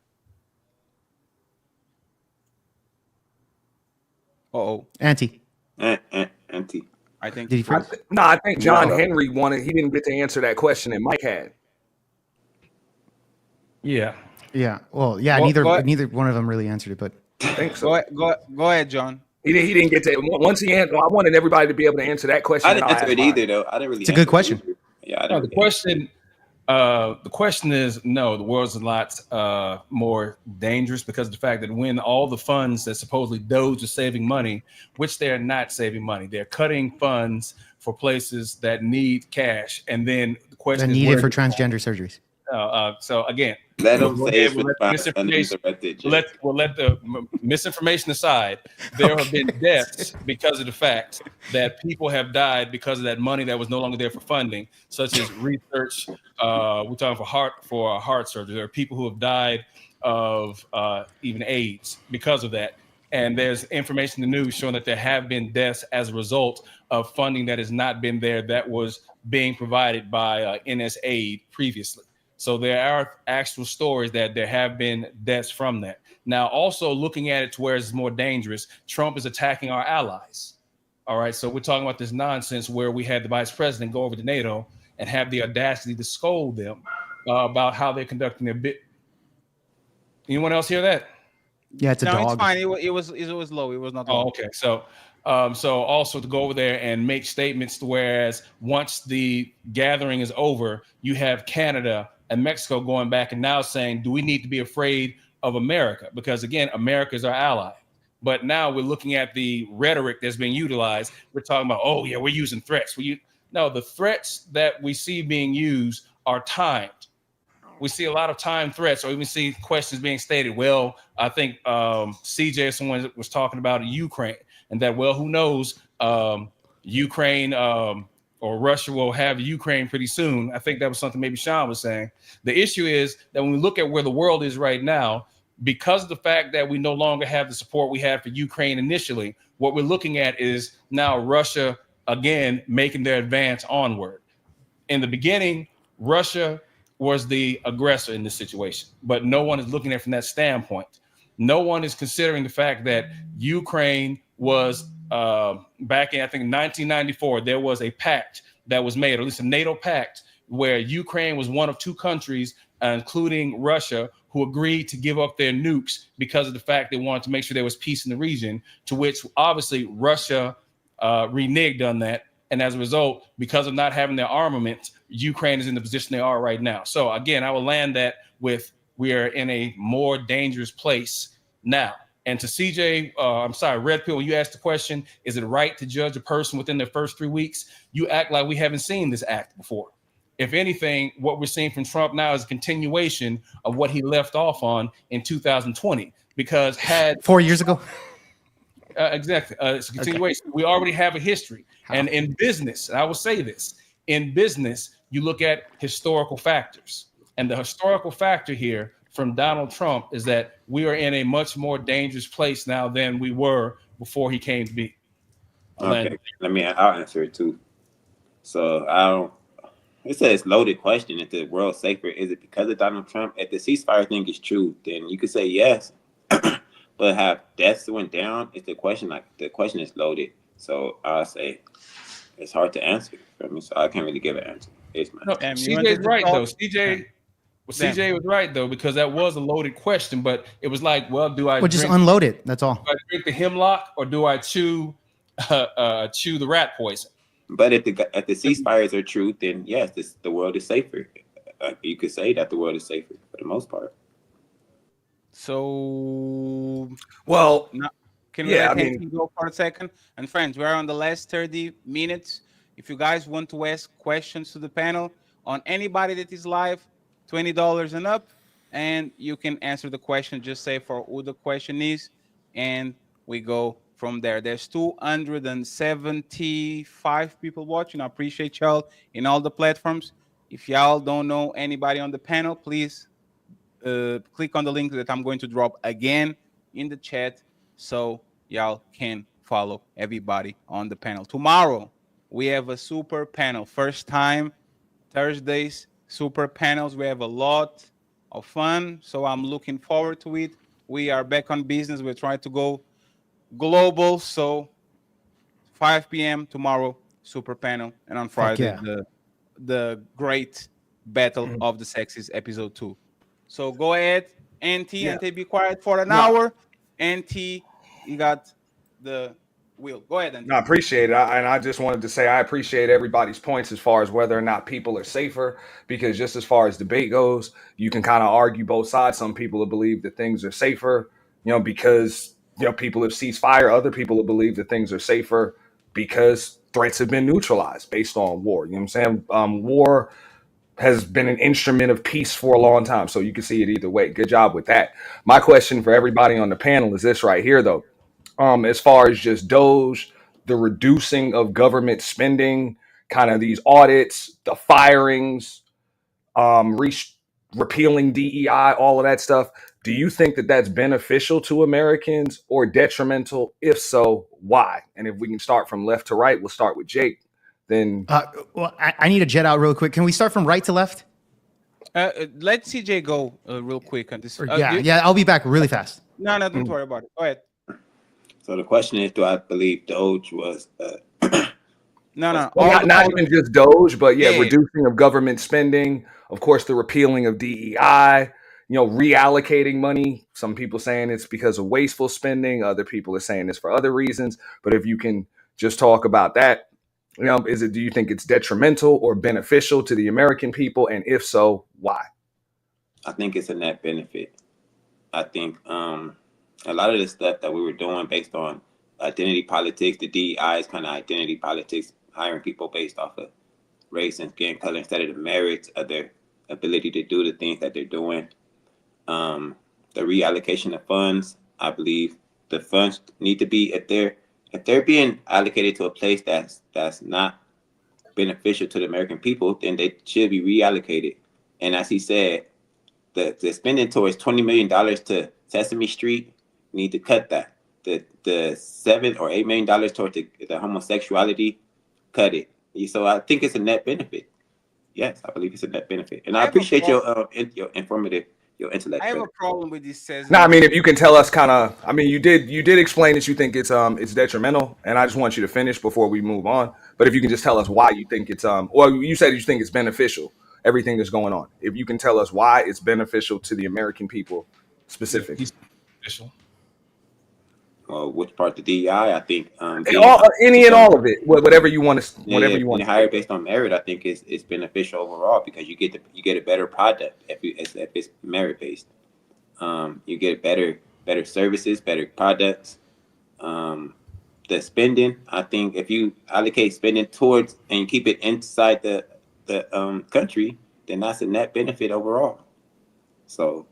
Auntie. Auntie. I think. Did he freeze? I think John Henry wanted. He didn't get to answer that question that Mike had. Yeah. Yeah. Well, yeah. Neither one of them really answered it, but I think so. Go ahead, John. He didn't get to. Once he answered, I wanted everybody to be able to answer that question. I didn't answer it either, though. I didn't really. It's a good question. Yeah. No, the question. The question is no. The world's a lot more dangerous because of the fact that when all the funds that supposedly Doge is saving money, which they're not saving money, they're cutting funds for places that need cash, and then the question they is need it for where- transgender surgeries. So again, Let them say we'll let the misinformation aside. There have been deaths because of the fact that people have died because of that money that was no longer there for funding, such as research. We're talking for heart surgery. There are people who have died of even AIDS because of that. And there's information in the news showing that there have been deaths as a result of funding that has not been there that was being provided by NSAID previously. So there are actual stories that there have been deaths from that. Now, also looking at it to where it's more dangerous, Trump is attacking our allies. All right. So we're talking about this nonsense where we had the vice president go over to NATO and have the audacity to scold them about how they're conducting their bit. Anyone else hear that? Yeah, it's a dog. No, it's fine. It was low. It was not low. Oh, okay. So also to go over there and make statements to whereas once the gathering is over, you have Canada and Mexico going back and now saying, do we need to be afraid of America? Because again, America is our ally. But now we're looking at the rhetoric that's being utilized. We're talking about, oh yeah, we're using threats. No, the threats that we see being used are timed. We see a lot of timed threats, or even see questions being stated. Well, I think CJ or someone was talking about Ukraine, and that, well, who knows, Ukraine or Russia will have Ukraine pretty soon. I think that was something maybe Sean was saying. The issue is that when we look at where the world is right now, because of the fact that we no longer have the support we had for Ukraine initially, what we're looking at is now Russia again making their advance onward. In the beginning, Russia was the aggressor in this situation, but no one is looking at it from that standpoint. No one is considering the fact that Ukraine was back in, I think, 1994, there was a pact that was made, or at least a NATO pact, where Ukraine was one of two countries, including Russia, who agreed to give up their nukes because of the fact they wanted to make sure there was peace in the region, to which obviously Russia reneged on that. And as a result, because of not having their armament, Ukraine is in the position they are right now. So again, I will land that with, we are in a more dangerous place now. And to CJ, I'm sorry, Red Pill, when you asked the question, is it right to judge a person within their first 3 weeks? You act like we haven't seen this act before. If anything, what we're seeing from Trump now is a continuation of what he left off on in 2020. Because had 4 years ago, exactly, it's a continuation. Okay. We already have a history, and in business, and I will say this: in business, you look at historical factors, and the historical factor here from Donald Trump is that we are in a much more dangerous place now than we were before he came to be. Okay, I'll answer it too. So it says loaded question. If the world safer, is it because of Donald Trump? If the ceasefire thing is true, then you could say yes. But have deaths went down? It's the question. Like, the question is loaded. So I'll say it's hard to answer for me. So I can't really give an answer. CJ's right though. CJ was right though, because that was a loaded question. But it was like, well, do I just unload it? That's all. Do I drink the hemlock or do I chew the rat poison? But if the ceasefires are true, then yes, the world is safer. You could say that the world is safer for the most part. So, well, can we go for a second? And friends, we're on the last 30 minutes. If you guys want to ask questions to the panel on anybody that is live, $20 and up, and you can answer the question. Just say for who the question is, and we go from there. There's 275 people watching. I appreciate y'all in all the platforms. If y'all don't know anybody on the panel, please click on the link that I'm going to drop again in the chat so y'all can follow everybody on the panel. Tomorrow, we have a super panel. First time, Thursdays, super panels. We have a lot of fun, so I'm looking forward to it. We are back on business. We're trying to go global, so 5 p.m. tomorrow, super panel, and on Friday, the great battle of the sexes, episode 2. So go ahead, NT, be quiet for an hour. NT, you got the wheel. Go ahead, NT. No, I appreciate it. And I just wanted to say I appreciate everybody's points as far as whether or not people are safer, because just as far as debate goes, you can kind of argue both sides. Some people will believe that things are safer, because people have ceased fire. Other people will believe that things are safer because threats have been neutralized based on war. You know what I'm saying? War has been an instrument of peace for a long time. So you can see it either way. Good job with that. My question for everybody on the panel is this right here, though. As far as just Doge, the reducing of government spending, kind of these audits, the firings, repealing DEI, all of that stuff. Do you think that that's beneficial to Americans or detrimental? If so, why? And if we can start from left to right, we'll start with Jake. Then, well, I need to jet out real quick. Can we start from right to left? Let CJ go real quick on this. I'll be back really fast. No, don't worry about it. Go ahead. So the question is, do I believe Doge was? No. Not even just Doge, but reducing of government spending. Of course, the repealing of DEI. Reallocating money. Some people saying it's because of wasteful spending. Other people are saying it's for other reasons. But if you can just talk about that, do you think it's detrimental or beneficial to the American people? And if so, why? I think it's a net benefit. I think a lot of the stuff that we were doing based on identity politics, the DEI is kind of identity politics, hiring people based off of race and skin color instead of the merits of their ability to do the things that they're doing. The reallocation of funds, I believe the funds need to be, if they're being allocated to a place that's not beneficial to the American people, then they should be reallocated. And as he said, the spending towards $20 million to Sesame Street, we need to cut that. The $7 or $8 million toward the homosexuality, cut it. So I think it's a net benefit. Yes, I believe it's a net benefit, and I appreciate your informative, your intellect. I have a problem with this. Says No, I mean, if you can tell us kind of, I mean, you did explain that you think it's detrimental, and I just want you to finish before we move on. But if you can just tell us why you think it's well, you said you think it's beneficial, everything that's going on. If you can tell us why it's beneficial to the American people specifically. Beneficial. Which part, the DEI? I think any and all of it, whatever you want to, whatever you want. Hire based on merit, I think is beneficial overall because you get a better product if it's merit based. You get better services, better products. The spending, I think, if you allocate spending towards and you keep it inside the country, then that's a net benefit overall. So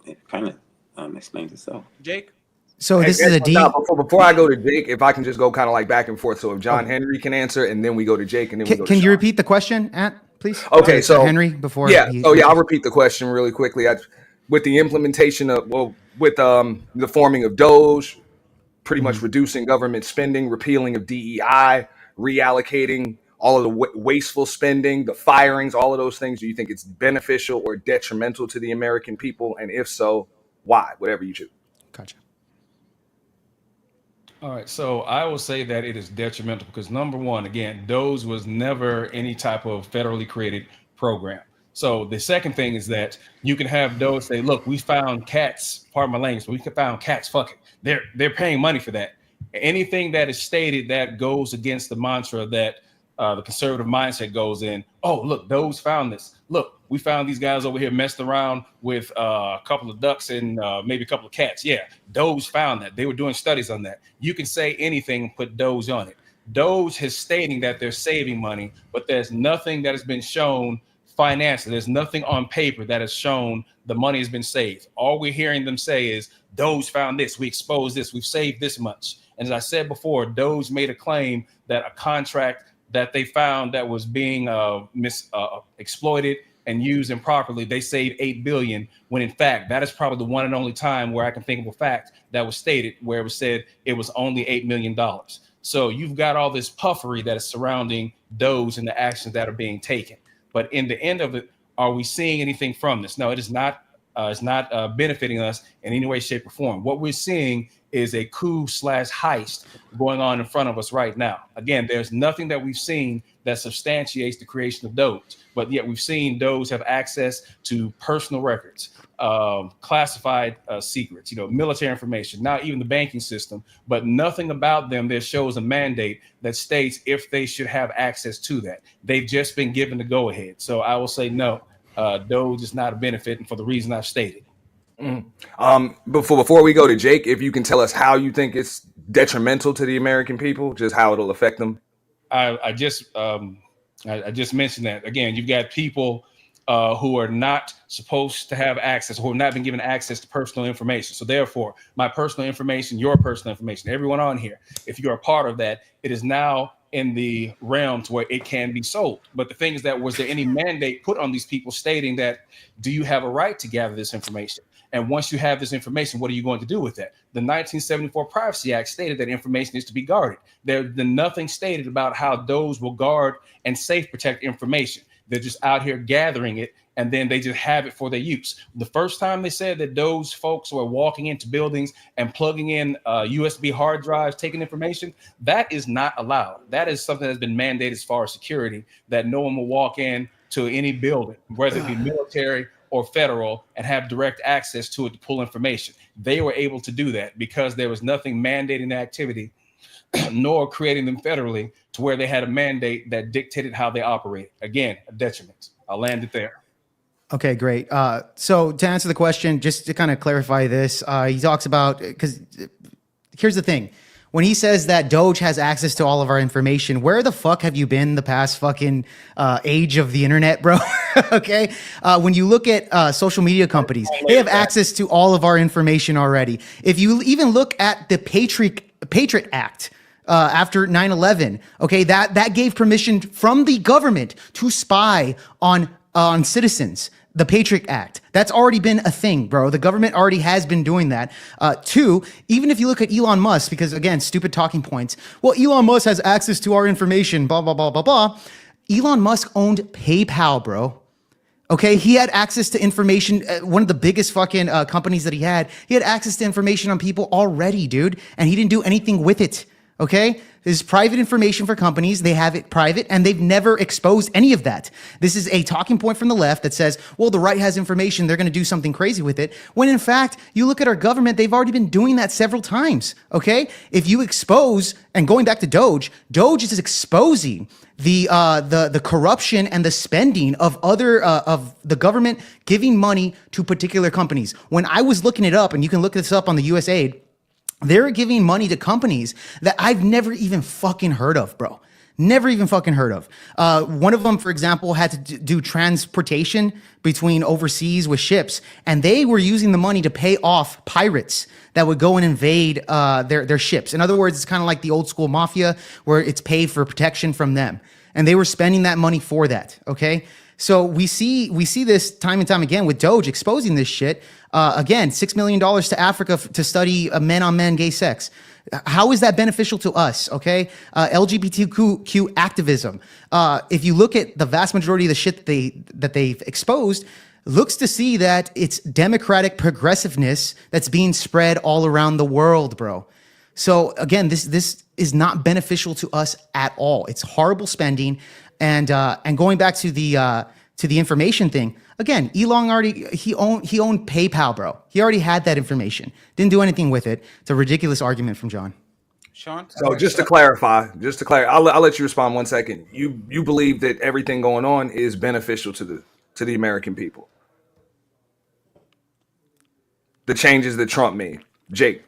it kind of explains itself. Jake. So this is a deep. Before I go to Jake, if I can just go kind of like back and forth. So if John Henry can answer, and then we go to Jake, and then we go. Can to you repeat the question, please? Okay, so Henry before. Yeah. I'll repeat the question really quickly. With the implementation of the forming of Doge, pretty much reducing government spending, repealing of DEI, reallocating all of the wasteful spending, the firings, all of those things. Do you think it's beneficial or detrimental to the American people? And if so, why? Whatever you choose. Gotcha. All right, so I will say that it is detrimental because number one, again, Doge was never any type of federally created program. So the second thing is that you can have Doge say, look, we found cats, pardon my language, but we found cats, fuck it. They're paying money for that. Anything that is stated that goes against the mantra that the conservative mindset goes in, oh, look, Doge found this. Look, we found these guys over here messed around with a couple of ducks and maybe a couple of cats. Yeah, Doge found that. They were doing studies on that. You can say anything and put Doge on it. Doge is stating that they're saving money, but there's nothing that has been shown financially. There's nothing on paper that has shown the money has been saved. All we're hearing them say is Doge found this, we exposed this, we've saved this much. And as I said before, Doge made a claim that a contract that they found that was being exploited and used improperly, they saved $8 billion, when in fact, that is probably the one and only time where I can think of a fact that was stated where it was said it was only $8 million. So you've got all this puffery that is surrounding Doge and the actions that are being taken. But in the end of it, are we seeing anything from this? No, it is not. It's not benefiting us in any way, shape, or form. What we're seeing is a coup/heist going on in front of us right now. Again, there's nothing that we've seen that substantiates the creation of Doge, but yet we've seen Doge have access to personal records, classified secrets, military information, not even the banking system, but nothing about them that shows a mandate that states if they should have access to that. They've just been given the go-ahead. So I will say no. Doge is not a benefit, and for the reason I've stated. Before we go to Jake, if you can tell us how you think it's detrimental to the American people, just how it'll affect them. I just mentioned that again. You've got people who are not supposed to have access, who have not been given access to personal information. So therefore, my personal information, your personal information, everyone on here, if you're a part of that, it is now in the realm to where it can be sold. But the thing is that, was there any mandate put on these people stating that, do you have a right to gather this information? And once you have this information, what are you going to do with that? The 1974 Privacy Act stated that information is to be guarded. There's nothing stated about how Doge will guard and safe protect information. They're just out here gathering it, and then they just have it for their use. The first time they said that Doge folks were walking into buildings and plugging in USB hard drives, taking information, that is not allowed. That is something that's been mandated as far as security, that no one will walk in to any building, whether it be military or federal, and have direct access to it to pull information. They were able to do that because there was nothing mandating the activity nor creating them federally to where they had a mandate that dictated how they operate. Again, a detriment. I'll land it there. Okay, great. So to answer the question, just to kind of clarify this, he talks about, because here's the thing. When he says that Doge has access to all of our information, where the fuck have you been the past fucking age of the internet, bro? Okay. When you look at social media companies, they have access to all of our information already. If you even look at the Patriot Act, after 9/11, okay, that gave permission from the government to spy on on citizens. The Patriot Act. That's already been a thing, bro. The government already has been doing that. Two, even if you look at Elon Musk, because again, stupid talking points. Well, Elon Musk has access to our information, blah, blah, blah, blah, blah. Elon Musk owned PayPal, bro. Okay, he had access to information, one of the biggest fucking companies that he had. He had access to information on people already, dude, and he didn't do anything with it. Okay, this is private information for companies. They have it private, and they've never exposed any of that. This is a talking point from the left that says, well, the right has information. They're going to do something crazy with it. When in fact, you look at our government, they've already been doing that several times. Okay, if you expose, and going back to Doge is exposing the corruption and the spending of of the government giving money to particular companies. When I was looking it up, and you can look this up on the USAID, they're giving money to companies that I've never even fucking heard of, bro. Never even fucking heard of. One of them, for example, had to do transportation between overseas with ships, and they were using the money to pay off pirates that would go and invade their ships. In other words, it's kind of like the old school mafia where it's paid for protection from them. And they were spending that money for that, okay? So we see this time and time again with Doge exposing this shit. Again, $6 million to Africa to study men-on-men gay sex. How is that beneficial to us? Okay, LGBTQ activism. If you look at the vast majority of the shit that they've exposed, looks to see that it's democratic progressiveness that's being spread all around the world, bro. So again, this is not beneficial to us at all. It's horrible spending. And going back to the information thing, again, Elon he owned PayPal, bro. He already had that information. Didn't do anything with it. It's a ridiculous argument from John. Sean? So just to clarify, I'll let you respond 1 second. You believe that everything going on is beneficial to the American people? The changes that Trump made. Jake.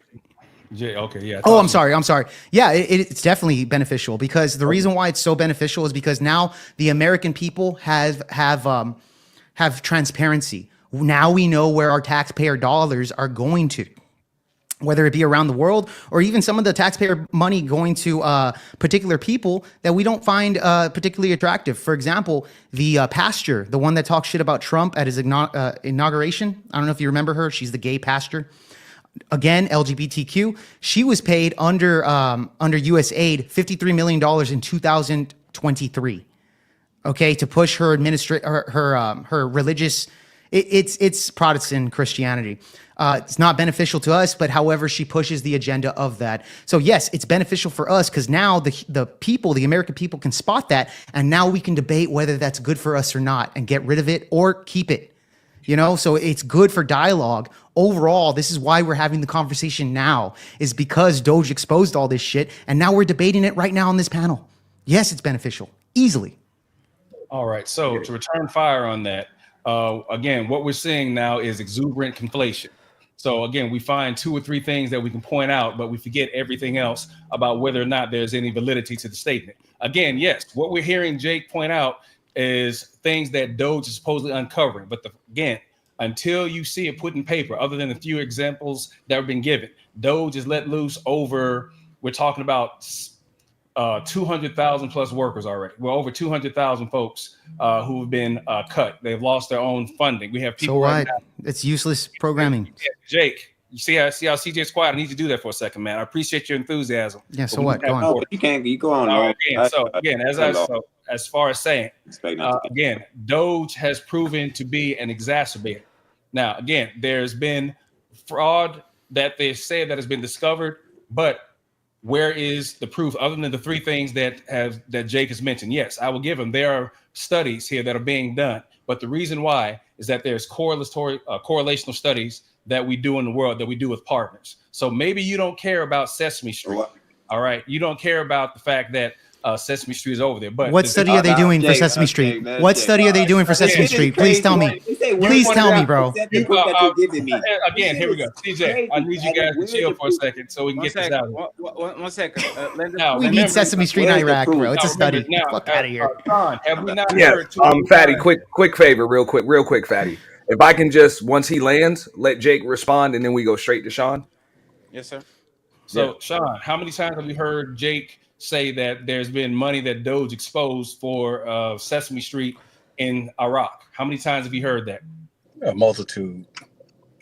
Okay, yeah. Oh, I'm sorry. Yeah, it's definitely beneficial, because the reason why it's so beneficial is because now the American people have transparency. Now we know where our taxpayer dollars are going to, whether it be around the world or even some of the taxpayer money going to particular people that we don't find particularly attractive. For example, the pastor, the one that talks shit about Trump at his inauguration. I don't know if you remember her. She's the gay pastor. Again, LGBTQ. She was paid under USAID $53 million in 2023. Okay, to push her her religious. It's Protestant Christianity. It's not beneficial to us, but however, she pushes the agenda of that. So yes, it's beneficial for us because now the people, the American people, can spot that, and now we can debate whether that's good for us or not, and get rid of it or keep it. You know, so it's good for dialogue. Overall, this is why we're having the conversation now, is because Doge exposed all this shit, and now we're debating it right now on this panel. Yes, it's beneficial, easily. All right, so to return fire on that, again, what we're seeing now is exuberant conflation. So again, we find 2 or 3 things that we can point out, but we forget everything else about whether or not there's any validity to the statement. Again, yes, what we're hearing Jake point out is things that Doge is supposedly uncovering. But again, until you see it put in paper, other than a few examples that have been given, Doge is let loose over, we're talking about 200,000 plus workers already. We're over 200,000 folks who have been cut. They've lost their own funding. We have people. So right what? now. It's useless programming. Yeah, Jake, you see how CJ's quiet? I need you to do that for a second, man. I appreciate your enthusiasm. Yeah. So what? Go on. Oh, you go on. As far as saying, again, Doge has proven to be an exacerbator. Now, again, there's been fraud that they say that has been discovered, but where is the proof other than the 3 things that Jake has mentioned? Yes, I will give him. There are studies here that are being done, but the reason why is that there's correlational studies that we do in the world that we do with partners. So maybe you don't care about Sesame Street. All right, you don't care about the fact that Sesame Street is over there. But what study are they doing for Sesame Street? What study are they doing for Sesame Street? Please tell me. Please tell me, bro. Again, here we go. CJ, I need you guys to chill for a second so we can get this out. One second. We need Sesame Street in Iraq, bro. It's a study. Fuck out of here. Have we not heard Fatty, quick favor, real quick, Fatty. If I can just, once he lands, let Jake respond, and then we go straight to Sean. Yes, sir. So, Sean, how many times have we heard Jake say that there's been money that Doge exposed for Sesame Street in Iraq? How many times have you heard that? A multitude.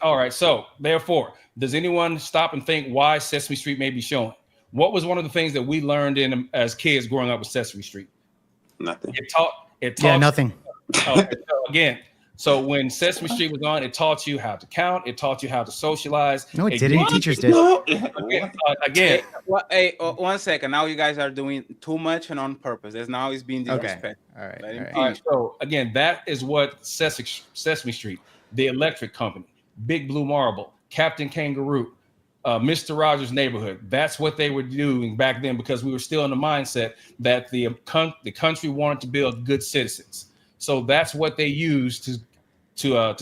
All right. So therefore, does anyone stop and think why Sesame Street may be showing? What was one of the things that we learned in as kids growing up with Sesame Street? Nothing. It taught. Yeah, nothing. So again, so when Sesame Street was on, it taught you how to count. It taught you how to socialize. No, it didn't. Your teachers did. Again. Hey, 1 second. Now you guys are doing too much and on purpose. That's now it's being disrespectful. All right. Let him All right. finish. So again, that is what Sesame Street, the Electric Company, Big Blue Marble, Captain Kangaroo, Mr. Rogers' Neighborhood. That's what they were doing back then because we were still in the mindset that the country wanted to build good citizens. So that's what they used to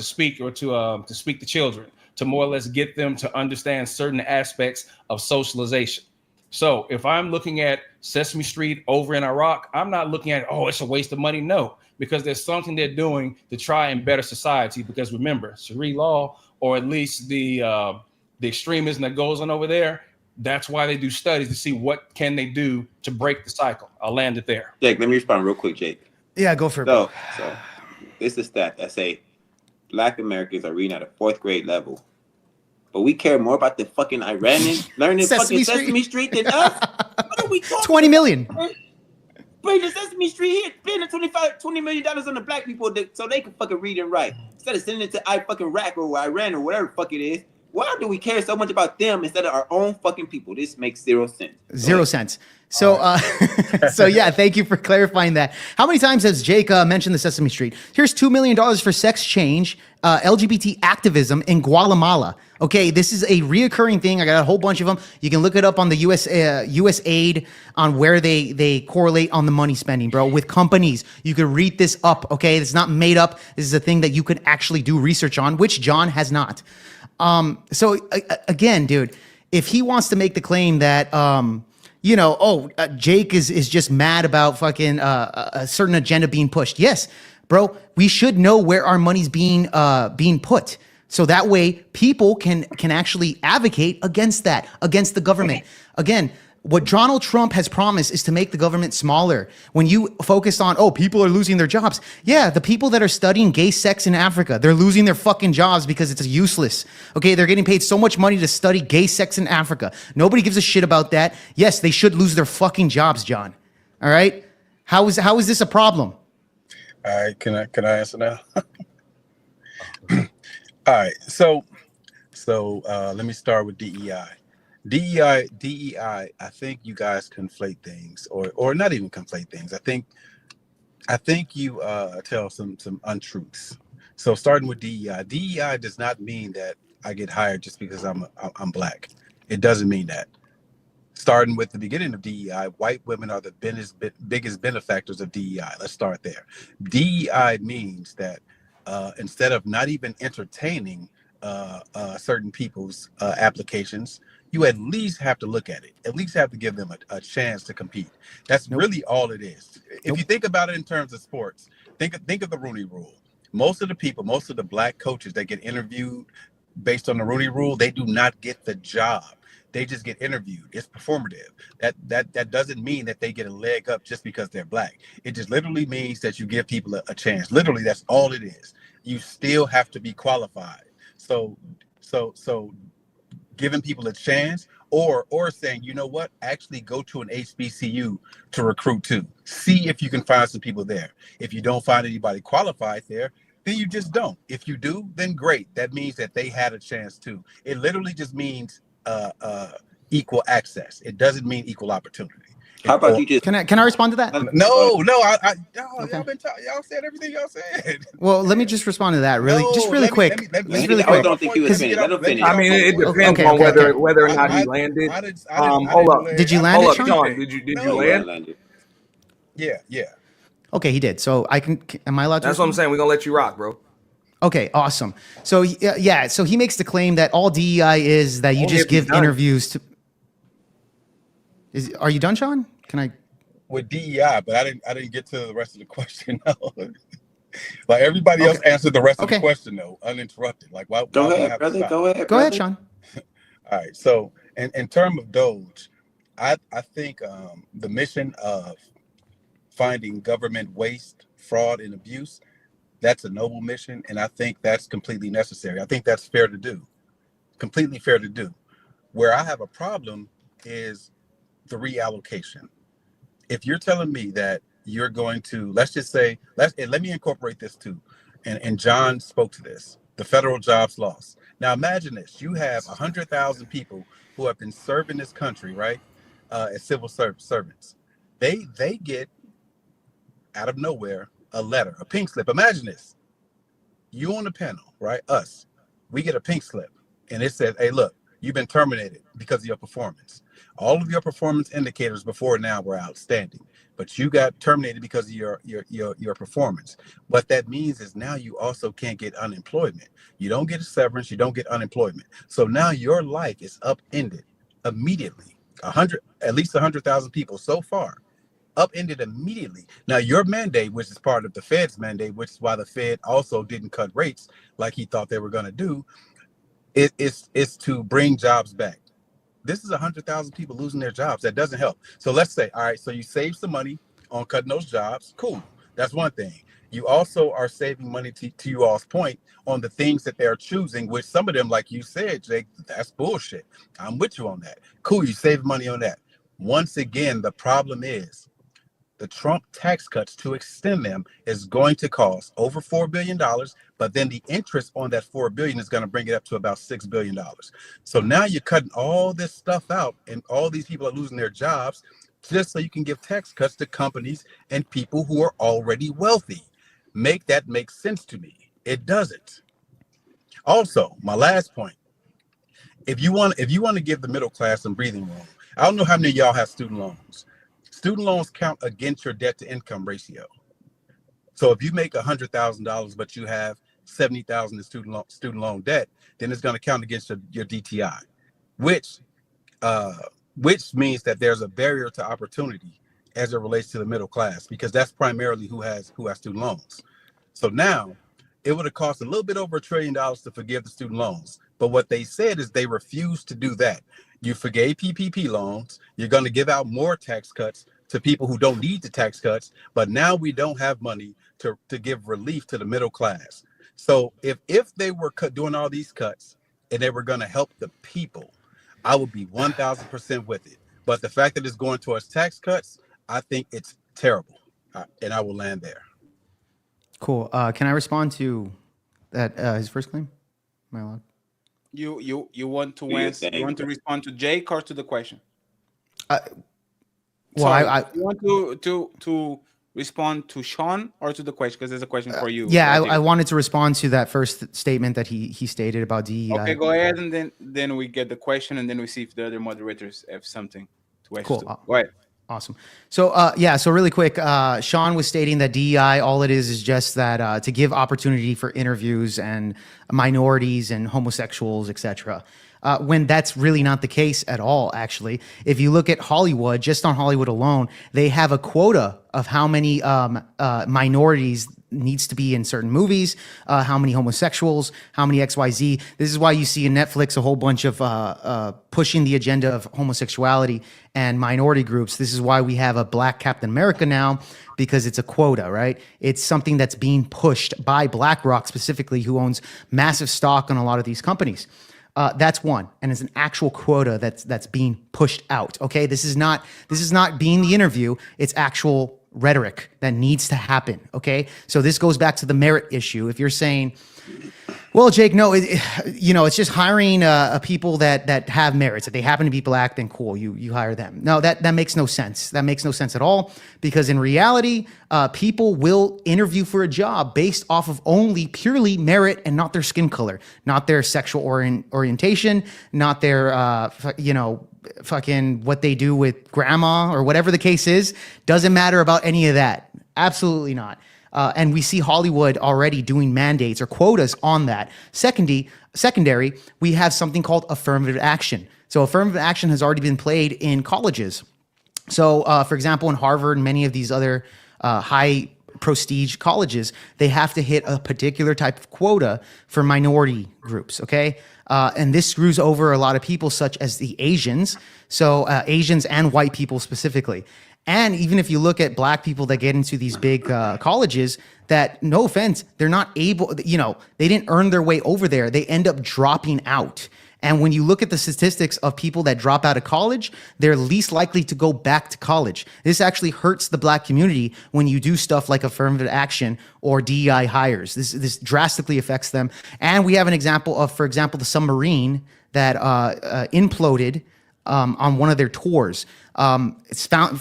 speak or to speak to children, to more or less get them to understand certain aspects of socialization. So if I'm looking at Sesame Street over in Iraq, I'm not looking at, oh, it's a waste of money. No, because there's something they're doing to try and better society. Because remember, Sharia law, or at least the extremism that goes on over there, that's why they do studies to see what can they do to break the cycle. I'll land it there. Jake, let me respond real quick, Jake. Yeah, go for it. So it's a stat that say Black Americans are reading at a 4th grade level, but we care more about the fucking Iranians learning Sesame Street than us. What are we talking 20 million. Bring the Sesame Street here, spend $20 million on the black people so they can fucking read and write. Instead of sending it to Iraq or Iran or whatever the fuck it is. Why do we care so much about them instead of our own fucking people? This makes 0 sense. 0 cents. So, so yeah, thank you for clarifying that. How many times has Jake mentioned the Sesame Street? Here's $2 million for sex change, LGBT activism in Guatemala. Okay, this is a reoccurring thing. I got a whole bunch of them. You can look it up on the US Aid on where they correlate on the money spending, bro, with companies. You can read this up, okay? It's not made up. This is a thing that you could actually do research on, which John has not. So again, dude, if he wants to make the claim that, Jake is just mad about fucking a certain agenda being pushed. Yes, bro, we should know where our money's being put. So that way people can actually advocate against that, against the government. Again, what Donald Trump has promised is to make the government smaller. When you focus on, people are losing their jobs. Yeah, the people that are studying gay sex in Africa, they're losing their fucking jobs because it's useless. Okay, they're getting paid so much money to study gay sex in Africa. Nobody gives a shit about that. Yes, they should lose their fucking jobs, John. All right? How is this a problem? All right, can I answer now? All right, so let me start with DEI. DEI, I think you guys conflate things, or not even conflate things. I think you tell some untruths. So starting with DEI does not mean that I get hired just because I'm black. It doesn't mean that. Starting with the beginning of DEI, white women are the biggest benefactors of DEI. Let's start there. DEI means that instead of not even entertaining certain people's applications, you at least have to look at it, at least have to give them a chance to compete. That's really all it is. If you think about it in terms of sports, think of the Rooney Rule. Most of the black coaches that get interviewed based on the Rooney Rule, they do not get the job. They just get interviewed. It's performative. That doesn't mean that they get a leg up just because they're black. It just literally means that you give people a chance. Literally, that's all it is. You still have to be qualified. So giving people a chance, or saying, you know what, actually go to an HBCU to recruit to. See if you can find some people there. If you don't find anybody qualified there, then you just don't. If you do, then great. That means that they had a chance too. It literally just means equal access. It doesn't mean equal opportunity. How about you just? Can I respond to that? No, Okay. y'all said everything y'all said. Well, let me just respond to that really quick. I don't think he was finished. Let him finish. I mean, it depends Okay, on okay. whether or not he landed. Hold up. Did you land Hold it, up, Sean? Sean? Did you land? Yeah. Okay, he did. So am I allowed to? That's what I'm saying. We're gonna let you rock, bro. Okay, awesome. So yeah, so he makes the claim that all DEI is that you Only just if he's give done. interviews to. Are you done, Sean? Can I? With DEI, but I didn't get to the rest of the question. No. Like everybody else answered the rest of the question though, uninterrupted. Like why? Go why would I ahead, have to brother. stop? Go ahead. Go ahead, Sean. All right. So in terms of Doge, I think the mission of finding government waste fraud and abuse, that's a noble mission, and I think that's completely necessary. I think that's fair to do, completely fair to do. Where I have a problem is the reallocation. If you're telling me that you're going to, let's just say, let me incorporate this too, and John spoke to this, the federal jobs loss. Now imagine this, you have 100,000 people who have been serving this country, right, as civil servants. They get, out of nowhere, a letter, a pink slip. Imagine this, you on the panel, right, us, we get a pink slip, and it says, hey, look, you've been terminated because of your performance. All of your performance indicators before now were outstanding, but you got terminated because of your performance. What that means is now you also can't get unemployment. You don't get a severance, you don't get unemployment. So now your life is upended immediately. At least 100,000 people so far, upended immediately. Now your mandate, which is part of the Fed's mandate, which is why the Fed also didn't cut rates like he thought they were going to do, is to bring jobs back. This is 100,000 people losing their jobs. That doesn't help. So let's say, all right, so you save some money on cutting those jobs. Cool. That's one thing. You also are saving money, to you all's point, on the things that they're choosing, which some of them, like you said, Jake, that's bullshit. I'm with you on that. Cool. You save money on that. Once again, the problem is the Trump tax cuts, to extend them, is going to cost over $4 billion, but then the interest on that $4 billion is going to bring it up to about $6 billion. So now you're cutting all this stuff out, and all these people are losing their jobs just so you can give tax cuts to companies and people who are already wealthy. Make that make sense to me. It doesn't. Also, my last point, if you want to give the middle class some breathing room, I don't know how many of y'all have student loans. Student loans count against your debt to income ratio. So if you make $100,000, but you have $70,000 in student loan debt, then it's going to count against your DTI, which means that there's a barrier to opportunity as it relates to the middle class, because that's primarily who has student loans. So now it would have cost a little bit over $1 trillion to forgive the student loans. But what they said is they refused to do that. You forgave PPP loans. You're going to give out more tax cuts to people who don't need the tax cuts. But now we don't have money to give relief to the middle class. So if they were doing all these cuts and they were going to help the people, I would be 1,000% with it. But the fact that it's going towards tax cuts, I think it's terrible. And I will land there. Cool. Can I respond to that? His first claim? Am I allowed? You want to answer? You want to respond to Jake or to the question? Well, I you want to respond to Sean or to the question, because there's a question for you. Yeah, I wanted to respond to that first statement that he stated about DEI. Okay, go ahead, and then we get the question, and then we see if the other moderators have something to ask. Cool. Go ahead. Awesome. So so really quick, Sean was stating that DEI, all it is just that to give opportunity for interviews and minorities and homosexuals, etc. When that's really not the case at all, actually. If you look at Hollywood, just on Hollywood alone, they have a quota of how many minorities needs to be in certain movies, how many homosexuals, how many XYZ. This is why you see in Netflix a whole bunch of pushing the agenda of homosexuality and minority groups. This is why we have a Black Captain America now, because it's a quota, right? It's something that's being pushed by BlackRock specifically, who owns massive stock on a lot of these companies. That's one, and it's an actual quota that's being pushed out. Okay, this is not being the interview. It's actual rhetoric that needs to happen. Okay, so this goes back to the merit issue. If you're saying, well, Jake, no, it's just hiring people that have merits. If they happen to be Black, then cool, you hire them. No, that makes no sense. That makes no sense at all, because in reality, people will interview for a job based off of only purely merit and not their skin color, not their sexual orientation, not their fucking what they do with grandma or whatever the case is. Doesn't matter about any of that. Absolutely not. And we see Hollywood already doing mandates or quotas on that. Secondary, we have something called affirmative action. So affirmative action has already been played in colleges. So, for example, in Harvard and many of these other high prestige colleges, they have to hit a particular type of quota for minority groups, okay? And this screws over a lot of people, such as the Asians. So Asians and white people specifically. And even if you look at black people that get into these big colleges, that, no offense, they're not able, you know, they didn't earn their way over there. They end up dropping out. And when you look at the statistics of people that drop out of college, they're least likely to go back to college. This actually hurts the black community when you do stuff like affirmative action or DEI hires. This drastically affects them. And we have an example of, for example, the submarine that imploded on one of their tours.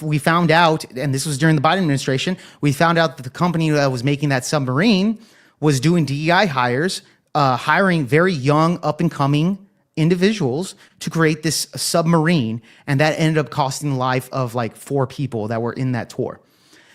We found out, and this was during the Biden administration, we found out that the company that was making that submarine was doing DEI hires, hiring very young, up-and-coming individuals to create this submarine, and that ended up costing the life of like 4 people that were in that tour.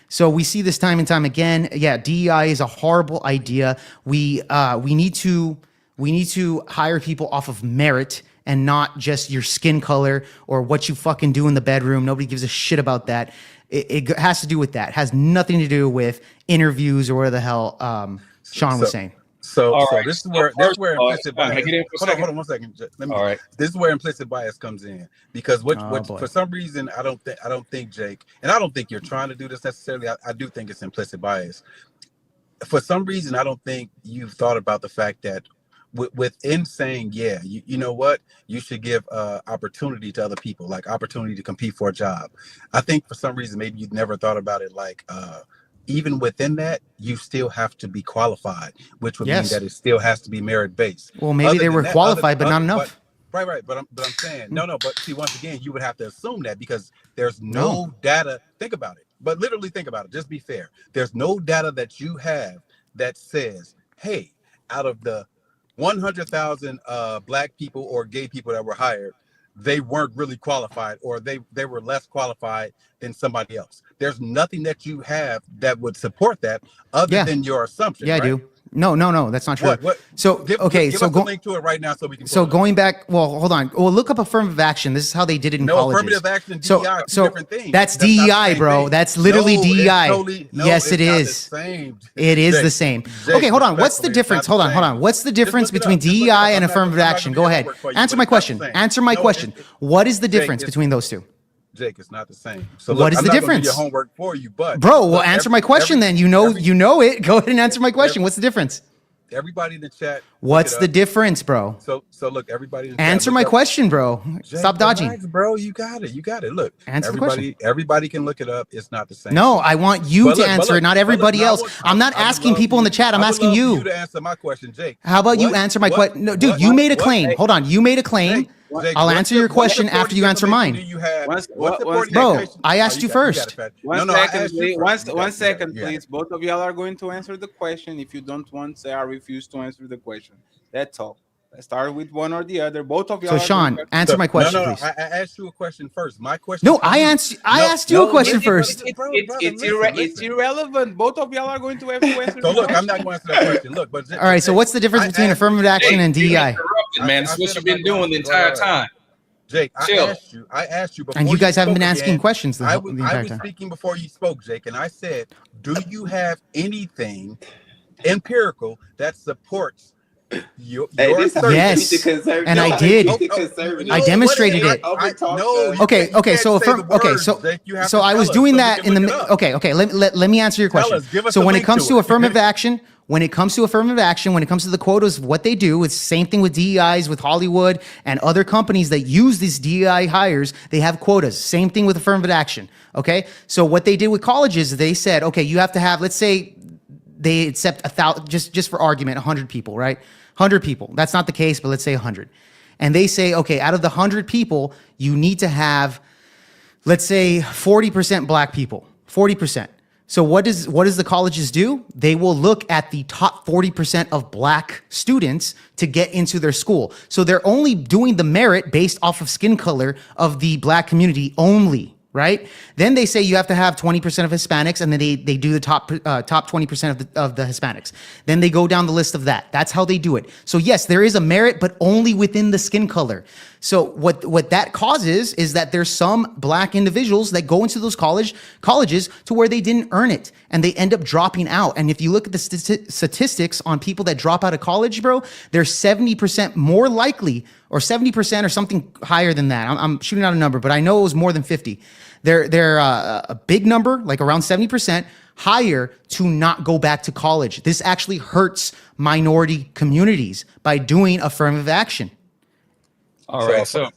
So we see this time and time again. Yeah, DEI is a horrible idea. We need to hire people off of merit and not just your skin color or what you fucking do in the bedroom. Nobody gives a shit about that. It has to do with that. It has nothing to do with interviews or whatever the hell Sean was saying. So this is where implicit bias. Hold on 1 second. This is where implicit bias comes in, because what for some reason I don't think Jake, and I don't think you're trying to do this necessarily. I do think it's implicit bias. For some reason, I don't think you've thought about the fact that within saying, yeah, you know what, you should give opportunity to other people, like opportunity to compete for a job. I think for some reason maybe you've never thought about it like. Even within that, you still have to be qualified, which would mean that it still has to be merit based. Well, maybe they were qualified, but not enough. Right. But I'm saying, but see, once again, you would have to assume that because there's no data. Think about it, but literally think about it. Just be fair. There's no data that you have that says, hey, out of the 100,000 black people or gay people that were hired, they weren't really qualified, or they were less qualified than somebody else. There's nothing that you have that would support that other than your assumption. Yeah, right? I do. No, that's not true. So give us a link to it right now so we can. So going back, well, hold on. Well, look up affirmative action. This is how they did it in colleges. Affirmative action, DEI are two different things. That's DEI, bro. That's literally DEI. Yes, it is. It is the same. Okay, hold on. What's the difference? Hold on. What's the difference between DEI and affirmative action? Go ahead. Answer my question. What is the difference between those two? Jake, it's not the same. So what is the difference? Your homework for you, but answer my question then. You know it. Go ahead and answer my question. What's the difference? Everybody in the chat. What's the difference, bro? So look, everybody in the answer my question, bro. Jake, stop dodging. Relax, bro. You got it. Look, answer the question. Everybody can look it up. It's not the same. No, I want you to answer it, not everybody else. I'm not asking people in the chat. I'm asking you. To answer my question, Jake. How about you answer my question? No, dude, you made a claim. Hold on. You made a claim. Jake, I'll answer your question after you answer mine. Bro, I asked you first. One second, please. Both of y'all are going to answer the question. If you don't want, say I refuse to answer the question. That's all. Let's start with one or the other. Both of y'all. So Sean, answer my question, please. I asked you a question first. My question. No, I asked you a question first. It's irrelevant. Both of y'all are going to have to answer. So look, I'm not going to answer that question. Look, but all right. So what's the difference between affirmative action and DEI? Man, that's what you've been doing the entire time. Jake, I asked you before. And you guys haven't been asking questions the entire time. I was speaking before you spoke, Jake, and I said, do you have anything empirical that supports your yes, and I did. I demonstrated it. Okay. So I was doing that in the. Okay. Let me answer your question. So when it comes to affirmative action. When it comes to the quotas, what they do, it's the same thing with DEIs, with Hollywood and other companies that use these DEI hires, they have quotas. Same thing with affirmative action, okay? So what they did with colleges, they said, okay, you have to have, let's say they accept 1,000, just for argument, 100 people, right? 100 people. That's not the case, but let's say 100. And they say, okay, out of the 100 people, you need to have, let's say 40% black people, 40%. So what does the colleges do? They will look at the top 40% of black students to get into their school. So they're only doing the merit based off of skin color of the black community only, right? Then they say you have to have 20% of Hispanics, and then they do the top 20% of the Hispanics. Then they go down the list of that. That's how they do it. So yes, there is a merit, but only within the skin color. So what that causes is that there's some black individuals that go into those colleges to where they didn't earn it, and they end up dropping out. And if you look at the statistics on people that drop out of college, bro, they're 70% more likely, or 70% or something higher than that. I'm shooting out a number, but I know it was more than 50. They're a big number, like around 70% higher, to not go back to college. This actually hurts minority communities by doing affirmative action. All right. So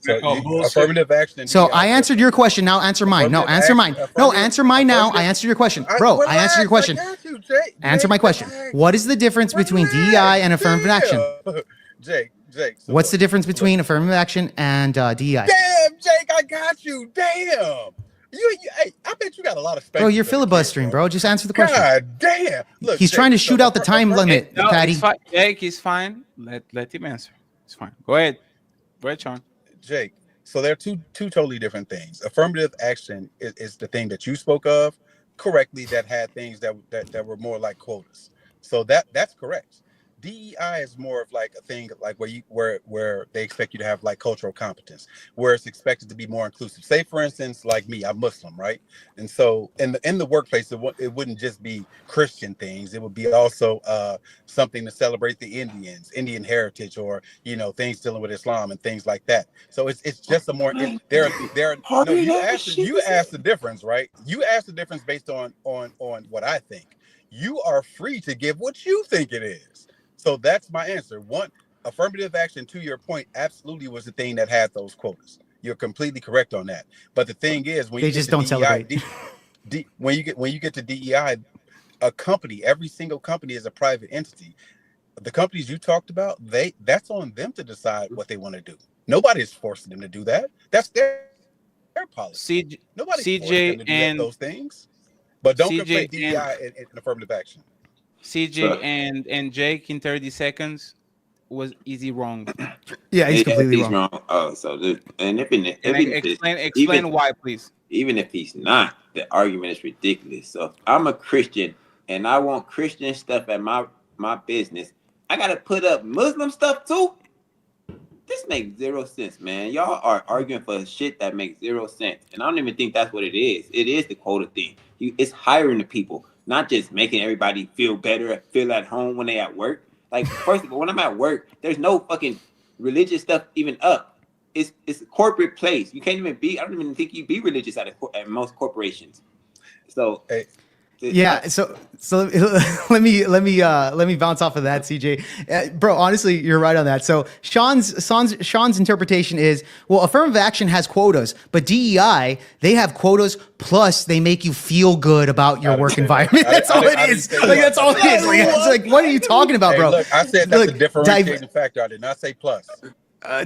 affirmative action. So I answered your question. Now answer mine. No, answer mine. No, answer mine now. I answered your question. Bro, I answered your question. Answer my question. What is the difference between DEI and affirmative action? Jake. What's the difference between affirmative action and DEI? Damn, Jake, I got you. Damn. Hey, I bet you got a lot of. Bro, you're filibustering, bro. Just answer the question. God damn. Look, he's trying to shoot out the time limit, No, Patty. it's fine. Jake, he's fine. Let him answer. It's fine. Go ahead. Go ahead, Sean. Jake. So they're two totally different things. Affirmative action is the thing that you spoke of correctly, that had things that were more like quotas. So that's correct. DEI is more of like a thing like where they expect you to have like cultural competence, where it's expected to be more inclusive. Say for instance, like me, I'm Muslim, right? And so in the workplace, it wouldn't just be Christian things. It would be also something to celebrate the Indian heritage, or things dealing with Islam and things like that. So it's just a more you asked the difference, right? You asked the difference based on what I think. You are free to give what you think it is. So that's my answer. One, affirmative action, to your point, absolutely was the thing that had those quotas. You're completely correct on that. But the thing is, when they you just get to don't celebrate. when you get to DEI, a company, every single company is a private entity. The companies you talked about, that's on them to decide what they want to do. Nobody's forcing them to do that. That's their policy. Nobody's forcing them to do those things. But don't conflate DEI and affirmative action. CJ and Jake in 30 seconds. Is he wrong? Yeah, he's completely wrong. Oh, so explain why, please. Even if he's not, the argument is ridiculous. So if I'm a Christian and I want Christian stuff at my business, I gotta put up Muslim stuff too. This makes zero sense, man. Y'all are arguing for shit that makes zero sense, and I don't even think that's what it is. It is the quota thing. It's hiring the people, not just making everybody feel better, feel at home when they at work. Like, first of all, when I'm at work, there's no fucking religious stuff even up. It's a corporate place. You can't even be. I don't even think you'd be religious at most corporations. So. Yeah, so let me bounce off of that, CJ. Bro, honestly, you're right on that. So Sean's interpretation is, well, affirmative action has quotas, but DEI, they have quotas plus they make you feel good about your work environment. That's all it is. Like, that's all it is. Like, it's like, what are you talking about, bro? Look, I said that's a differentiating factor. I did not say plus.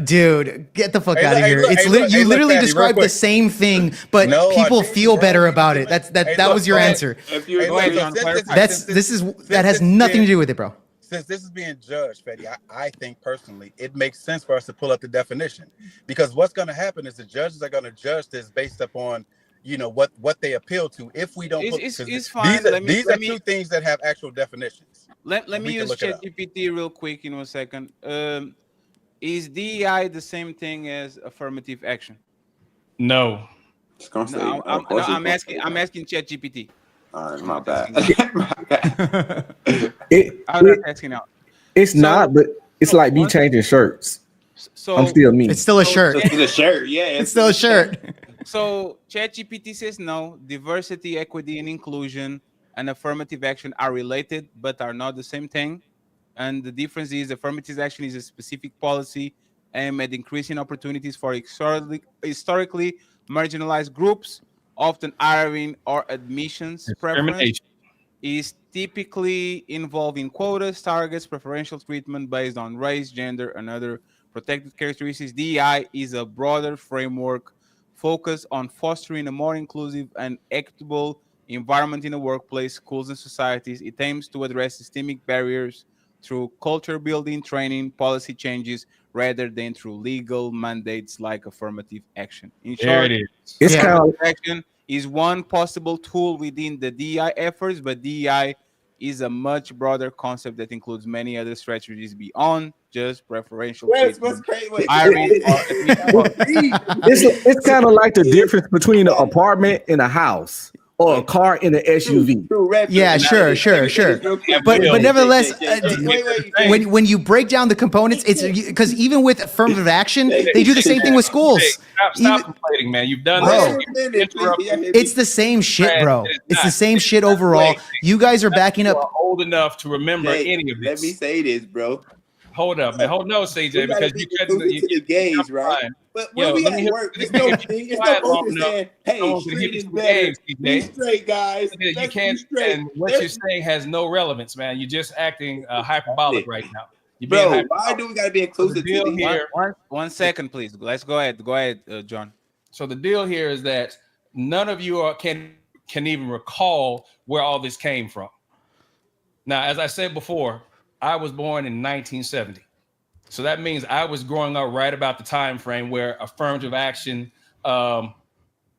Dude, get the fuck out of here! You literally described the same thing, but people feel better about it. That was your answer. That has nothing to do with it, bro. Since this is being judged, Fetty, I think personally it makes sense for us to pull up the definition, because what's going to happen is the judges are going to judge this based upon what they appeal to. If we don't, it's fine. These are two things that have actual definitions. Let me use ChatGPT real quick in 1 second. Is DEI the same thing as affirmative action? No. I'm asking ChatGPT. All right, my bad. I'm not asking out. It's not, but it's like me changing shirts. So I'm still me. It's still a shirt. It's a shirt, yeah. It's still a shirt. So ChatGPT says no. Diversity, equity, and inclusion and affirmative action are related, but are not the same thing. And the difference is affirmative action is a specific policy aimed at increasing opportunities for historically marginalized groups, often hiring or admissions preference. Is typically involving quotas, targets, preferential treatment based on race, gender, and other protected characteristics. DEI is a broader framework focused on fostering a more inclusive and equitable environment in the workplace, schools, and societies. It aims to address systemic barriers through culture building, training, policy changes, rather than through legal mandates like affirmative action. In short, affirmative action is one possible tool within the DEI efforts, but DEI is a much broader concept that includes many other strategies beyond just preferential treatment. It's kind of like the difference between an apartment and a house, or a car in an SUV. Yeah, sure. But nevertheless, when you break down the components, it's because even with affirmative action, they do the same thing with schools. Stop complaining, man. You've done Bro, this. it's the same shit, bro. It's the same shit overall. You guys are backing You up. are old enough to remember any of this. Let me say this, bro. Hold up, man. Hold no, CJ, You gotta because be you couldn't. inclusive to the gays, right? But when we at work, it's no thing. It's no focus saying, "Hey, straight is better. Be straight, guys." You Let's can't. be straight. And what you're saying has no relevance, man. You're just acting hyperbolic right now. You're Bro, being why do we gotta be inclusive to deal these? here? One second, please. Let's go ahead. Go ahead, John. So the deal here is that none of you can even recall where all this came from. Now, as I said before, I was born in 1970. So that means I was growing up right about the time frame where affirmative action, the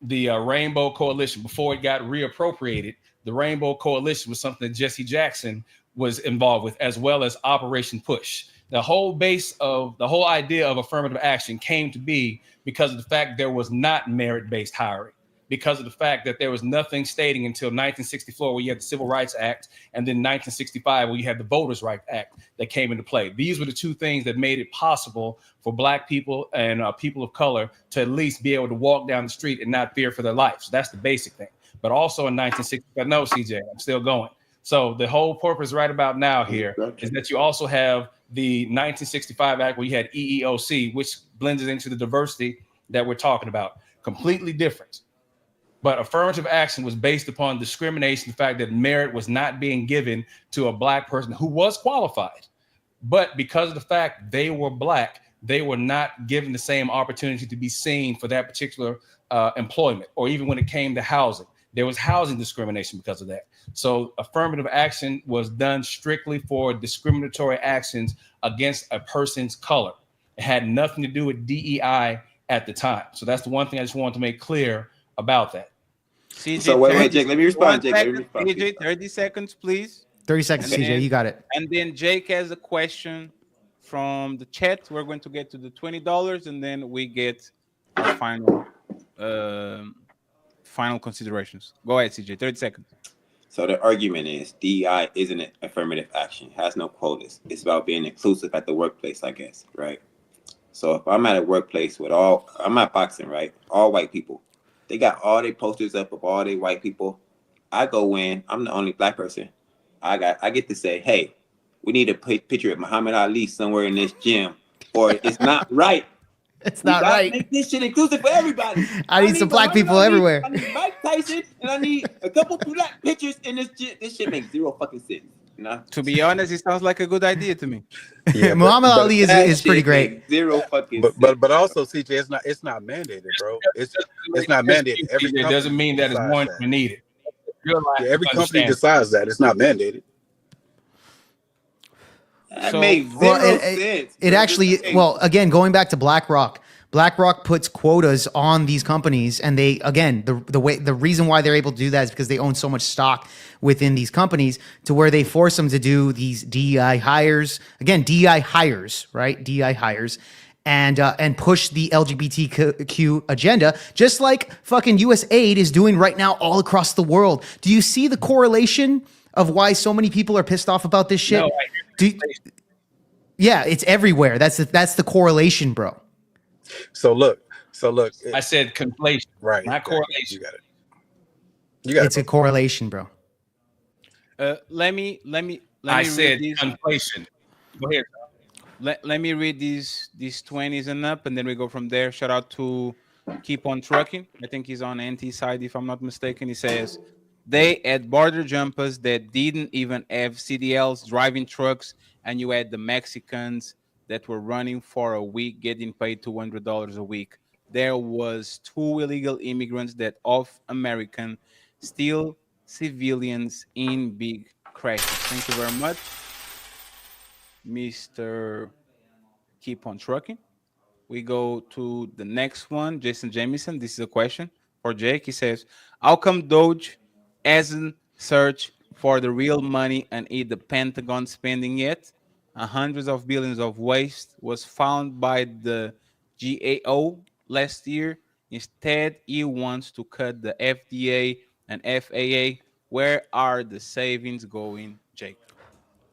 Rainbow Coalition, before it got reappropriated, the Rainbow Coalition was something that Jesse Jackson was involved with, as well as Operation Push. The whole idea of affirmative action came to be because of the fact there was not merit-based hiring, because of the fact that there was nothing stating until 1964 where you had the Civil Rights Act, and then 1965 where you had the Voters' Rights Act that came into play. These were the two things that made it possible for Black people and people of color to at least be able to walk down the street and not fear for their life. So that's the basic thing. But also in 1965, no, CJ, I'm still going. So the whole purpose right about now here is that you also have the 1965 Act where you had EEOC, which blends into the diversity that we're talking about. Completely different. But affirmative action was based upon discrimination, the fact that merit was not being given to a Black person who was qualified. But because of the fact they were Black, they were not given the same opportunity to be seen for that particular employment, or even when it came to housing. There was housing discrimination because of that. So affirmative action was done strictly for discriminatory actions against a person's color. It had nothing to do with DEI at the time. So that's the one thing I just wanted to make clear about that. CJ, So wait, Jake, let me respond, Jake. CJ, 30 seconds, please. 30 seconds, And CJ. then- You got it. And then Jake has a question from the chat. We're going to get to the $20, and then we get our final considerations. Go ahead, CJ. 30 seconds. So the argument is DEI isn't an affirmative action, has no quotas. It's about being inclusive at the workplace, I guess, right? So if I'm at a workplace with I'm at boxing, right? All white people. They got all their posters up of all their white people. I go in, I'm the only Black person. I get to say, hey, we need a picture of Muhammad Ali somewhere in this gym, or it's not right. It's not right. Make this shit inclusive for everybody. I need some Black people everywhere. I need Mike Tyson, and I need a couple Black pictures in this gym. This shit makes zero fucking sense. Nah. To be honest, it sounds like a good idea to me. Yeah, Muhammad Ali is That pretty shit great. makes zero fucking but also CJ, it's not mandated, bro. It's not mandated. Every It doesn't mean that it's going to be needed. Yeah, every company decides that it's not mandated. That makes zero sense. It actually, well, again, going back to BlackRock puts quotas on these companies, and they, again, the reason why they're able to do that is because they own so much stock within these companies, to where they force them to do these DEI hires. Again, DEI hires, right? DEI hires. And push the LGBTQ agenda, just like fucking USAID is doing right now all across the world. Do you see the correlation of why so many people are pissed off about this shit? No, yeah, it's everywhere. That's the correlation, bro. So look. I said conflation, right? Not correlation. You got it. It's a correlation, bro. Let me I said read these. conflation. Go ahead. Let me read these 20s and up, and then we go from there. Shout out to Keep On Trucking. I think he's on NT side, if I'm not mistaken. He says they had border jumpers that didn't even have CDLs driving trucks, and you had the Mexicans that were running for a week getting paid $200 a week. There was 2 illegal immigrants that off American steal civilians in big crashes. Thank you very much, Mr. Keep On Trucking. We go to the next one, Jason Jamison. This is a question for Jake. He says, how come Doge hasn't searched for the real money and eat the Pentagon spending yet? Hundreds of billions of waste was found by the GAO last year. Instead, he wants to cut the FDA and FAA. Where are the savings going, Jake?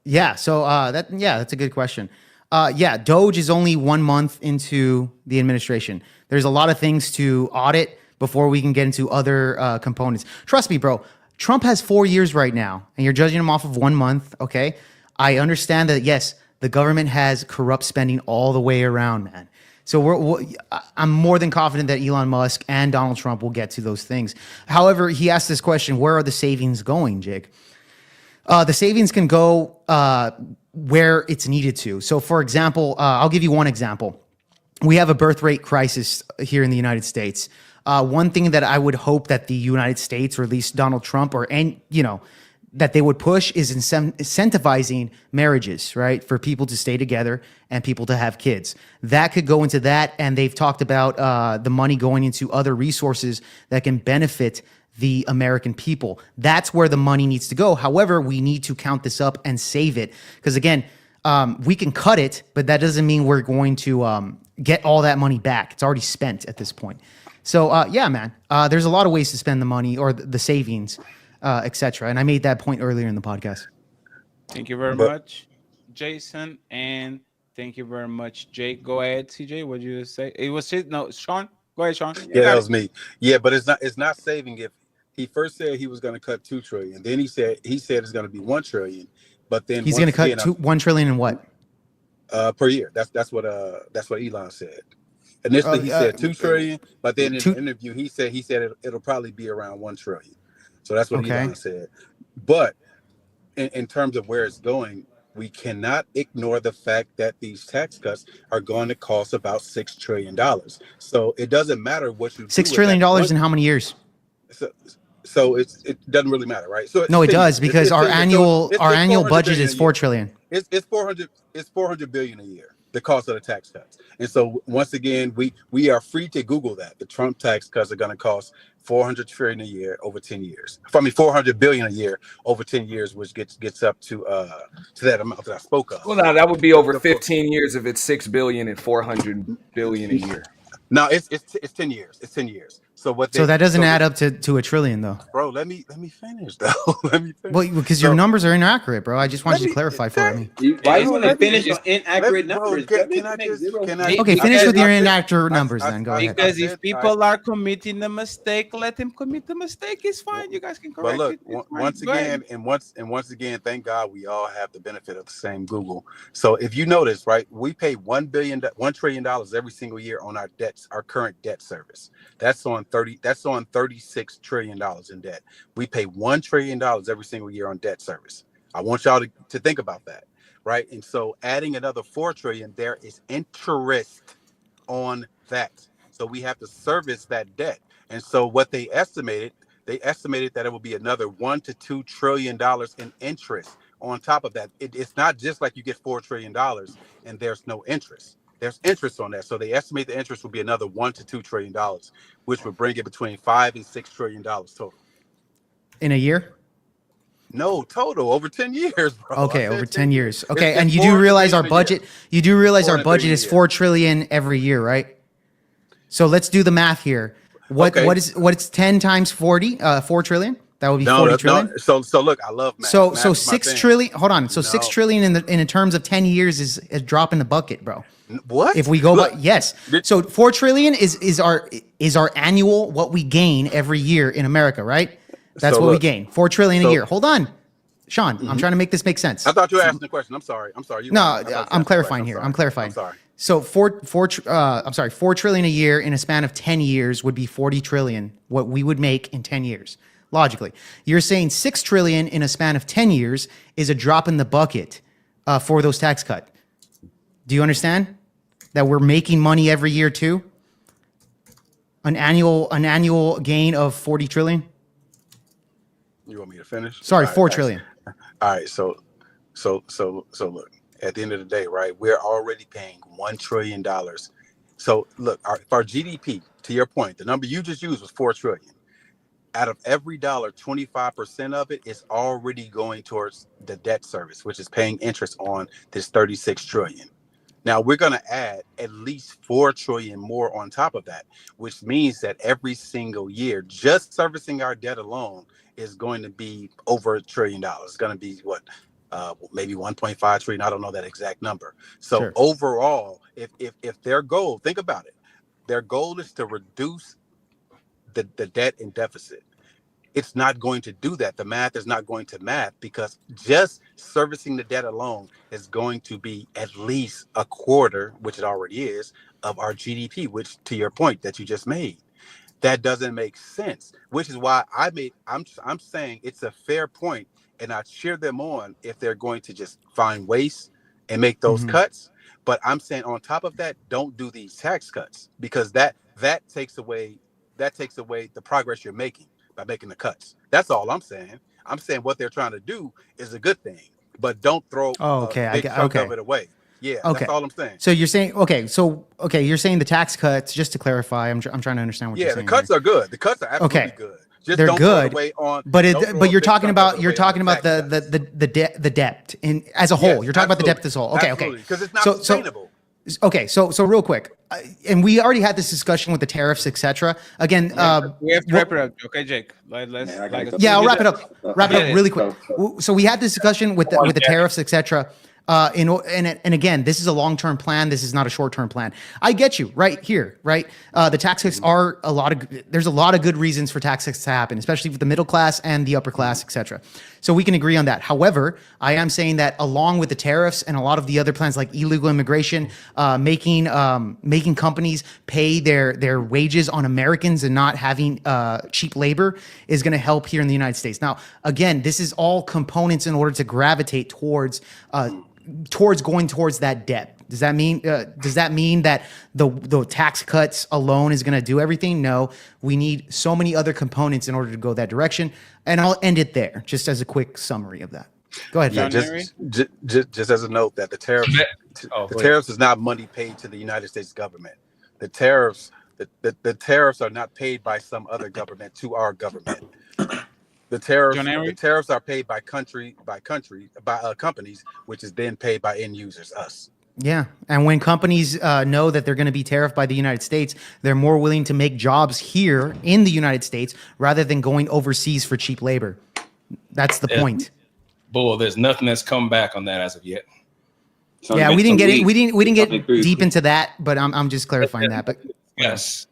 Yeah. So that's a good question. Doge is only 1 month into the administration. There's a lot of things to audit before we can get into other components. Trust me, bro. Trump has 4 years right now, and you're judging him off of 1 month. Okay. I understand that. Yes, the government has corrupt spending all the way around, man. So I'm more than confident that Elon Musk and Donald Trump will get to those things. However, he asked this question: where are the savings going, Jake? The savings can go where it's needed to. So, for example, I'll give you one example. We have a birth rate crisis here in the United States. One thing that I would hope that the United States, or at least Donald Trump, that they would push is incentivizing marriages, right? For people to stay together and people to have kids. That could go into that. And they've talked about the money going into other resources that can benefit the American people. That's where the money needs to go. However, we need to count this up and save it. Because again, we can cut it, but that doesn't mean we're going to get all that money back. It's already spent at this point. So man, there's a lot of ways to spend the money or the savings, etc. And I made that point earlier in the podcast. Thank you very much, Jason, and thank you very much, Jake. Go ahead, CJ. What did you say? It was Sean. Go ahead, Sean. Yeah, that was me. Yeah, but it's not saving. If he first said he was going to cut $2 trillion, then he said it's going to be $1 trillion, but then he's going to cut $1 trillion in what? Per year. That's what Elon said. Initially, he said $2 trillion, but then in the interview, he said it'll probably be around $1 trillion. So that's what Elon said. But in terms of where it's going, we cannot ignore the fact that these tax cuts are going to cost about $6 trillion. So it doesn't matter what you do $6 trillion in how many years? So it doesn't really matter, right? So no, it does, because our annual budget is $4 trillion. It's 400 billion a year, the cost of the tax cuts. And so once again, we are free to Google that. The Trump tax cuts are going to cost 400 trillion a year over 10 years. 400 billion a year over 10 years, which gets up to that amount that I spoke of. Well, now that would be over 15 years if it's 6 billion and 400 billion a year. No, it's 10 years. It's 10 years. So that doesn't add up to $1 trillion though. Bro, let me finish though. Let me finish. Well, because your numbers are inaccurate, bro. I just wanted you to clarify for me. Why you want to finish on inaccurate numbers? Okay, finish with your inaccurate numbers then. Go ahead. Because if people are committing a mistake, let them commit the mistake. It's fine. You guys can correct it. But look, once again, thank God we all have the benefit of the same Google. So if you notice, right, we pay $1 trillion every single year on our debts, our current debt service. That's on $36 trillion in debt. We pay $1 trillion every single year on debt service. I want y'all to think about that, right? And so adding another $4 trillion, there is interest on that. So we have to service that debt. And so what they estimated that it will be another $1 to $2 trillion in interest on top of that. It's not just like you get $4 trillion and there's no interest. There's interest on that. So they estimate the interest will be another $1 to $2 trillion, which would bring it between $5 and $6 trillion total. In a year? No, total over 10 years, bro. Okay, over 10 years. Okay, and you do realize our budget. You do realize our budget is $4 trillion every year, right? So let's do the math here. What is 10 times 40? 4 trillion? That would be 40 trillion. No. So look, I love math. So 6 trillion. Hold on. So 6 trillion in terms of 10 years is a drop in the bucket, bro. What? If we go by yes. So 4 trillion is our annual what we gain every year in America, right? That's what we gain. 4 trillion a year. Hold on, Sean. I'm trying to make this make sense. I thought you were asking the question. I'm sorry. I'm clarifying here. I'm clarifying. I'm sorry. So 4 trillion a year in a span of 10 years would be 40 trillion. What we would make in 10 years, logically. You're saying 6 trillion in a span of 10 years is a drop in the bucket for those tax cuts. Do you understand that we're making money every year too? An annual gain of 40 trillion. You want me to finish? Sorry, 4 trillion. All right. So look, at the end of the day, right, we're already paying $1 trillion. So look, our GDP, to your point, the number you just used was 4 trillion. Out of every dollar, 25% of it is already going towards the debt service, which is paying interest on this 36 trillion. Now we're going to add at least 4 trillion more on top of that, which means that every single year, just servicing our debt alone is going to be over $1 trillion. It's going to be what, maybe 1.5 trillion. I don't know that exact number. So Sure. overall, if their goal, think about it, their goal is to reduce the debt and deficit. It's not going to do that. The math is not going to math, because just servicing the debt alone is going to be at least a quarter, which it already is, of our GDP, which, to your point that you just made, that doesn't make sense, which is why I'm saying it's a fair point, and I cheer them on if they're going to just find ways and make those cuts. But I'm saying on top of that, don't do these tax cuts, because that takes away the progress you're making by making the cuts. That's all I'm saying. I'm saying what they're trying to do is a good thing, but don't throw a big chunk of it away. Yeah, Okay. that's all I'm saying. So you're saying you're saying the tax cuts. Just to clarify, I'm trying to understand what you're Yeah, saying. the cuts are good. The cuts are absolutely good. Just They're don't throw it good, away on. but don't throw a you're big talking chunk of about it away on the debt in as a whole. Yes, you're talking about the debt absolutely. as a whole. Okay, Absolutely, okay. 'cause it's not sustainable. So real quick, and we already had this discussion with the tariffs, etc. Again, we have to wrap it up. Okay, Jake. Let's. I'll wrap it up. Really quick. So we had this discussion with the tariffs, etc. And again, this is a long-term plan. This is not a short-term plan. I get you right here, right? The tax cuts are there's a lot of good reasons for tax cuts to happen, especially for the middle class and the upper class, etc. So we can agree on that. However, I am saying that along with the tariffs and a lot of the other plans like illegal immigration, making companies pay their wages on Americans and not having cheap labor is going to help here in the United States. Now, again, this is all components in order to gravitate towards going towards that debt. Does that mean that the tax cuts alone is going to do everything? No, we need so many other components in order to go that direction. And I'll end it there, just as a quick summary of that. Go ahead. Yeah, just as a note that the tariffs is not money paid to the United States government. The tariffs are not paid by some other government to our government. The tariffs are paid by companies, which is then paid by end users, us. Yeah, and when companies know that they're going to be tariffed by the United States, they're more willing to make jobs here in the United States rather than going overseas for cheap labor. That's the point. Bull, there's nothing that's come back on that as of yet. Yeah, we didn't get it. We didn't get deep into that, but I'm just clarifying that. But yes.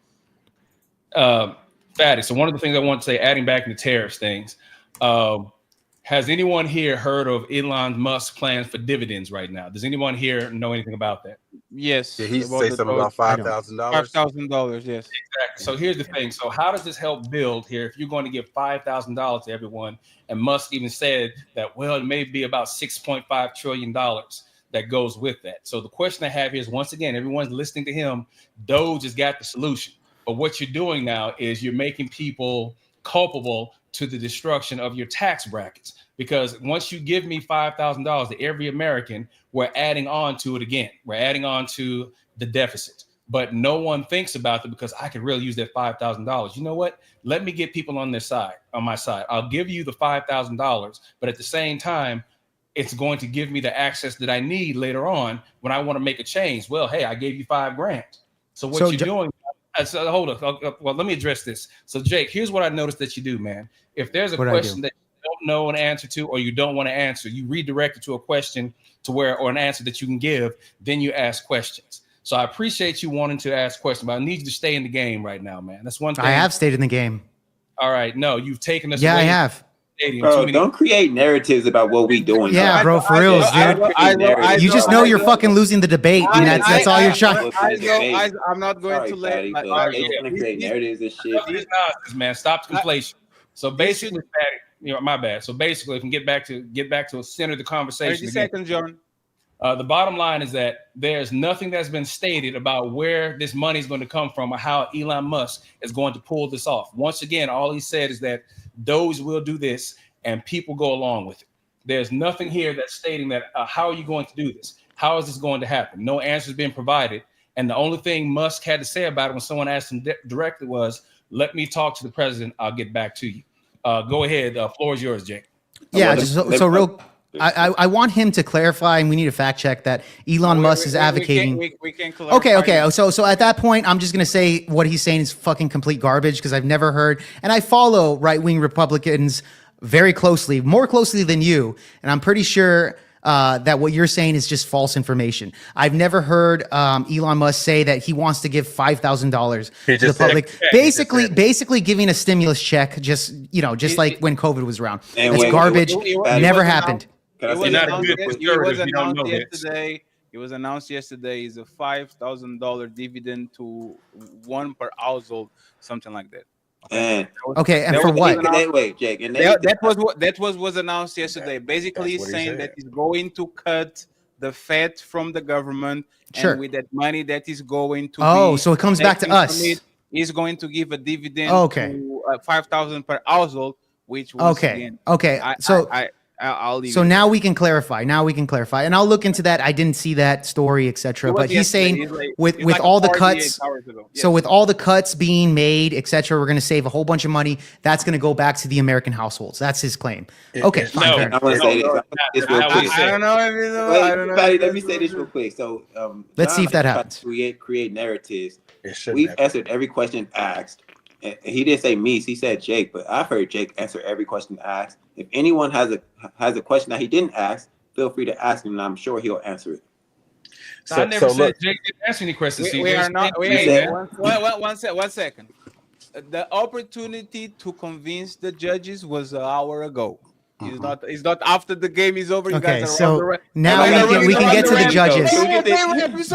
Fatty, so one of the things I want to say, adding back into tariffs things, has anyone here heard of Elon Musk's plans for dividends right now? Does anyone here know anything about that? Yes. Yeah, he say something about $5,000. $5,000, yes. Exactly. So here's the thing. So how does this help build here? If you're going to give $5,000 to everyone, and Musk even said that, well, it may be about $6.5 trillion that goes with that. So the question I have here is, once again, everyone's listening to him. Doge has got the solution. But what you're doing now is you're making people culpable to the destruction of your tax brackets. Because once you give me $5,000 to every American, we're adding on to it again. We're adding on to the deficit. But no one thinks about it because I could really use that $5,000. You know what? Let me get people on my side. I'll give you the $5,000, but at the same time, it's going to give me the access that I need later on when I want to make a change. Well, hey, I gave you $5,000. So what you're doing. So hold on. Well, let me address this. So, Jake, here's what I noticed that you do, man. If there's a question that you don't know an answer to, or you don't want to answer, you redirect it to a question or an answer that you can give. Then you ask questions. So I appreciate you wanting to ask questions, but I need you to stay in the game right now, man. That's one thing. I have stayed in the game. All right. No, you've taken us. Yeah, away I have. Bro, don't create narratives about what we doing. Yeah, bro, for real, dude. You just know you're fucking losing the debate, and that's all you're trying. I'm not going to let. They want to create narratives and shit. These nonsense, man. Stop the conflation. So basically, my bad. So basically, if we can get back to center the conversation. 30 seconds, John. The bottom line is that there's nothing that's been stated about where this money is going to come from or how Elon Musk is going to pull this off. Once again, all he said is that Doge will do this and people go along with it. There's nothing here that's stating that how are you going to do this? How is this going to happen? No answers being provided. And the only thing Musk had to say about it when someone asked him directly was, let me talk to the president. I'll get back to you. Go ahead. Floor is yours, Jake. Yeah, so I want him to clarify, and we need a fact check that Elon Musk is advocating. We can clarify. Okay. So at that point, I'm just gonna say what he's saying is fucking complete garbage because I've never heard, and I follow right wing Republicans very closely, more closely than you, and I'm pretty sure that what you're saying is just false information. I've never heard Elon Musk say that he wants to give $5,000 to the public, basically giving a stimulus check, just like when COVID was around. That's garbage. Never happened. It was announced yesterday is a $5,000 dividend to one per household, something like that. And for what? Wait, Jake. And that was announced yesterday. Basically saying that he's going to cut the fat from the government, and with that money that is going to so it comes back to us. He's going to give a dividend to 5,000 per household, which once again, I'll leave. So now we can clarify. And I'll look into that. I didn't see that story, etc. But he's saying with all the cuts. So with all the cuts being made, etc., we're going to save a whole bunch of money. That's going to go back to the American households. That's his claim. Okay, fine. I want to say this real quick. I don't know. Patty, let me say this real quick. So let's see if that happens. Create narratives. We've answered every question asked. And he didn't say me, he said Jake, but I've heard Jake answer every question asked. If anyone has a question that he didn't ask, feel free to ask him, and I'm sure he'll answer it. I never said Jake didn't answer any questions. We are not. One second. The opportunity to convince the judges was an hour ago. It's not after the game is over. You Okay, guys are so now we can get to the judges.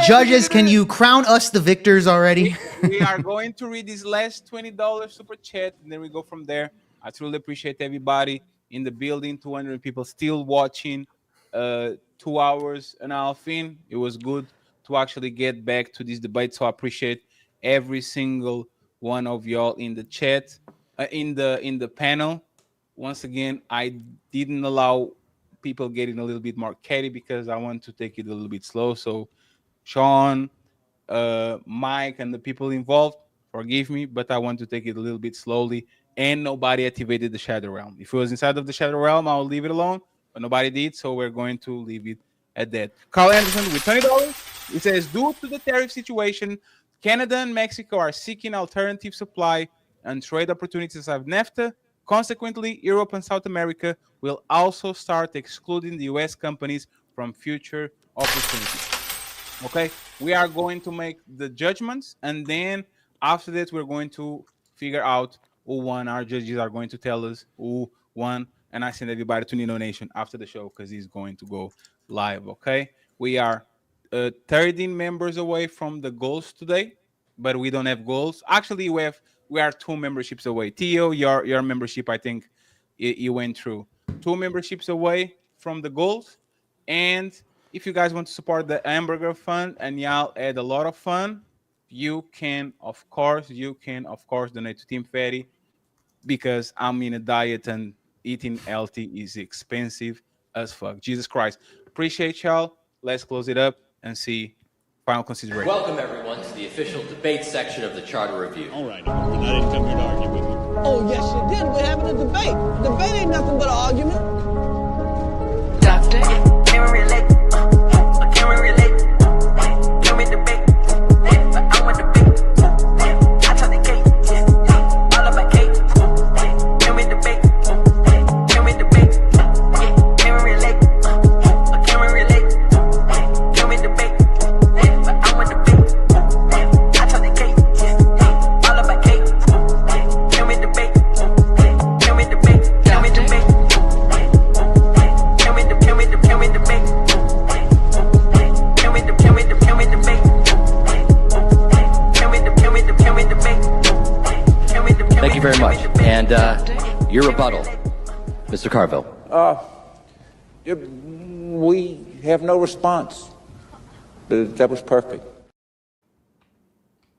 Judges, can you crown us the victors already? We are going to read this last $20 super chat, and then we go from there. I truly appreciate everybody in the building. 200 people still watching. 2 hours and a half in. It was good to actually get back to this debate. So I appreciate every single one of y'all in the chat, in the panel. Once again, I didn't allow people getting a little bit more catty because I want to take it a little bit slow. So Sean, Mike, and the people involved, forgive me, but I want to take it a little bit slowly. And nobody activated the Shadow Realm. If it was inside of the Shadow Realm, I'll leave it alone, but nobody did, so we're going to leave it at that. Carl Anderson with $20. It says, due to the tariff situation, Canada and Mexico are seeking alternative supply and trade opportunities of NAFTA. Consequently, Europe and South America will also start excluding the U.S. companies from future opportunities. Okay, we are going to make the judgments, and then after that, we're going to figure out who won. Our judges are going to tell us who won, and I send everybody to Nino Nation after the show because he's going to go live. Okay, we are 13 members away from the goals today, but we don't have goals. Actually, we are 2 memberships away. Theo, your membership, I think you went through. 2 memberships away from the goals. And if you guys want to support the Hamburger Fund and y'all had a lot of fun, you can, of course, donate to Team Fatty because I'm in a diet and eating healthy is expensive as fuck. Jesus Christ. Appreciate y'all. Let's close it up and see final consideration. Welcome, everyone, to the official debate section of the Charter Review. All right, I didn't come here to argue with you. Oh, yes, you did. We're having a debate. Debate ain't nothing but an argument. Doctor, can we relate? Can we relate? Can we debate? I want debate. I talk the cake. All about cake. Can we debate? Can we debate? Can we relate? Can we relate? Can we debate? I want debate. I talk the cake. All about cake. Can we debate? Can we debate? Can we debate? Can we debate? Can we debate? Can we debate? Can we debate? Can we debate? Can we debate? Can we debate? Can we debate? Can we debate? Thank you very much. And your rebuttal, Mr. Carville. We have no response. That was perfect.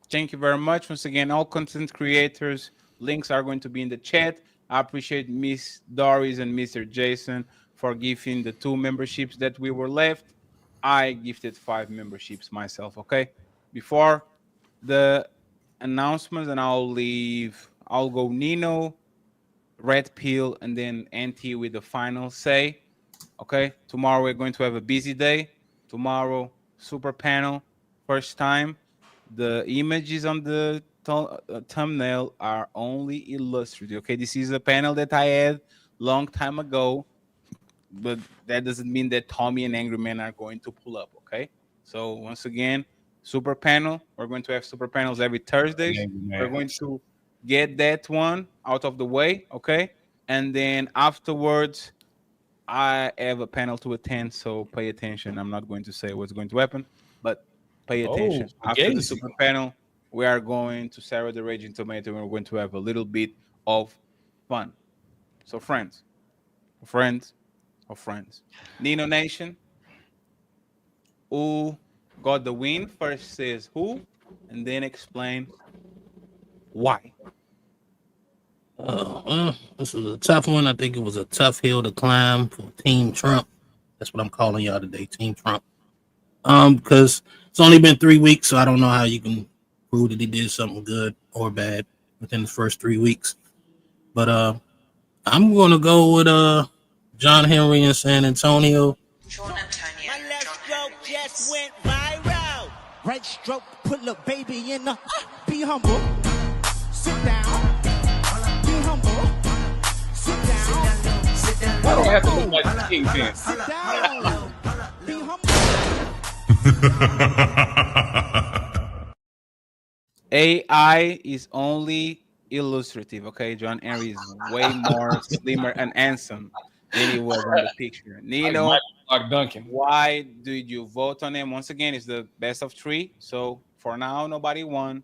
Thank you very much. Once again, all content creators, links are going to be in the chat. I appreciate Miss Doris and Mr. Jason for giving the 2 memberships that we were left. I gifted 5 memberships myself, okay? Before the announcements, and I'll go Nino, Red Pill, and then NT with the final say. Okay, tomorrow we're going to have a busy day. Tomorrow, super panel, first time. The images on the thumbnail are only illustrative. Okay, this is a panel that I had long time ago, but that doesn't mean that Tommy and Angry Man are going to pull up. Okay, so once again, super panel. We're going to have super panels every Thursday. We're going to get that one out of the way. Okay, and then afterwards, I have a panel to attend, so pay attention. I'm not going to say what's going to happen, but pay attention. After the super panel, we are going to Sarah the Raging Tomato, and we're going to have a little bit of fun. So friends, Nino Nation, who got the win? First says who, and then explain why. Well, this was a tough one. I think it was a tough hill to climb for Team Trump. That's what I'm calling y'all today, Team Trump. Because it's only been 3 weeks, so I don't know how you can prove that he did something good or bad within the first 3 weeks. But I'm gonna go with John Henry in San Antonio. My left stroke just went viral. Right stroke, put a baby in the. Be humble. Sit down. Be humble. Sit down. I don't have to look like the Kingpin. Sit down. Be humble. AI is only illustrative. Okay, John Henry is way more slimmer and handsome than he was on the picture. Nino, like Duncan. Why did you vote on him? Once again, it's the best of 3. So for now, nobody won.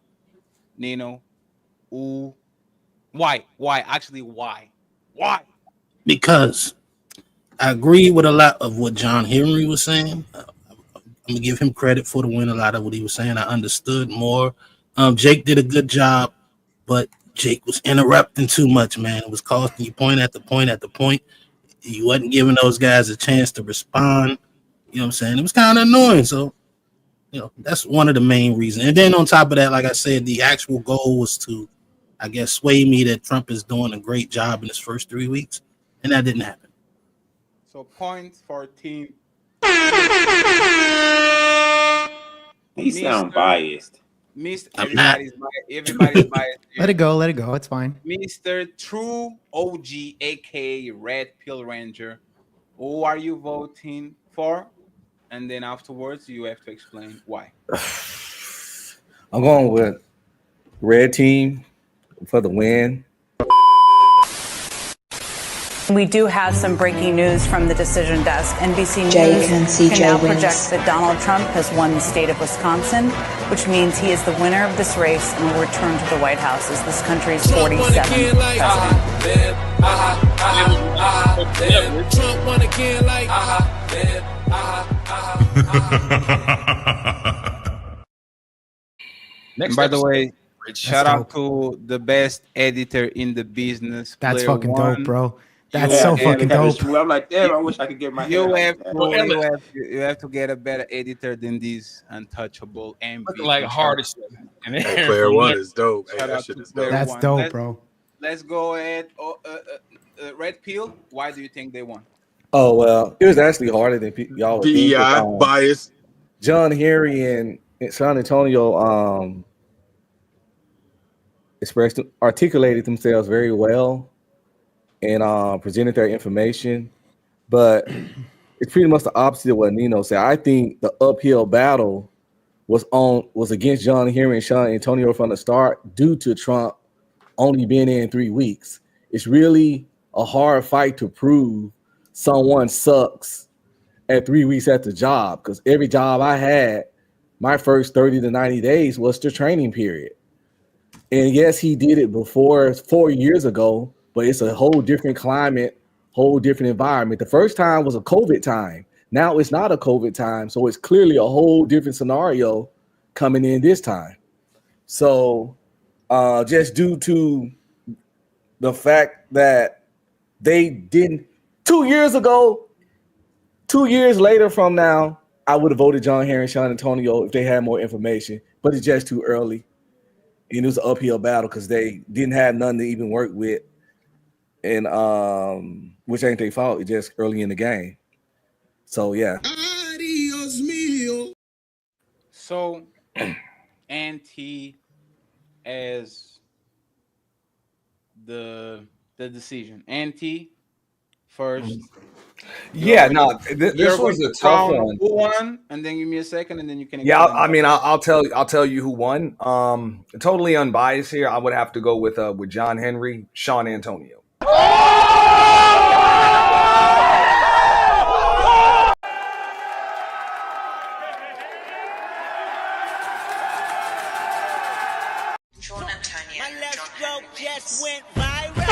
Nino, ooh, why? Actually, why? Because I agree with a lot of what John Henry was saying. I'm gonna give him credit for the win. A lot of what he was saying, I understood more. Jake did a good job, but Jake was interrupting too much, man. It was costing you point at the point. You wasn't giving those guys a chance to respond. You know what I'm saying? It was kind of annoying. So, that's one of the main reasons. And then on top of that, like I said, the actual goal was to, I guess, sway me that Trump is doing a great job in his first 3 weeks. And that didn't happen. So points for team. He sound biased. Everybody's biased. Let it go. It's fine. Mr. True OG, aka Red Pill Ranger. Who are you voting for? And then afterwards, you have to explain why. I'm going with Red Team for the win. We do have some breaking news from the decision desk. NBC News can now wins. project that Donald Trump has won the state of Wisconsin, which means he is the winner of this race and will return to the White House as this country's 47th president. Trump won again like And by the way, shout out to the best editor in the business. That's Player fucking One. dope, bro. That's so fucking dope. I'm like, damn, I wish I could get my You hand have to get a better editor than this untouchable MVP. Looking like hardest. Player One is dope. Hey, Shout that out shit to is Player dope. That's One. dope, bro. Let's go ahead. Red Pill. Why do you think they won? Oh, well, it was actually harder than y'all would think. DEI bias. John Henry and San Antonio articulated themselves very well and presented their information, but it's pretty much the opposite of what Nino said. I think the uphill battle was against John Henry and San Antonio from the start due to Trump only being in 3 weeks. It's really a hard fight to prove someone sucks at 3 weeks at the job, because every job I had, my first 30 to 90 days was the training period. And yes, he did it before 4 years ago, but it's a whole different climate, whole different environment. The first time was a COVID time. Now it's not a COVID time, so it's clearly a whole different scenario coming in this time. So just due to the fact that they didn't 2 years ago, 2 years later from now, I would have voted John Henry and San Antonio if they had more information, but it's just too early. And it was an uphill battle because they didn't have nothing to even work with, and which ain't their fault. It's just early in the game. So yeah. So, anti as the decision. Anti first. Yeah, no, You're this going was a to tough count one. who won, and then give me a second, and then you can. Yeah, I mean, I'll tell you who won. Totally unbiased here. I would have to go with John Henry, Sean Antonio. My left stroke just went viral.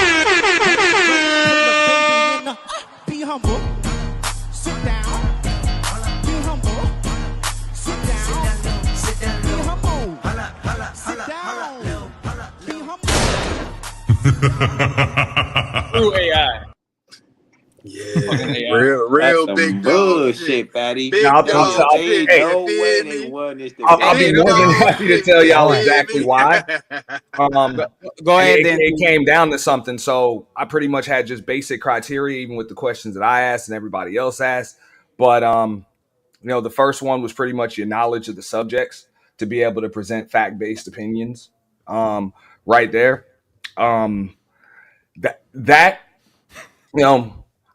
Be humble. Sit down. Be humble. Sit down. Be humble. Sit down. Be humble. Through AI. Yeah, real That's big some dog bullshit, shit. Fatty. Big Now, dog shit. No You way feel they me? won this I'll be Big more than dog happy to shit. tell y'all You feel exactly me? why. Go ahead, it, then. it came down to something. So I pretty much had just basic criteria, even with the questions that I asked and everybody else asked. But the first one was pretty much your knowledge of the subjects to be able to present fact-based opinions. Right there.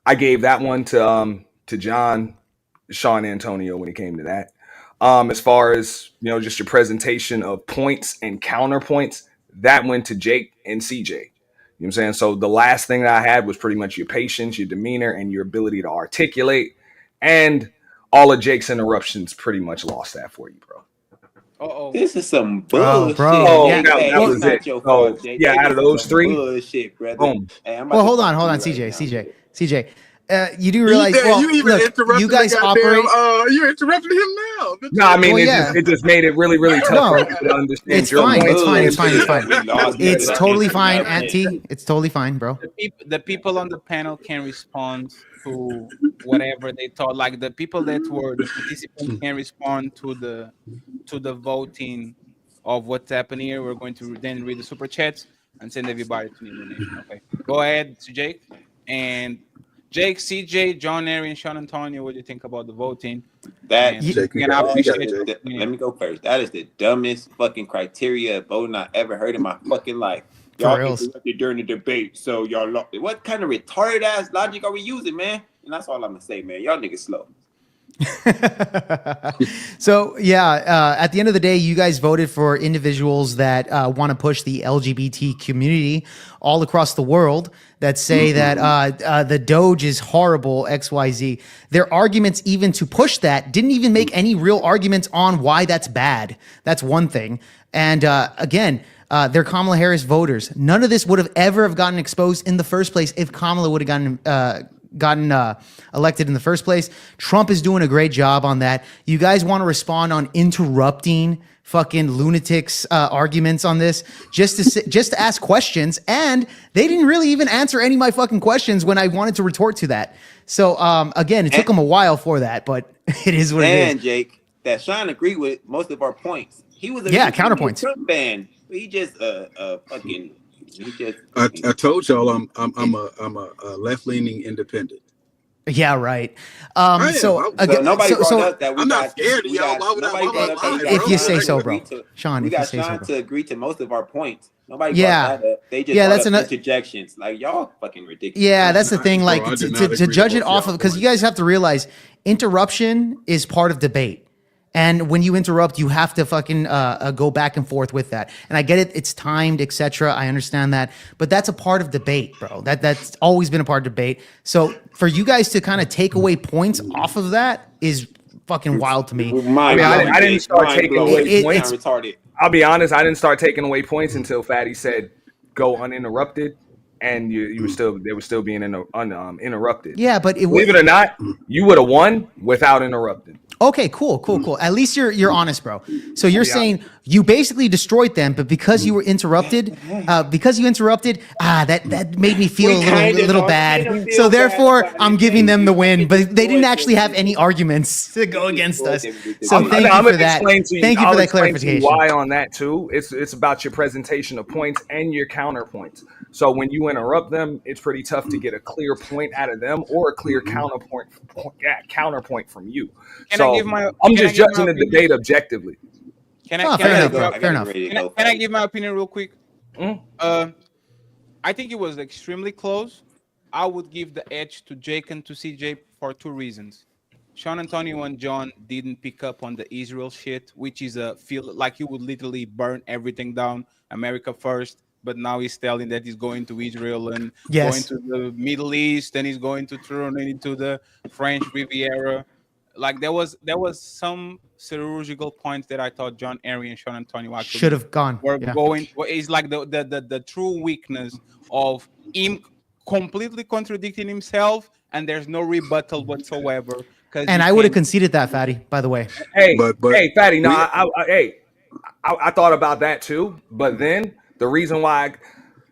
I gave that one to John, Sean Antonio when it came to that. As far as just your presentation of points and counterpoints, that went to Jake and CJ. You know what I'm saying? So the last thing that I had was pretty much your patience, your demeanor, and your ability to articulate. And all of Jake's interruptions pretty much lost that for you, bro. This is some bullshit. bro. Yeah, that was not it. your So, fault, Jake. yeah, This out of is those some three, bullshit, brother. boom. Hey, I'm about Well, to hold talk on, to you right now. CJ. You do realize, You even look, interrupted you guys the goddamn, operate. you're interrupting him now. No, I mean, Well, it, yeah. it just made it really, really tough No, for people to understand. It's your fine. point. It's fine. It's totally fine, Auntie. Auntie. It's totally fine, bro. The people on the panel can respond to whatever they thought. Like the people that were the participants can respond to the voting of what's happening here. We're going to then read the super chats and send everybody to the elimination. Okay, go ahead, to Jake. And Jake, CJ, John, Henry, and Sean Antonio, what do you think about the voting? That And I appreciate it. let me go first. That is the dumbest fucking criteria of voting I ever heard in my fucking life. Y'all interrupted during the debate, so y'all lost it. What kind of retarded ass logic are we using, man? And that's all I'm gonna say, man. Y'all niggas slow. So at the end of the day, you guys voted for individuals that want to push the LGBT community all across the world, that say that the Doge is horrible, XYZ. Their arguments even to push that didn't even make any real arguments on why that's bad. That's one thing. And again, they're Kamala Harris voters. None of this would have ever have gotten exposed in the first place if Kamala would have gotten elected in the first place. Trump is doing a great job on that. You guys want to respond on interrupting fucking lunatics arguments on this just to ask questions, and they didn't really even answer any of my fucking questions when I wanted to retort to that. So again, it took them a while for that, but it is what it is. And Jake, that Sean agreed with most of our points. He was counterpoints. Trump fan. He just fucking. I told y'all I'm a left leaning independent. Yeah, right. Nobody brought up that I'm not scared of y'all. Why would if you say so, bro. Sean, we if you got say Sean so, to agree to most of our points. Nobody Yeah. brought that up. They just Yeah, brought that's up another- interjections. Like y'all fucking ridiculous. Yeah, that's the thing. Like Bro, I did not to agree judge with it off of, because you guys have to realize interruption is part of debate. And when you interrupt, you have to fucking go back and forth with that. And I get it; it's timed, etc. I understand that, but that's a part of debate, bro. That's always been a part of debate. So for you guys to kind of take away points off of that is fucking wild to me. I didn't start taking away points. Retarded. I'll be honest, I didn't start taking away points until Fatty said go uninterrupted, and they were still being interrupted. Yeah, but believe it or not, you would have won without interrupting. Okay, cool. At least you're honest, bro. So you're saying You basically destroyed them, but because you were interrupted, that made me feel a little bad. So therefore, I'm giving them the win. But they didn't actually have any arguments to go against us. So thank you for that. Thank you for that clarification. Why on that too? It's about your presentation of points and your counterpoints. So when you interrupt them, it's pretty tough to get a clear point out of them or a clear counterpoint from you. I'm just judging the debate objectively. Can I give my opinion real quick? I think it was extremely close. I would give the edge to Jake and to CJ for 2 reasons. Sean Antonio and John didn't pick up on the Israel shit, which is a feel like he would literally burn everything down, America first. But now he's telling that he's going to Israel and going to the Middle East, and he's going to turn into the French Riviera. Like there was some chirurgical points that I thought John Henry and Sean Antonio actually should have gone. Going. It's like the true weakness of him completely contradicting himself, and there's no rebuttal whatsoever. And I would have conceded that, Fatty. By the way. Hey, Fatty. No, I thought about that too, but then the reason why.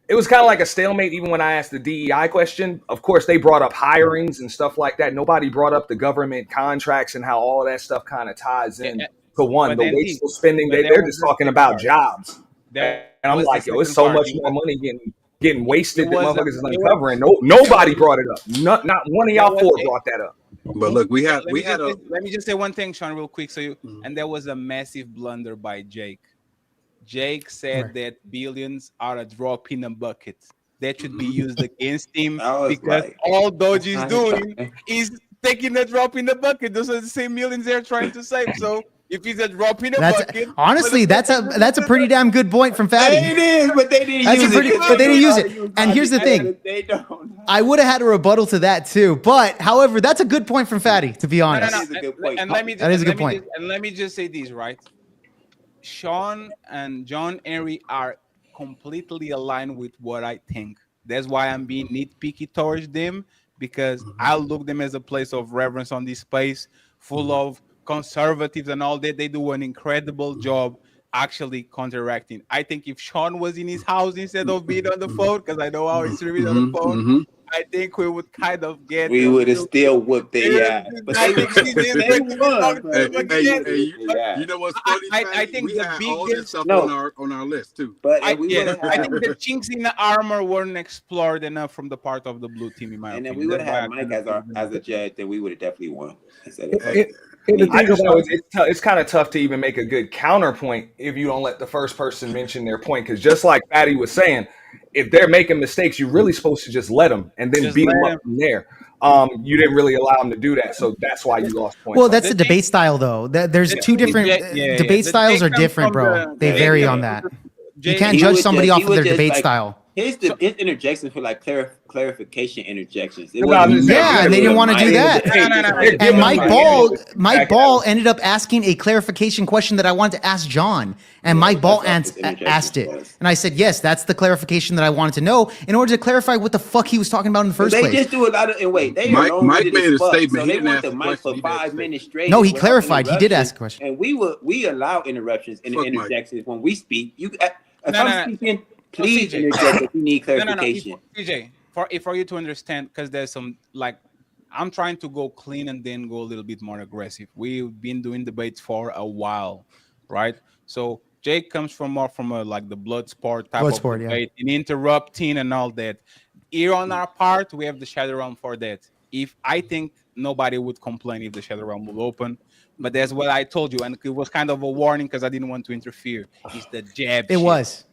It was kind of like a stalemate even when I asked the DEI question. Of course, they brought up hirings and stuff like that. Nobody brought up the government contracts and how all of that stuff kind of ties in to one. The wasteful spending, they're just talking about jobs. And I'm like, yo, it's so much more money getting wasted that motherfuckers is uncovering. Nobody brought it up. Not one of y'all four brought that up. But look, let me just say one thing, Sean, real quick. And there was a massive blunder by Jake. Jake said that billions are a drop in a bucket that should be used against him because all Doge is doing is taking a drop in the bucket. Those are the same millions they're trying to save. So if he's a drop in a bucket, honestly, that's a pretty damn good point from Fatty. It is, but they didn't use it. But they didn't use it. And here's the thing: they don't. I would have had a rebuttal to that too. But however, that's a good point from Fatty. To be honest, that is a good point. That is a good point. And let me just say this, right? Sean and John Henry are completely aligned with what I think. That's why I'm being nitpicky towards them, because I look them as a place of reverence on this space full of conservatives and all that. They do an incredible job actually counteracting. I think if Sean was in his house instead of being on the phone, because I know how he's streaming on the phone, I think we would kind of get. We would have still whooped their ass. But you know what's funny? I think we the had all this biggest stuff on our list too. But I think the chinks in the armor weren't explored enough from the part of the blue team, in my opinion. And then we would have had Mike as a judge, then we would have definitely won. It's kind of tough to even make a good counterpoint if you don't let the first person mention their point. Because just like Fatty was saying, if they're making mistakes, you're really supposed to just let them and then beat them up from there. You didn't really allow them to do that, so that's why you lost points. Well, that's the debate style, though. There's two different debate styles are different, bro. They vary on that. You can't judge somebody off of their debate style. His interjections were like clarification interjections. Yeah, and they didn't want to do that. And Mike Ball ended up asking a clarification question that I wanted to ask John, and Mike Ball asked it, and I said, yes, that's the clarification that I wanted to know in order to clarify what the fuck he was talking about in the first place. They just do a lot of Mike made a statement. So they want the mic for 5 minutes straight. No, he clarified. He did ask a question. And we allow interruptions and interjections when we speak. I'm speaking. Please interject if you need clarification. CJ, for you to understand, because there's some I'm trying to go clean and then go a little bit more aggressive. We've been doing debates for a while, right? So Jake comes from the blood sport type of debate, in interrupting and all that. Here on our part, we have the Shadow Realm for that. If I think nobody would complain if the Shadow Realm will open. But that's what I told you, and it was kind of a warning because I didn't want to interfere. It's the jab. It was.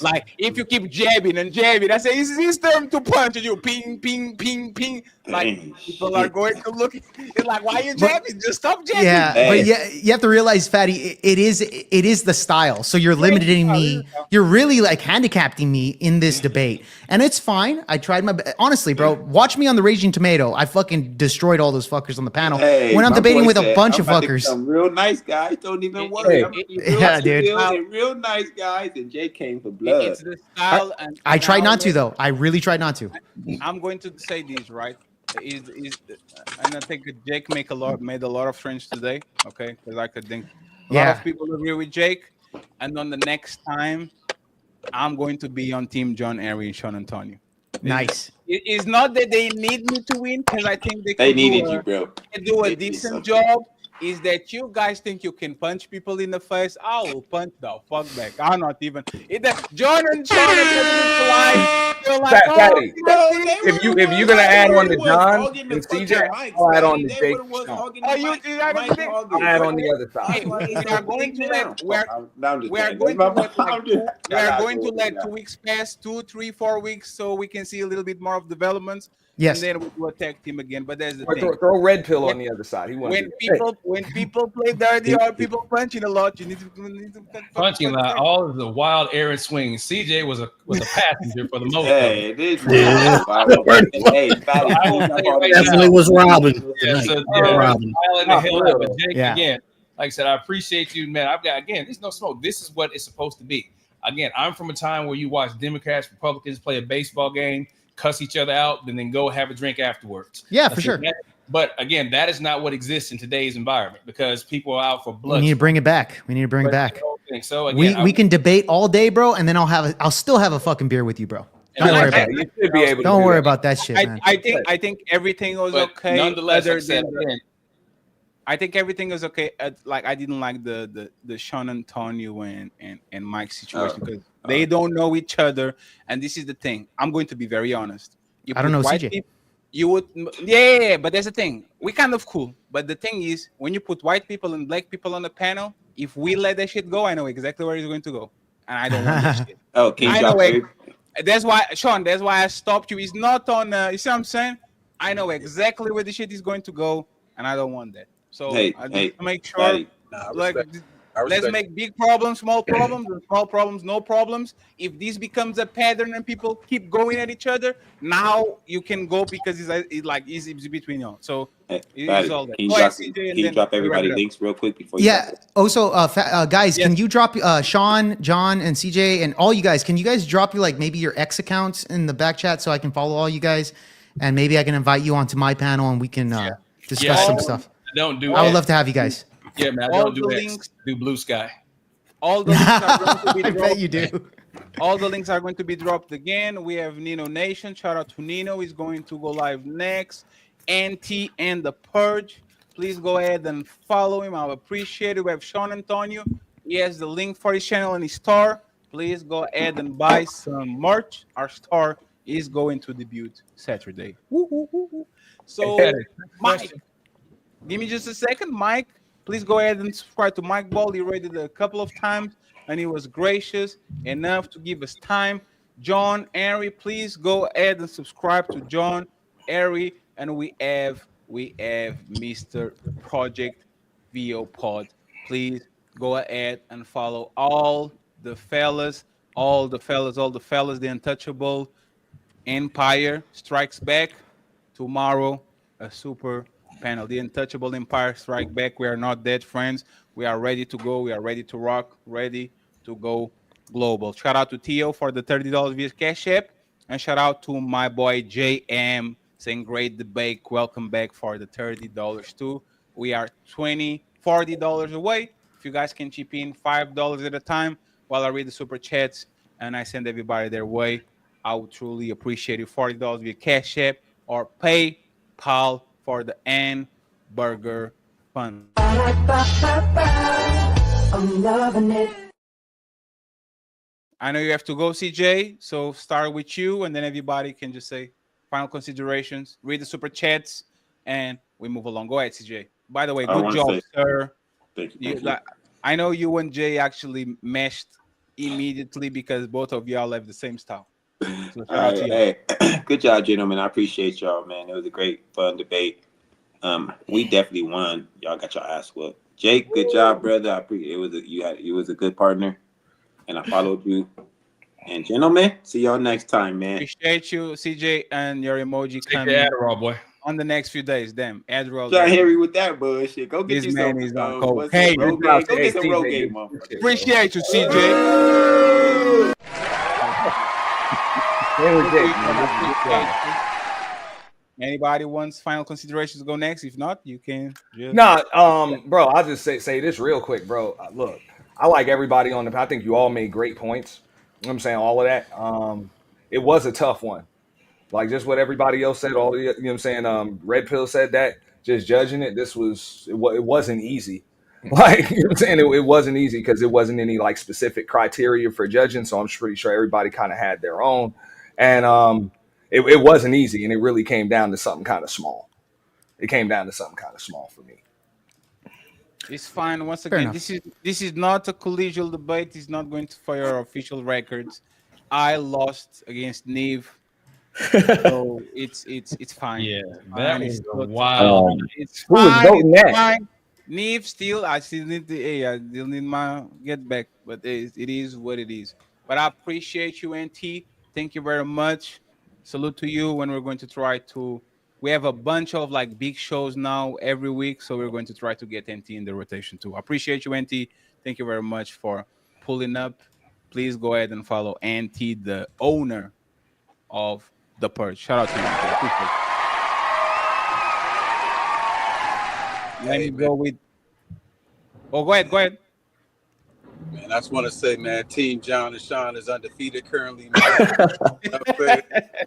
Like if you keep jabbing and jabbing, I say it's his turn to punch, and you ping, ping, ping, ping. Like people are going to look. It's like, why are you jabbing? Just stop jabbing. Yeah, but you have to realize, Fatty, it is the style. So you're limiting me. You're really handicapping me in this debate, and it's fine. I tried my best. Honestly, bro. Watch me on the Raging Tomato. I fucking destroyed all those fuckers on the panel when I'm debating with a bunch of fuckers. Some real nice guys, don't even worry. Dude. Real nice guys, and Jay came for blood. It's the style, I tried not to, though. I really tried not to. I'm going to say this, right? And I think Jake made a lot of friends today. Okay, because I could think a lot of people agree with Jake. and on the next time, I'm going to be on Team John Henry and Sean Antonio. Nice. It's not that they need me to win, because I think they needed you, bro. do a decent job. Is that you guys think you can punch people in the face? I will punch the fuck back. I'm not even. John and Sean are Fatty, if you're gonna add on to John and CJ, I'll add on to Jake. I'll add on the other side. We are going to let 2 weeks pass, 2, 3, 4 weeks, so we can see a little bit more of developments. Yes. And then we will attack him again. But there's the Or thing. throw Red Pill on the other side. When people play dirty or people punching a lot, you need to punching a lot. All of the wild errant swings. CJ was a passenger for the most. Hey, Definitely was Robin. Robin. But Jake, Yeah. again, like I said, I appreciate you, man. There's no smoke. This is what it's supposed to be. Again, I'm from a time where you watch Democrats, Republicans play a baseball game, cuss each other out, and then go have a drink afterwards. Yeah, for sure. But again, that is not what exists in today's environment, because people are out for blood. We need to bring it back. So again, we can debate all day, bro, and then I'll still have a fucking beer with you, bro. Don't worry about it. Don't worry about that shit, man. I think everything was okay. Nonetheless, I think everything was okay. Like, I didn't like the Sean Antonio and Mike situation, because they don't know each other. And this is the thing. I'm going to be very honest. I don't know CJ. People, you would, yeah, but there's a thing. We kind of cool. But the thing is, when you put white people and black people on the panel, if we let that shit go, I know exactly where it's going to go. And I don't want that shit. Oh, can you drop it? That's why, Sean, that's why I stopped you. It's not on, you see what I'm saying? I know exactly where the shit is going to go, and I don't want that. So I just make sure, let's make big problems, small problems, and small problems, no problems. If this becomes a pattern and people keep going at each other, now you can go, because it's easy between y'all. So it's all that. Can you drop everybody links real quick before you Also, guys, can you drop Sean, John, and CJ, and all you guys? Can you guys drop your maybe your X accounts in the back chat so I can follow all you guys, and maybe I can invite you onto my panel and we can discuss some stuff. I would love to have you guys. Yeah, man. I don't do X. Do Blue Sky. All the links are going to be I dropped. bet you do. All the links are going to be dropped again. We have Nino Nation. Shout out to Nino. He's going to go live next. NT and the Purge. Please go ahead and follow him. I appreciate it. We have Sean Antonio. He has the link for his channel and his store. Please go ahead and buy some merch. Our store is going to debut Saturday. So, Mike, give me just a second. Mike, please go ahead and subscribe to Mike Ball. He rated it a couple of times, and he was gracious enough to give us time. John Henry, please go ahead and subscribe to John Henry. And we have Mr. Project VO Pod. Please go ahead and follow all the fellas, the Untouchable Empire Strikes Back. Tomorrow, a super panel. The Untouchable Empire Strike Back. We are not dead, friends. We are ready to go. We are ready to rock. Ready to go global. Shout out to Tio for the $30 via Cash App. And shout out to my boy JM saying great debate. Welcome back for the $30 too. We are $40 away. If you guys can chip in $5 at a time while I read the super chats and I send everybody their way, I would truly appreciate it. $40 via Cash App or PayPal for the N Burger Fund. I'm loving it. I know you have to go, CJ, so start with you, and then everybody can just say final considerations, read the super chats, and we move along. Go ahead, CJ. By the way, good job, sir. Thank you. I know you and Jay actually meshed immediately because both of y'all have the same style. So hey, good job, gentlemen. I appreciate y'all, man. It was a great, fun debate. We definitely won. Y'all got your ass whooped. Jake, good job, brother. I appreciate it. You was a good partner, and I followed you. And gentlemen, see y'all next time, man. Appreciate you, CJ, and your emoji coming Adderall, boy. On the next few days. Damn, Adderall. John Henry with that bullshit. Go get this you man some. On cold. Hey, go get some Rogaine, motherfucker. Appreciate you, CJ. Anybody wants final considerations to go next? If not, you can just... Bro, I'll just say this real quick, bro. Look, I like everybody on the. I think you all made great points. You know what I'm saying? All of that. It was a tough one. Like just what everybody else said. All the, you know what I'm saying? Red Pill said that. Just judging it, it wasn't easy. Like, you know what I'm saying? It wasn't easy because it wasn't any like specific criteria for judging. So I'm pretty sure everybody kind of had their own. And it wasn't easy. And it really came down to something kind of small. It came down to something kind of small for me. It's fine. Once Fair again, enough. this is not a collegial debate. It's not going to fire official records. I lost against Neve. So it's fine. Yeah, It's that fine. was It's a not- wild. It's Who was fine. voting It's that? fine. Neve still, I still need to, hey, I still need my get back, but it is what it is. But I appreciate you, NT. Thank you very much. Salute to you. When we're going to try to, we have a bunch of like big shows now every week, so we're going to try to get NT in the rotation too. I appreciate you, NT. Thank you very much for pulling up. Please go ahead and follow NT, the owner of The Purge. Shout out to you, NT. Appreciate it. Let me go with. Oh, go ahead. Man, I just want to say, man, Team John and Sean is undefeated currently. Man. You know what I'm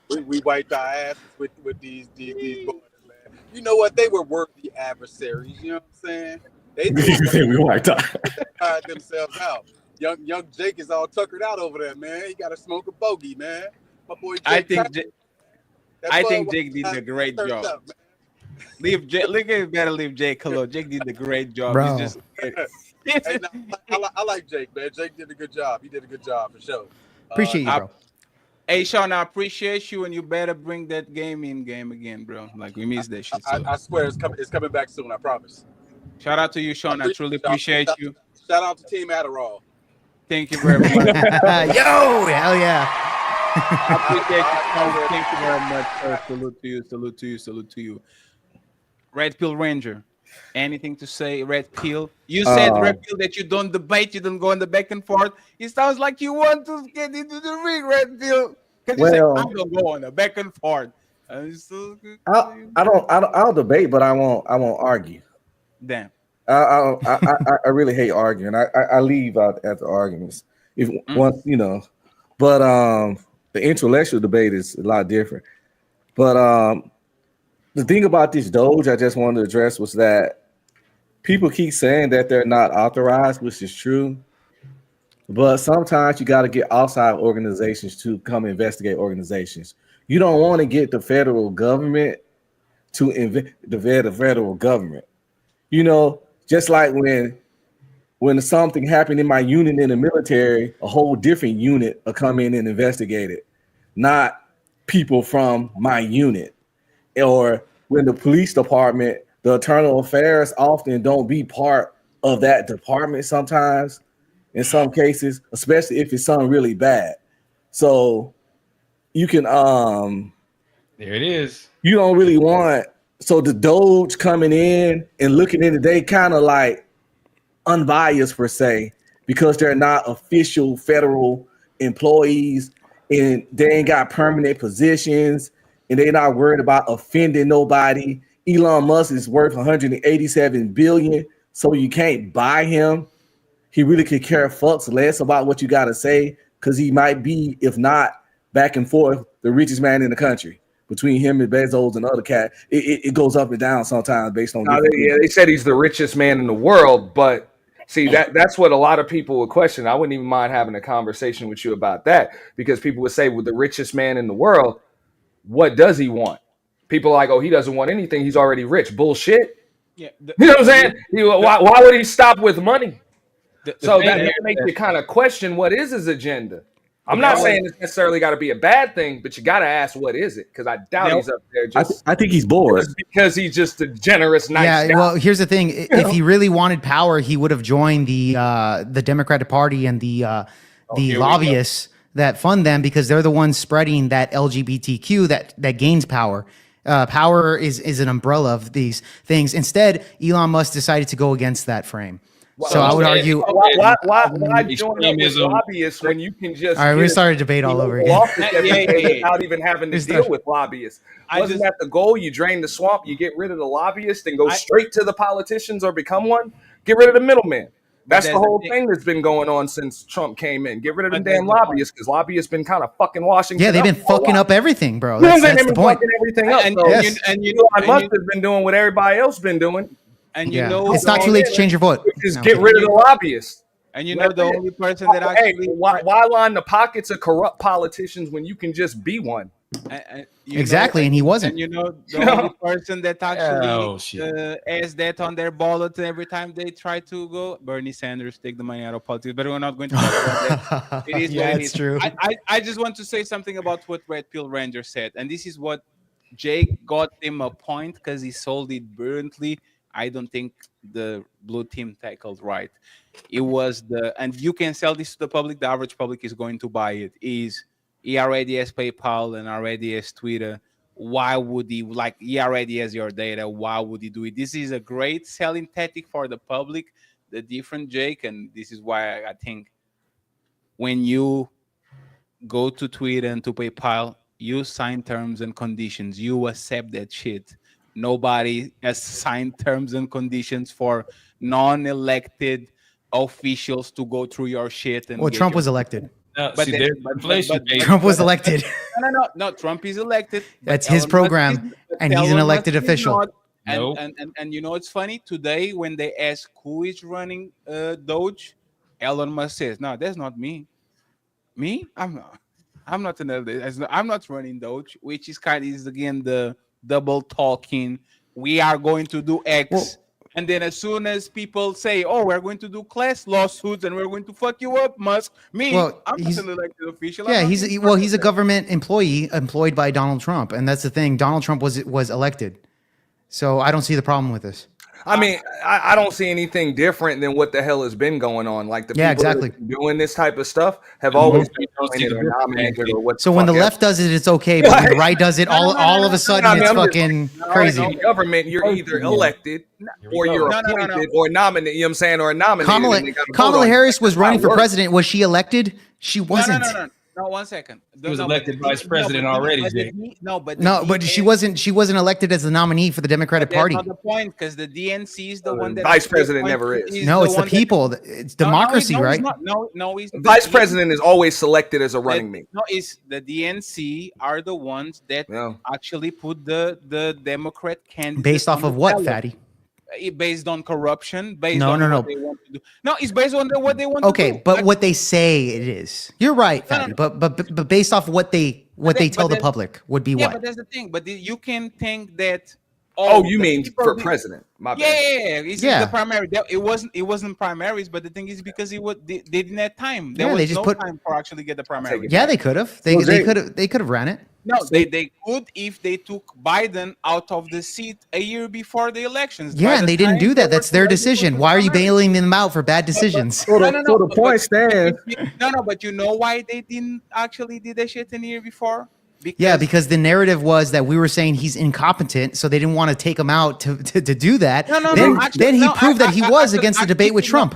saying? we wiped our asses with these boys, man. You know what? They were worthy adversaries. You know what I'm saying? They We wiped out. tired themselves out. Young Jake is all tuckered out over there, man. He got to smoke a bogey, man. My boy Jake. I think Budweiser Jake did a great turned job. up, man. Leave Jake. Look at better leave Jake alone. Jake did a great job. Bro. He's just Hey, no, I like Jake, man. Jake did a good job. He did a good job for sure. Appreciate you, bro. Hey Sean, I appreciate you, and you better bring that game again, bro. Like we missed that shit. So. I swear it's coming back soon. I promise. Shout out to you, Sean. I truly appreciate you. Shout out to Team Adderall. Thank you very much. Yo, hell yeah. I appreciate you, Sean. Thank you very much, sir. Salute to you. Red Pill Ranger. Anything to say, Red Pill? You said, Red Pill, that you don't debate, you don't go in the back and forth. It sounds like you want to get into the ring, Red Pill. Because you said, I'm gonna go on the back and forth. I'll debate, but I won't argue. Damn. I really hate arguing. I leave out at the arguments. If once you know, but the intellectual debate is a lot different. But the thing about this Doge I just wanted to address was that people keep saying that they're not authorized, which is true. But sometimes you got to get outside organizations to come investigate organizations. You don't want to get the federal government to the federal government. You know, just like when something happened in my unit in the military, a whole different unit will come in and investigate it, not people from my unit. Or when the police department, the internal affairs often don't be part of that department sometimes, in some cases, especially if it's something really bad. So you can There it is. you don't really want so the Doge coming in and looking in, they kind of like unbiased per se, because they're not official federal employees and they ain't got permanent positions and they're not worried about offending nobody. Elon Musk is worth 187 billion, so you can't buy him. He really could care fucks less about what you got to say, because he might be, if not back and forth, the richest man in the country. Between him and Bezos and other cat, it goes up and down sometimes based on. They said he's the richest man in the world, but see that's what a lot of people would question. I wouldn't even mind having a conversation with you about that, because people would say, "Well, the richest man in the world, what does he want?" People are like, "Oh, he doesn't want anything. He's already rich." Bullshit. Yeah, you know what I'm saying? Why would he stop with money? So that makes you kind of question what is his agenda. I'm not saying it's necessarily got to be a bad thing, but you got to ask what is it, because I doubt he's up there just. I think he's bored because he's just a generous, nice guy. Well, here's the thing: if he really wanted power, he would have joined the Democratic Party and the lobbyists that fund them, because they're the ones spreading that LGBTQ that gains power. Power is an umbrella of these things. Instead, Elon Musk decided to go against that frame. So I would argue. Why join up with lobbyists when you can just? All right, we started a debate all over again. Without even having to deal with lobbyists. Wasn't that the goal? You drain the swamp, you get rid of the lobbyists, and go straight to the politicians or become one. Get rid of the middleman. That's the whole thing that's been going on since Trump came in. Get rid of them damn lobbyists, because lobbyists been kind of fucking Washington. Yeah, they've been fucking up everything, bro. That's the point. Fucking everything up. And you know, Elon Musk has been doing what everybody else been doing. And you know, it's not too late to change your vote. Just get rid of the lobbyists. And you know, the only person that actually why line the pockets of corrupt politicians when you can just be one? Exactly, and he wasn't. And you know, the only person that actually has that on their ballot every time they try to go, Bernie Sanders, take the money out of politics. But we're not going to talk about that. It is Yeah, what it it's is. true. I just want to say something about what Red Pill Ranger said, and this is what Jake got him a point because he sold it brilliantly. I don't think the blue team tackled right. It was and you can sell this to the public. The average public is going to buy it. He already has PayPal and already has Twitter. Why would he, he already has your data. Why would he do it? This is a great selling tactic for the public, the different Jake. And this is why I think when you go to Twitter and to PayPal, you sign terms and conditions. You accept that shit. Nobody has signed terms and conditions for non-elected officials to go through your shit. And Trump was elected. But Trump was elected. No. Trump is elected. That's his program, and he's an elected official. And you know, it's funny today when they ask who is running Doge, Elon Musk says, "No, that's not me. Me? I'm not I'm not running Doge," which is again the double talking. We are going to do X. And then as soon as people say, "Oh, we're going to do class lawsuits and we're going to fuck you up, Musk," I'm not an elected official. Yeah, he's a government employee employed by Donald Trump, and that's the thing. Donald Trump was elected, so I don't see the problem with this. I mean, I don't see anything different than what the hell has been going on. Like the people that are doing this type of stuff have always been appointed or nominated or what. So when the left does it, it's okay, but when the right does it, all of a sudden it's fucking crazy. In government, you're either elected or you're appointed or nominated. You know what I'm saying? Or nominated. Kamala Harris was running for president. Was she elected? She wasn't. No, 1 second. He was elected vice president already, Jake. But she wasn't elected as the nominee for the Democratic Party. That's not the point, because the DNC is the one that vice president never is. No, it's the people. It's democracy, right? No, he's vice president is always selected as a running mate. No, it's the DNC are the ones that actually put the Democrat candidate based off of what, Fatty? Based on corruption, based on what they want to do. No, it's based on what they want to do. Okay, but what they say it is. You're right, Fatty. But based off what they tell the public would be what? Yeah, but that's the thing. But you can think that. You mean for president? My bad. Yeah. It's the primary. It wasn't primaries, but the thing is because they didn't have time. There was no time for actually get the primary. Yeah, they could have. They could have ran it. No, they could if they took Biden out of the seat a year before the elections. Yeah, and they didn't do that. That's their decision. Why are you bailing them out for bad decisions? So the point stands. No, but you know why they didn't actually do that shit a year before? Because the narrative was that we were saying he's incompetent, so they didn't want to take him out to do that. Then he proved that he was against the debate with Trump.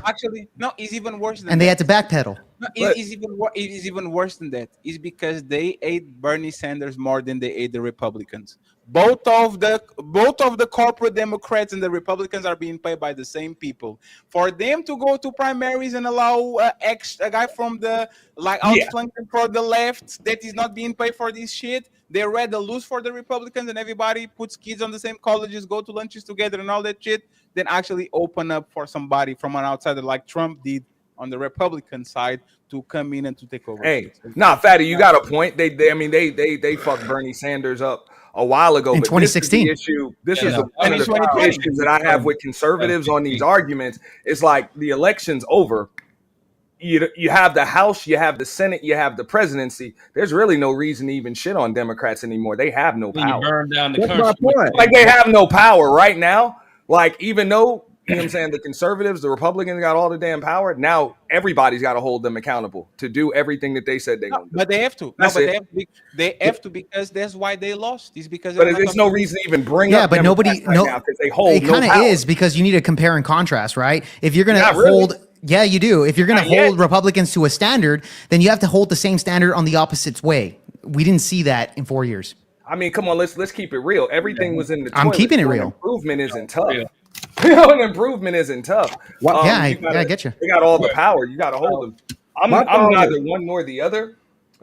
No, it's even worse than that. And they had to backpedal. No, it's even worse than that. It's because they ate Bernie Sanders more than they ate the Republicans. Both of the corporate Democrats and the Republicans are being paid by the same people. For them to go to primaries and allow a guy from the outflanking for the left that is not being paid for this shit, they rather lose for the Republicans and everybody puts kids on the same colleges, go to lunches together and all that shit, than actually open up for somebody from an outsider like Trump did on the Republican side to come in and to take over. Hey, Fatty, you got a point. They fucked Bernie Sanders up a while ago. In 2016. This is one of the issues that I have with conservatives on these arguments. It's like the election's over. You have the House, you have the Senate, you have the presidency. There's really no reason to even shit on Democrats anymore. They have no power. Burn down the That's my point. Like they have no power right now. Like even though, you know what I'm saying, the conservatives, the Republicans got all the damn power. Now everybody's got to hold them accountable to do everything that they said they gonna do. But they have to. They have to because that's why they lost. It's because there's no reason to even bring up. But nobody. They hold. It kind of is because you need to compare and contrast, right? If you're gonna hold. Really. Yeah, you do. If you're going to hold Republicans to a standard, then you have to hold the same standard on the opposite way. We didn't see that in 4 years. I mean, come on, let's keep it real. Everything was in the. I'm keeping it real. Improvement isn't tough. An improvement isn't tough. Well, yeah, you I get you. They got all the power. You got to hold them. I'm neither one nor the other,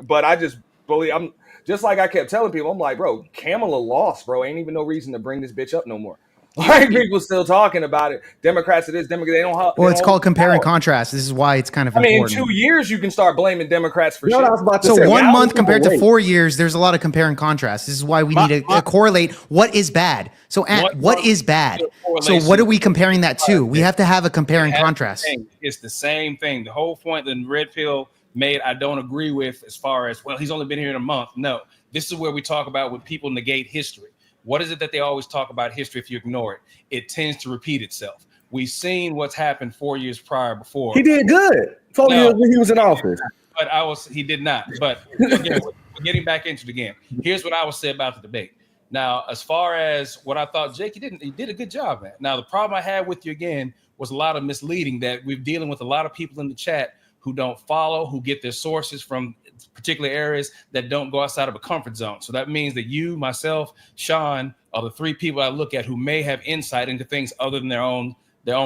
but I just believe I'm just like I kept telling people. I'm like, bro, Kamala lost, bro. Ain't even no reason to bring this bitch up no more. Like people still talking about it. Democrats, it is Democrats. They don't. Well, they it's don't called compare and power. contrast. This is why it's kind of I mean, in important. 2 years, you can start blaming Democrats for shit. So 1 month compared to 4 years, there's a lot of compare and contrast. This is why we need to correlate what is bad. So what is bad? So what are we comparing that to? We have to have a compare and contrast. It's the same thing. The whole point that Red Pill made, I don't agree with as far as, well, he's only been here in a month. No, this is where we talk about when people negate history. What is it that they always talk about history if you ignore it? It tends to repeat itself. We've seen what's happened 4 years prior before. He did good. 4 years when he was in office. But he did not. But again, we're getting back into the game. Here's what I would say about the debate. Now, as far as what I thought, Jake, he did a good job, man. Now, the problem I had with you again was a lot of misleading that we're dealing with a lot of people in the chat who don't follow, who get their sources from particular areas that don't go outside of a comfort zone. So that means that you, myself, Sean, are the three people I look at who may have insight into things other than their own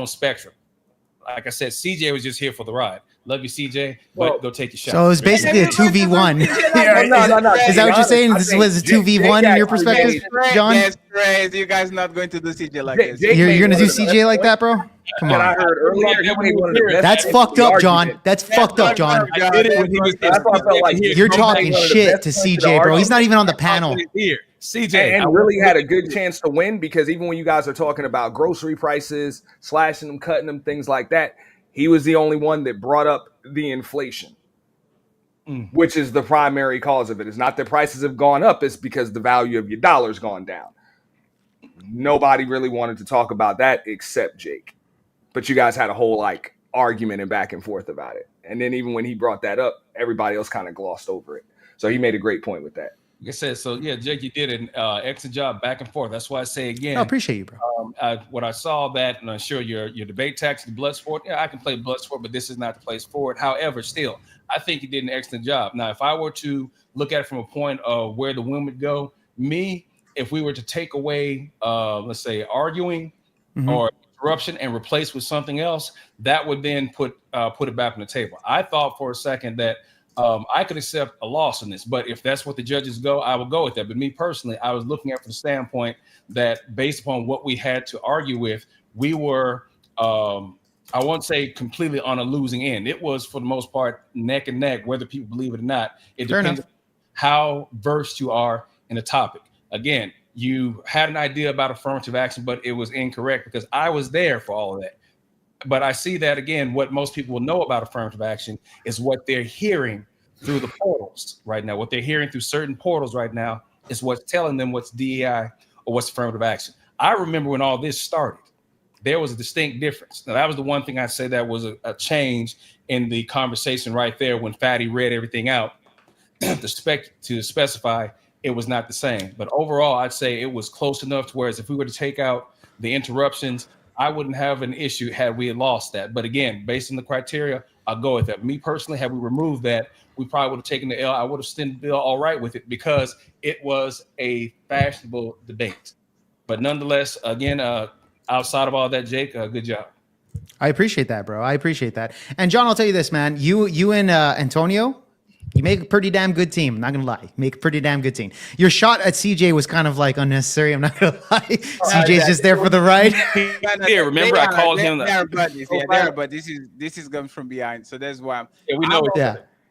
spectrum. Like I said, CJ was just here for the ride. Love you, CJ, but go take your shot. So it was basically a 2v1. No. Is that what you're saying? This was a 2v1 in your perspective, John? That's crazy. You guys not going to do CJ like this. You're gonna do CJ like that, bro? Come on. I heard earlier, That's fucked up, John. That's fucked up, John. I did it when he was That's why I felt like You're talking shit to CJ, bro. He's not even on the panel. Here, CJ, and really had a good chance to win because even when you guys are talking about grocery prices, slashing them, cutting them, things like that, he was the only one that brought up the inflation, which is the primary cause of it. It's not that prices have gone up. It's because the value of your dollar's gone down. Nobody really wanted to talk about that except Jake. But you guys had a whole argument and back and forth about it. And then even when he brought that up, everybody else kind of glossed over it. So he made a great point with that. Like I said, so yeah, Jake, you did an excellent job back and forth. That's why I say again. I appreciate you, bro. When I saw that, and I'm sure your debate tactics, the blood sport, yeah, I can play blood sport, but this is not the place for it. However, still, I think you did an excellent job. Now, if I were to look at it from a point of where the win would go, if we were to take away, let's say, arguing or interruption and replace with something else, that would then put it back on the table. I thought for a second that I could accept a loss in this, but if that's what the judges go, I will go with that. But me personally, I was looking at from the standpoint that based upon what we had to argue with, we were, I won't say completely on a losing end. It was for the most part neck and neck, whether people believe it or not. It depends on how versed you are in the topic. Again, you had an idea about affirmative action, but it was incorrect because I was there for all of that. But I see that, again, what most people will know about affirmative action is what they're hearing through the portals right now. What they're hearing through certain portals right now is what's telling them what's DEI or what's affirmative action. I remember when all this started, there was a distinct difference. Now, that was the one thing I say that was a change in the conversation right there when Fatty read everything out to specify it was not the same. But overall, I'd say it was close enough to whereas if we were to take out the interruptions, I wouldn't have an issue had we lost that. But again, based on the criteria, I'll go with that. Me personally, had we removed that, we probably would have taken the L. I would have still been all right with it because it was a fashionable debate. But nonetheless, again, outside of all that, Jake, good job. I appreciate that, bro. I appreciate that. And John, I'll tell you this, man. You and Antonio, you make a pretty damn good team. I'm not gonna lie. Make a pretty damn good team. Your shot at CJ was kind of unnecessary. I'm not gonna lie. CJ's just there for the ride. Here, remember I called him. They're buddies. Yeah, they're buddies. This is coming from behind, so that's why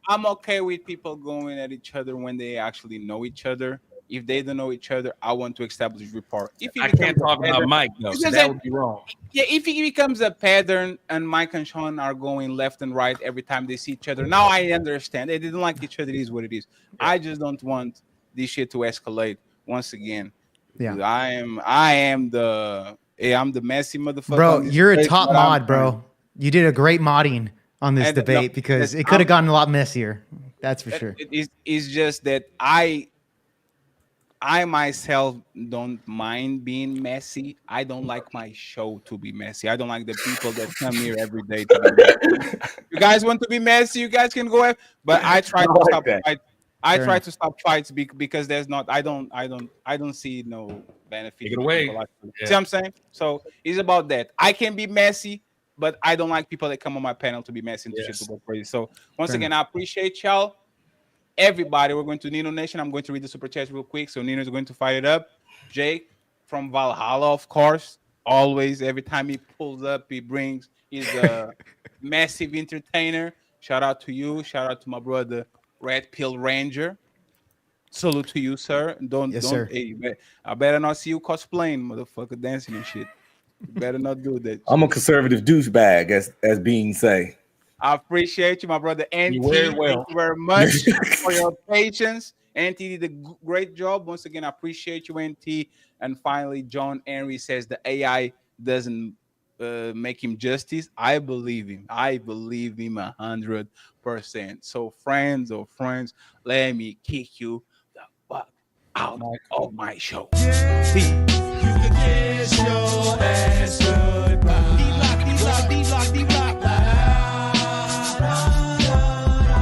I'm okay with people going at each other when they actually know each other. If they don't know each other, I want to establish rapport. I can't talk about Mike, though, so that would be wrong. Yeah, if it becomes a pattern and Mike and Sean are going left and right every time they see each other, now I understand. They didn't like each other. It is what it is. I just don't want this shit to escalate once again. Yeah, I'm the messy motherfucker. Bro, you're a top mod, bro. You did a great modding on this debate because it could have gotten a lot messier. That's for sure. It's just that I myself don't mind being messy. I don't like my show to be messy. I don't like the people that come here every day to be messy. You guys want to be messy, you guys can go ahead. But I try to stop fights. I try to stop fights because there's not. I don't see no benefit. Take it the away. people like me. Yeah. See what I'm saying? So it's about that. I can be messy, but I don't like people that come on my panel to be messy and to shit to go crazy. So once Fair again, I appreciate y'all. Everybody, we're going to Nino Nation. I'm going to read the super chat real quick. So Nino is going to fire it up. Jake from Valhalla, of course. Always, every time he pulls up, he's a massive entertainer. Shout out to you. Shout out to my brother, Red Pill Ranger. Salute to you, sir. Yes, sir. Hey, I better not see you cosplaying, motherfucker, dancing and shit. You better not do that. I'm a conservative douchebag, as Bean say. I appreciate you, my brother. NT, You wear it well. thank you very much for your patience. NT did a great job. Once again, I appreciate you, NT. And finally, John Henry says the AI doesn't make him justice. I believe him. I believe him 100%. So, friends, let me kick you the fuck out of my show. See. You can kiss your ass goodbye. D-Block.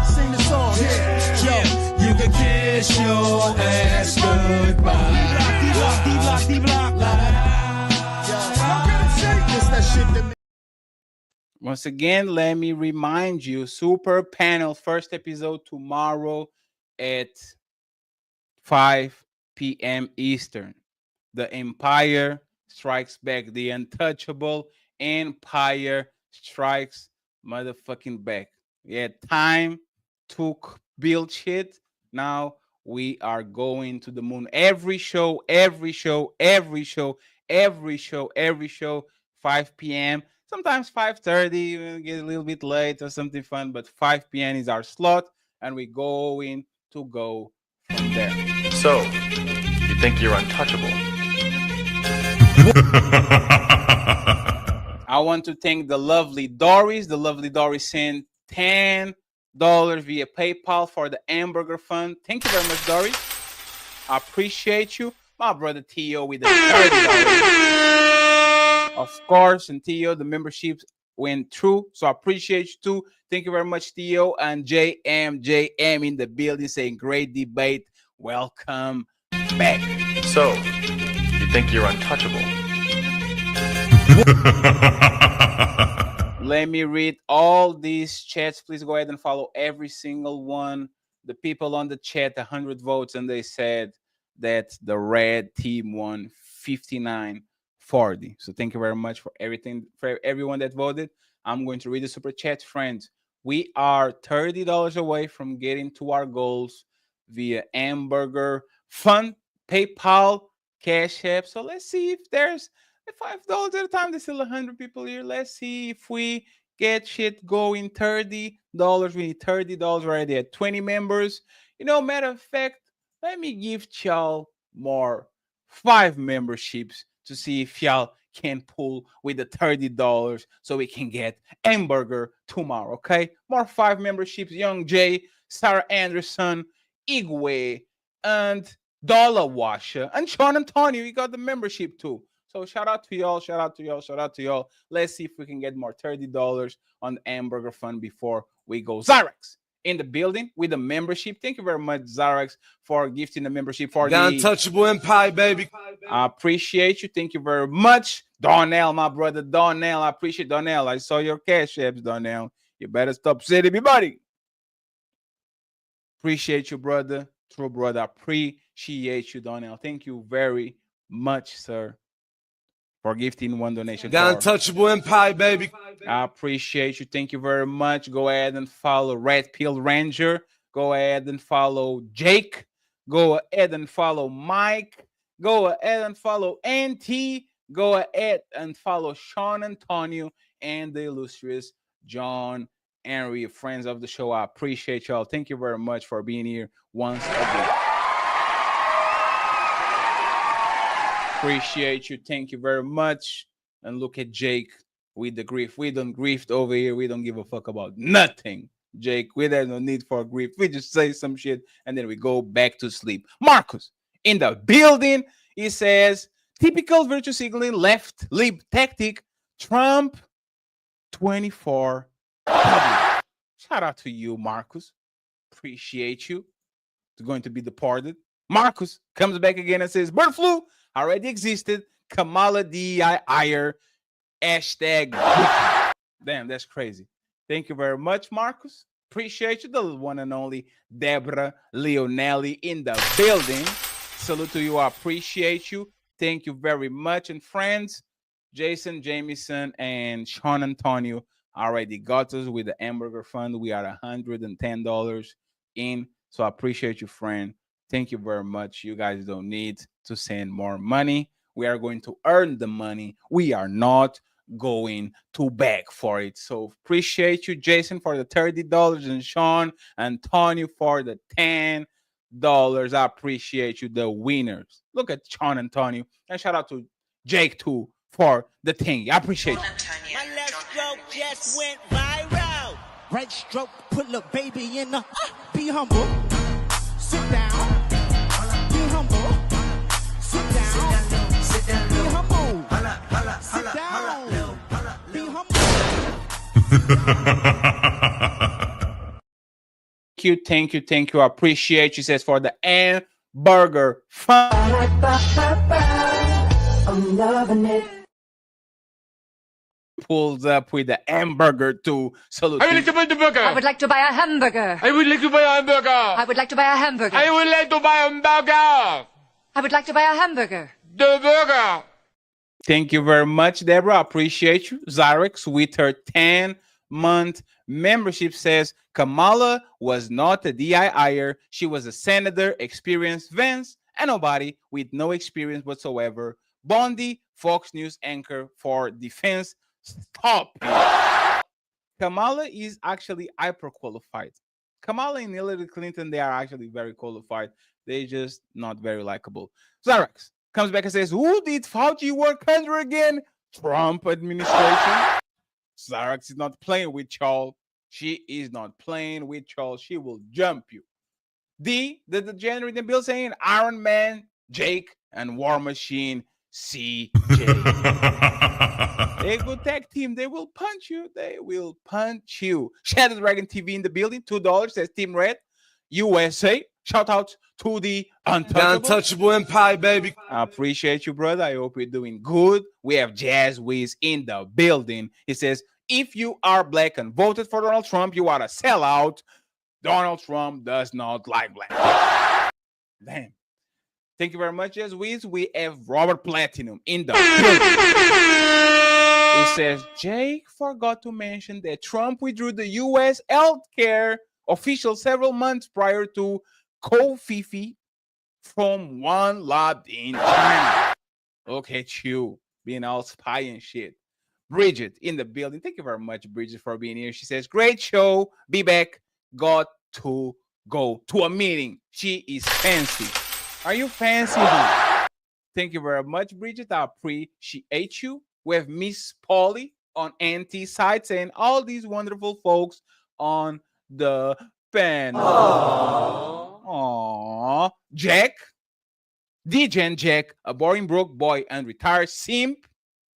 Sing the song. Yeah. You can kiss your ass goodbye. D-Block. Once again, let me remind you, Super Panel, first episode tomorrow at 5 p.m. Eastern. The Empire Strikes Back. The Untouchable Empire Strikes motherfucking back. Yeah, time to build shit. Now we are going to the moon. Every show, 5 p.m. Sometimes 5:30, we'll get a little bit late or something fun, but 5 p.m. is our slot, and we're going to go from there. So, you think you're untouchable? I want to thank the lovely Doris. The lovely Doris sent $10 via PayPal for the hamburger fund. Thank you very much, Doris. I appreciate you. My brother Tio with the $30. Of course, and Tio, the memberships went through. So I appreciate you too. Thank you very much, Tio. And JM in the building saying great debate. Welcome back. So, you think you're untouchable? Let me read all these chats. Please go ahead and follow every single one. The people on the chat, 100 votes, and they said that the red team won 59-40. So thank you very much for everything, for everyone that voted. I'm going to read the super chat, friends. We are $30 away from getting to our goals via hamburger fund, PayPal, Cash App. So let's see if there's $5 at a time. There's still 100 people here. Let's see if we get shit going. $30. We need $30 already at 20 members. You know, matter of fact, let me give y'all more 5 memberships to see if y'all can pull with the $30 so we can get hamburger tomorrow. Okay, more 5 memberships. Young Jay, Sarah Anderson, Igwe, and Dollar Washer, and Sean Antonio. You got the membership too. So shout out to y'all, shout out to y'all, shout out to y'all. Let's see if we can get more $30 on the hamburger fund before we go. Zyrex in the building with the membership. Thank you very much, Zyrex, for gifting the membership for the Untouchable Empire, baby. I appreciate you. Thank you very much. Donnell, my brother Donnell. I appreciate Donnell. I saw your cash apps, Donnell. You better stop sitting me, buddy. Appreciate you, brother. True brother. Appreciate you, Donnell. Thank you very much, sir, for gifting one donation. The Untouchable Empire, baby. I appreciate you. Thank you very much. Go ahead and follow Red Pill Ranger. Go ahead and follow Jake. Go ahead and follow Mike. Go ahead and follow NT. Go ahead and follow Sean Antonio and the illustrious John Henry, friends of the show. I appreciate y'all. Thank you very much for being here once again. Appreciate you. Thank you very much. And look at Jake with the grief. We don't grief over here. We don't give a fuck about nothing. Jake, we there's no need for grief. We just say some shit and then we go back to sleep. Marcus in the building. He says, typical virtue signaling left lib tactic. Trump 24. Shout out to you, Marcus. Appreciate you. It's going to be departed. Marcus comes back again and says, bird flu. already existed. Kamala DEI hire. Hashtag. Damn, that's crazy. Thank you very much, Marcus. Appreciate you. The one and only Deborah Leonelli in the building. Salute to you. I appreciate you. Thank you very much. And friends, Jason Jamison and Sean Antonio already got us with the hamburger fund. We are $110 in. So I appreciate you, friend. Thank you very much. You guys don't need to send more money. We are going to earn the money. We are not going to beg for it. So appreciate you, Jason, for the $30 and Sean Antonio for the $10. I appreciate you, the winners. Look at Sean Antonio. And shout out to Jake too for the thing. I appreciate you. My left stroke just went viral. Right stroke, put little baby in the. Be humble. Sit down. Be humble. Sit down. Be humble. Sit down. Be humble. Thank you. I appreciate you. Says for the hamburger fun. I'm loving it. Pulls up with the hamburger too. Salute. I would like to buy the burger. I would like to buy a hamburger. I would like to buy a hamburger. I would like to buy a hamburger. I would like to buy a hamburger. I would like to buy a hamburger. The burger. Thank you very much, Deborah. I appreciate you. Zyrex with her 10-month membership says Kamala was not a DI hire. She was a senator, experienced Vance, and nobody with no experience whatsoever. Bondi, Fox News anchor for defense. Stop. Kamala is actually hyper qualified. Kamala and Hillary Clinton, they are actually very qualified. They're just not very likable. Zyrex comes back and says, who did Fauci work under again? Trump administration. Zyrex is not playing with y'all. She is not playing with y'all. She will jump you. The degenerate in Bill saying Iron Man, Jake, and War Machine, CJ. They will tag team. They will punch you. They will punch you. Shadow Dragon TV in the building. $2 says Team Red USA. Shout out to the Untouchable Empire, baby. I appreciate you, brother. I hope you're doing good. We have Jazz Wiz in the building. He says, if you are black and voted for Donald Trump, you are a sellout. Donald Trump does not like black. Damn. Thank you very much, Jazz Wiz. We have Robert Platinum in the building. He says, Jake forgot to mention that Trump withdrew the U.S. healthcare official several months prior to Kofifi from one lab in China. Look at you being all spy and shit. Bridget in the building. Thank you very much, Bridget, for being here. She says, great show. Be back. Got to go to a meeting. She is fancy. Are you fancy? Thank you very much, Bridget. I appreciate you. We have Miss Polly on NT sites and all these wonderful folks on the panel. Aww. Jack, DJ Jack, a boring broke boy and retired simp.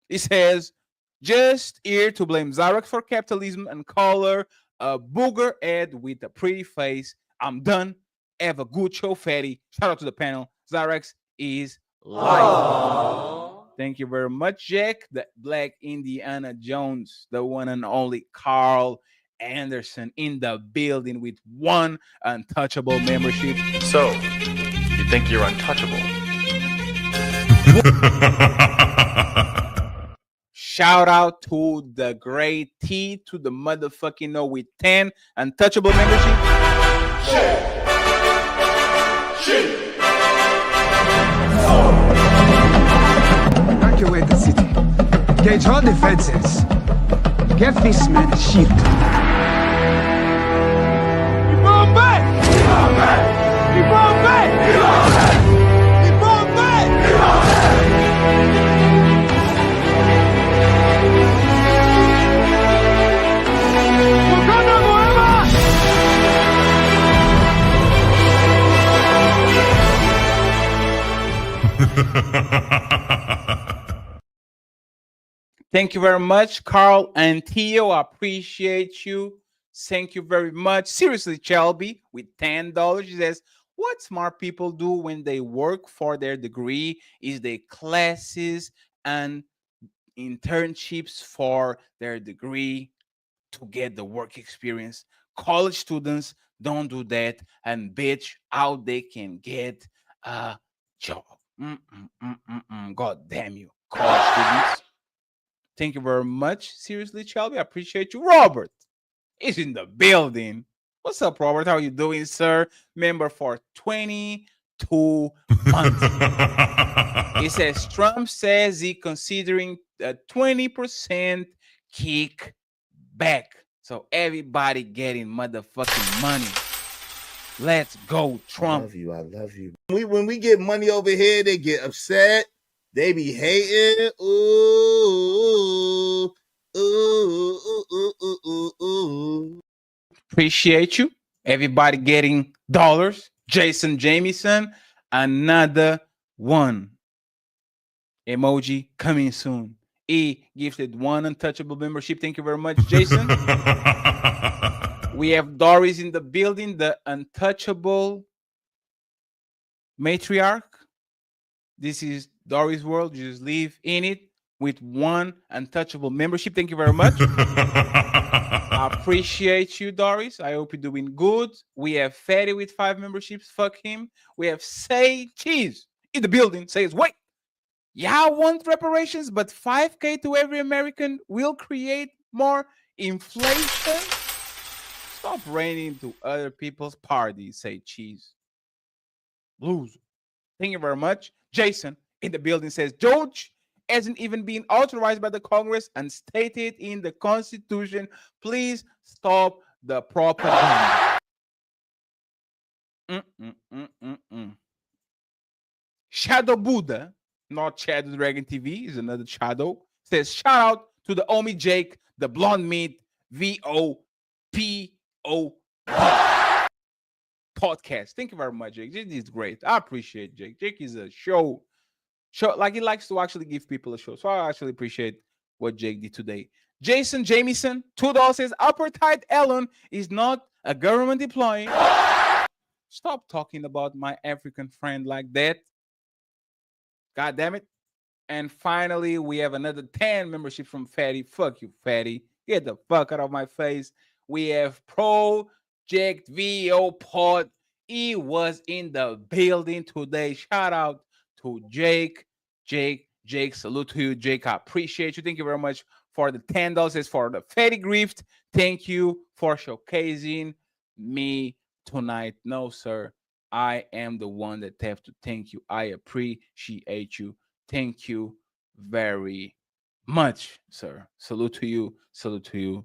He says, just here to blame Zyrex for capitalism and call her a booger head with a pretty face. I'm done. Have a good show, fatty. Shout out to the panel. Zyrex is live. Thank you very much, Jack. The Black Indiana Jones, the one and only Carl Anderson in the building with one untouchable membership. So, you think you're untouchable? Shout out to the great T to the motherfucking O with 10 untouchable membership. Evacuate the city. Engage all defenses. Get this man a shield. Thank you very much, Carl and Theo. I appreciate you. Thank you very much. Seriously, Shelby, with $10. She says, What smart people do when they work for their degree is they classes and internships for their degree to get the work experience. College students don't do that and bitch how they can get a job. God damn you, college students. Thank you very much. Seriously, Shelby, I appreciate you. Robert is in the building. What's up, Robert? How are you doing, sir? Member for 22 months. He says Trump says he considering a 20% kickback. So everybody getting motherfucking money. Let's go, Trump. I love you. I love you. When we get money over here, they get upset. They be hating. Ooh, ooh, ooh, ooh, ooh, ooh. Appreciate you. Everybody getting dollars. Jason Jamieson, another one. Emoji coming soon. E gifted one untouchable membership. Thank you very much, Jason. We have Doris in the building, the untouchable matriarch. This is Doris' world. You just live in it with one untouchable membership. Thank you very much. I appreciate you, Doris. I hope you're doing good. We have Fatty with 5 memberships. Fuck him. We have Say Cheese in the building. Says, wait. Yeah, I want reparations, but $5,000 to every American will create more inflation. Stop raining to other people's parties, Say Cheese. Loser. Thank you very much. Jason in the building says, George hasn't even been authorized by the Congress and stated in the Constitution. Please stop the propaganda. Shadow Buddha, not Shadow Dragon TV, is another shadow, says, shout out to the Omi Jake, the Blonde Meat, VOPO podcast. Thank you very much, Jake. This is great. I appreciate Jake. Jake is a show, like he likes to actually give people a show. So I actually appreciate what Jake did today. Jason Jamieson, $2 says, apartheid Ellen is not a government employee. Stop talking about my African friend like that. God damn it. And finally, we have another 10 membership from Fatty. Fuck you, Fatty. Get the fuck out of my face. We have Project VO Pod. He was in the building today. Shout out to Jake. Jake, salute to you, Jake. I appreciate you. Thank you very much for the $10. It's for the Fatty Grift. Thank you for showcasing me tonight. No, sir. I am the one that have to thank you. I appreciate you. Thank you very much, sir. Salute to you. Salute to you.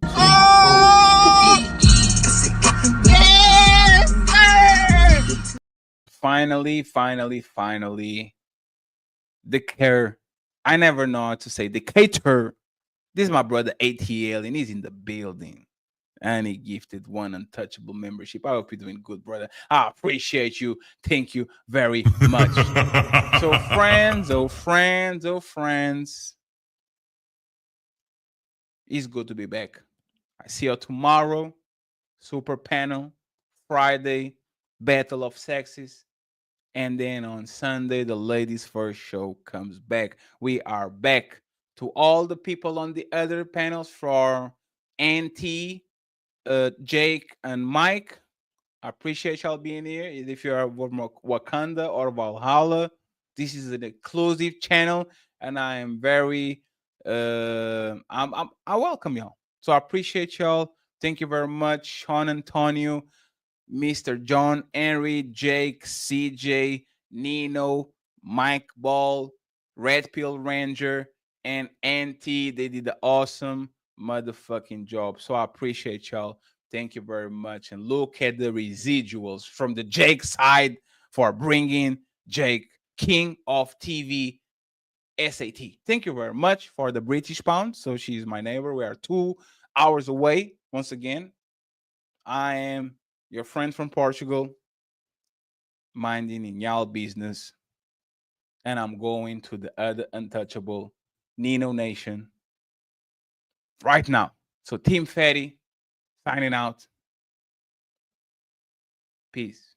Finally, the care. I never know how to say the cater. This is my brother ATL, and he's in the building. And he gifted one untouchable membership. I hope you're doing good, brother. I appreciate you. Thank you very much. So, friends, it's good to be back. I see you tomorrow. Super panel. Friday, Battle of Sexes. And then on Sunday, the ladies' first show comes back. We are back. To all the people on the other panels for NT, Jake and Mike, I appreciate y'all being here. If you're from Wakanda or Valhalla, this is an exclusive channel, and I am very I welcome y'all. So I appreciate y'all. Thank you very much, Sean Antonio, Mr. John Henry, Jake, CJ, Nino, Mike Ball, Red Pill Ranger, and NT. They did the awesome motherfucking job. So I appreciate y'all. Thank you very much. And look at the residuals from the Jake side for bringing Jake, King of TV, SAT. Thank you very much for the British pound. So she's my neighbor. We are 2 hours away. Once again, I am your friend from Portugal, minding in y'all business. And I'm going to the other untouchable Nino Nation right now. So Team Fatty signing out. Peace.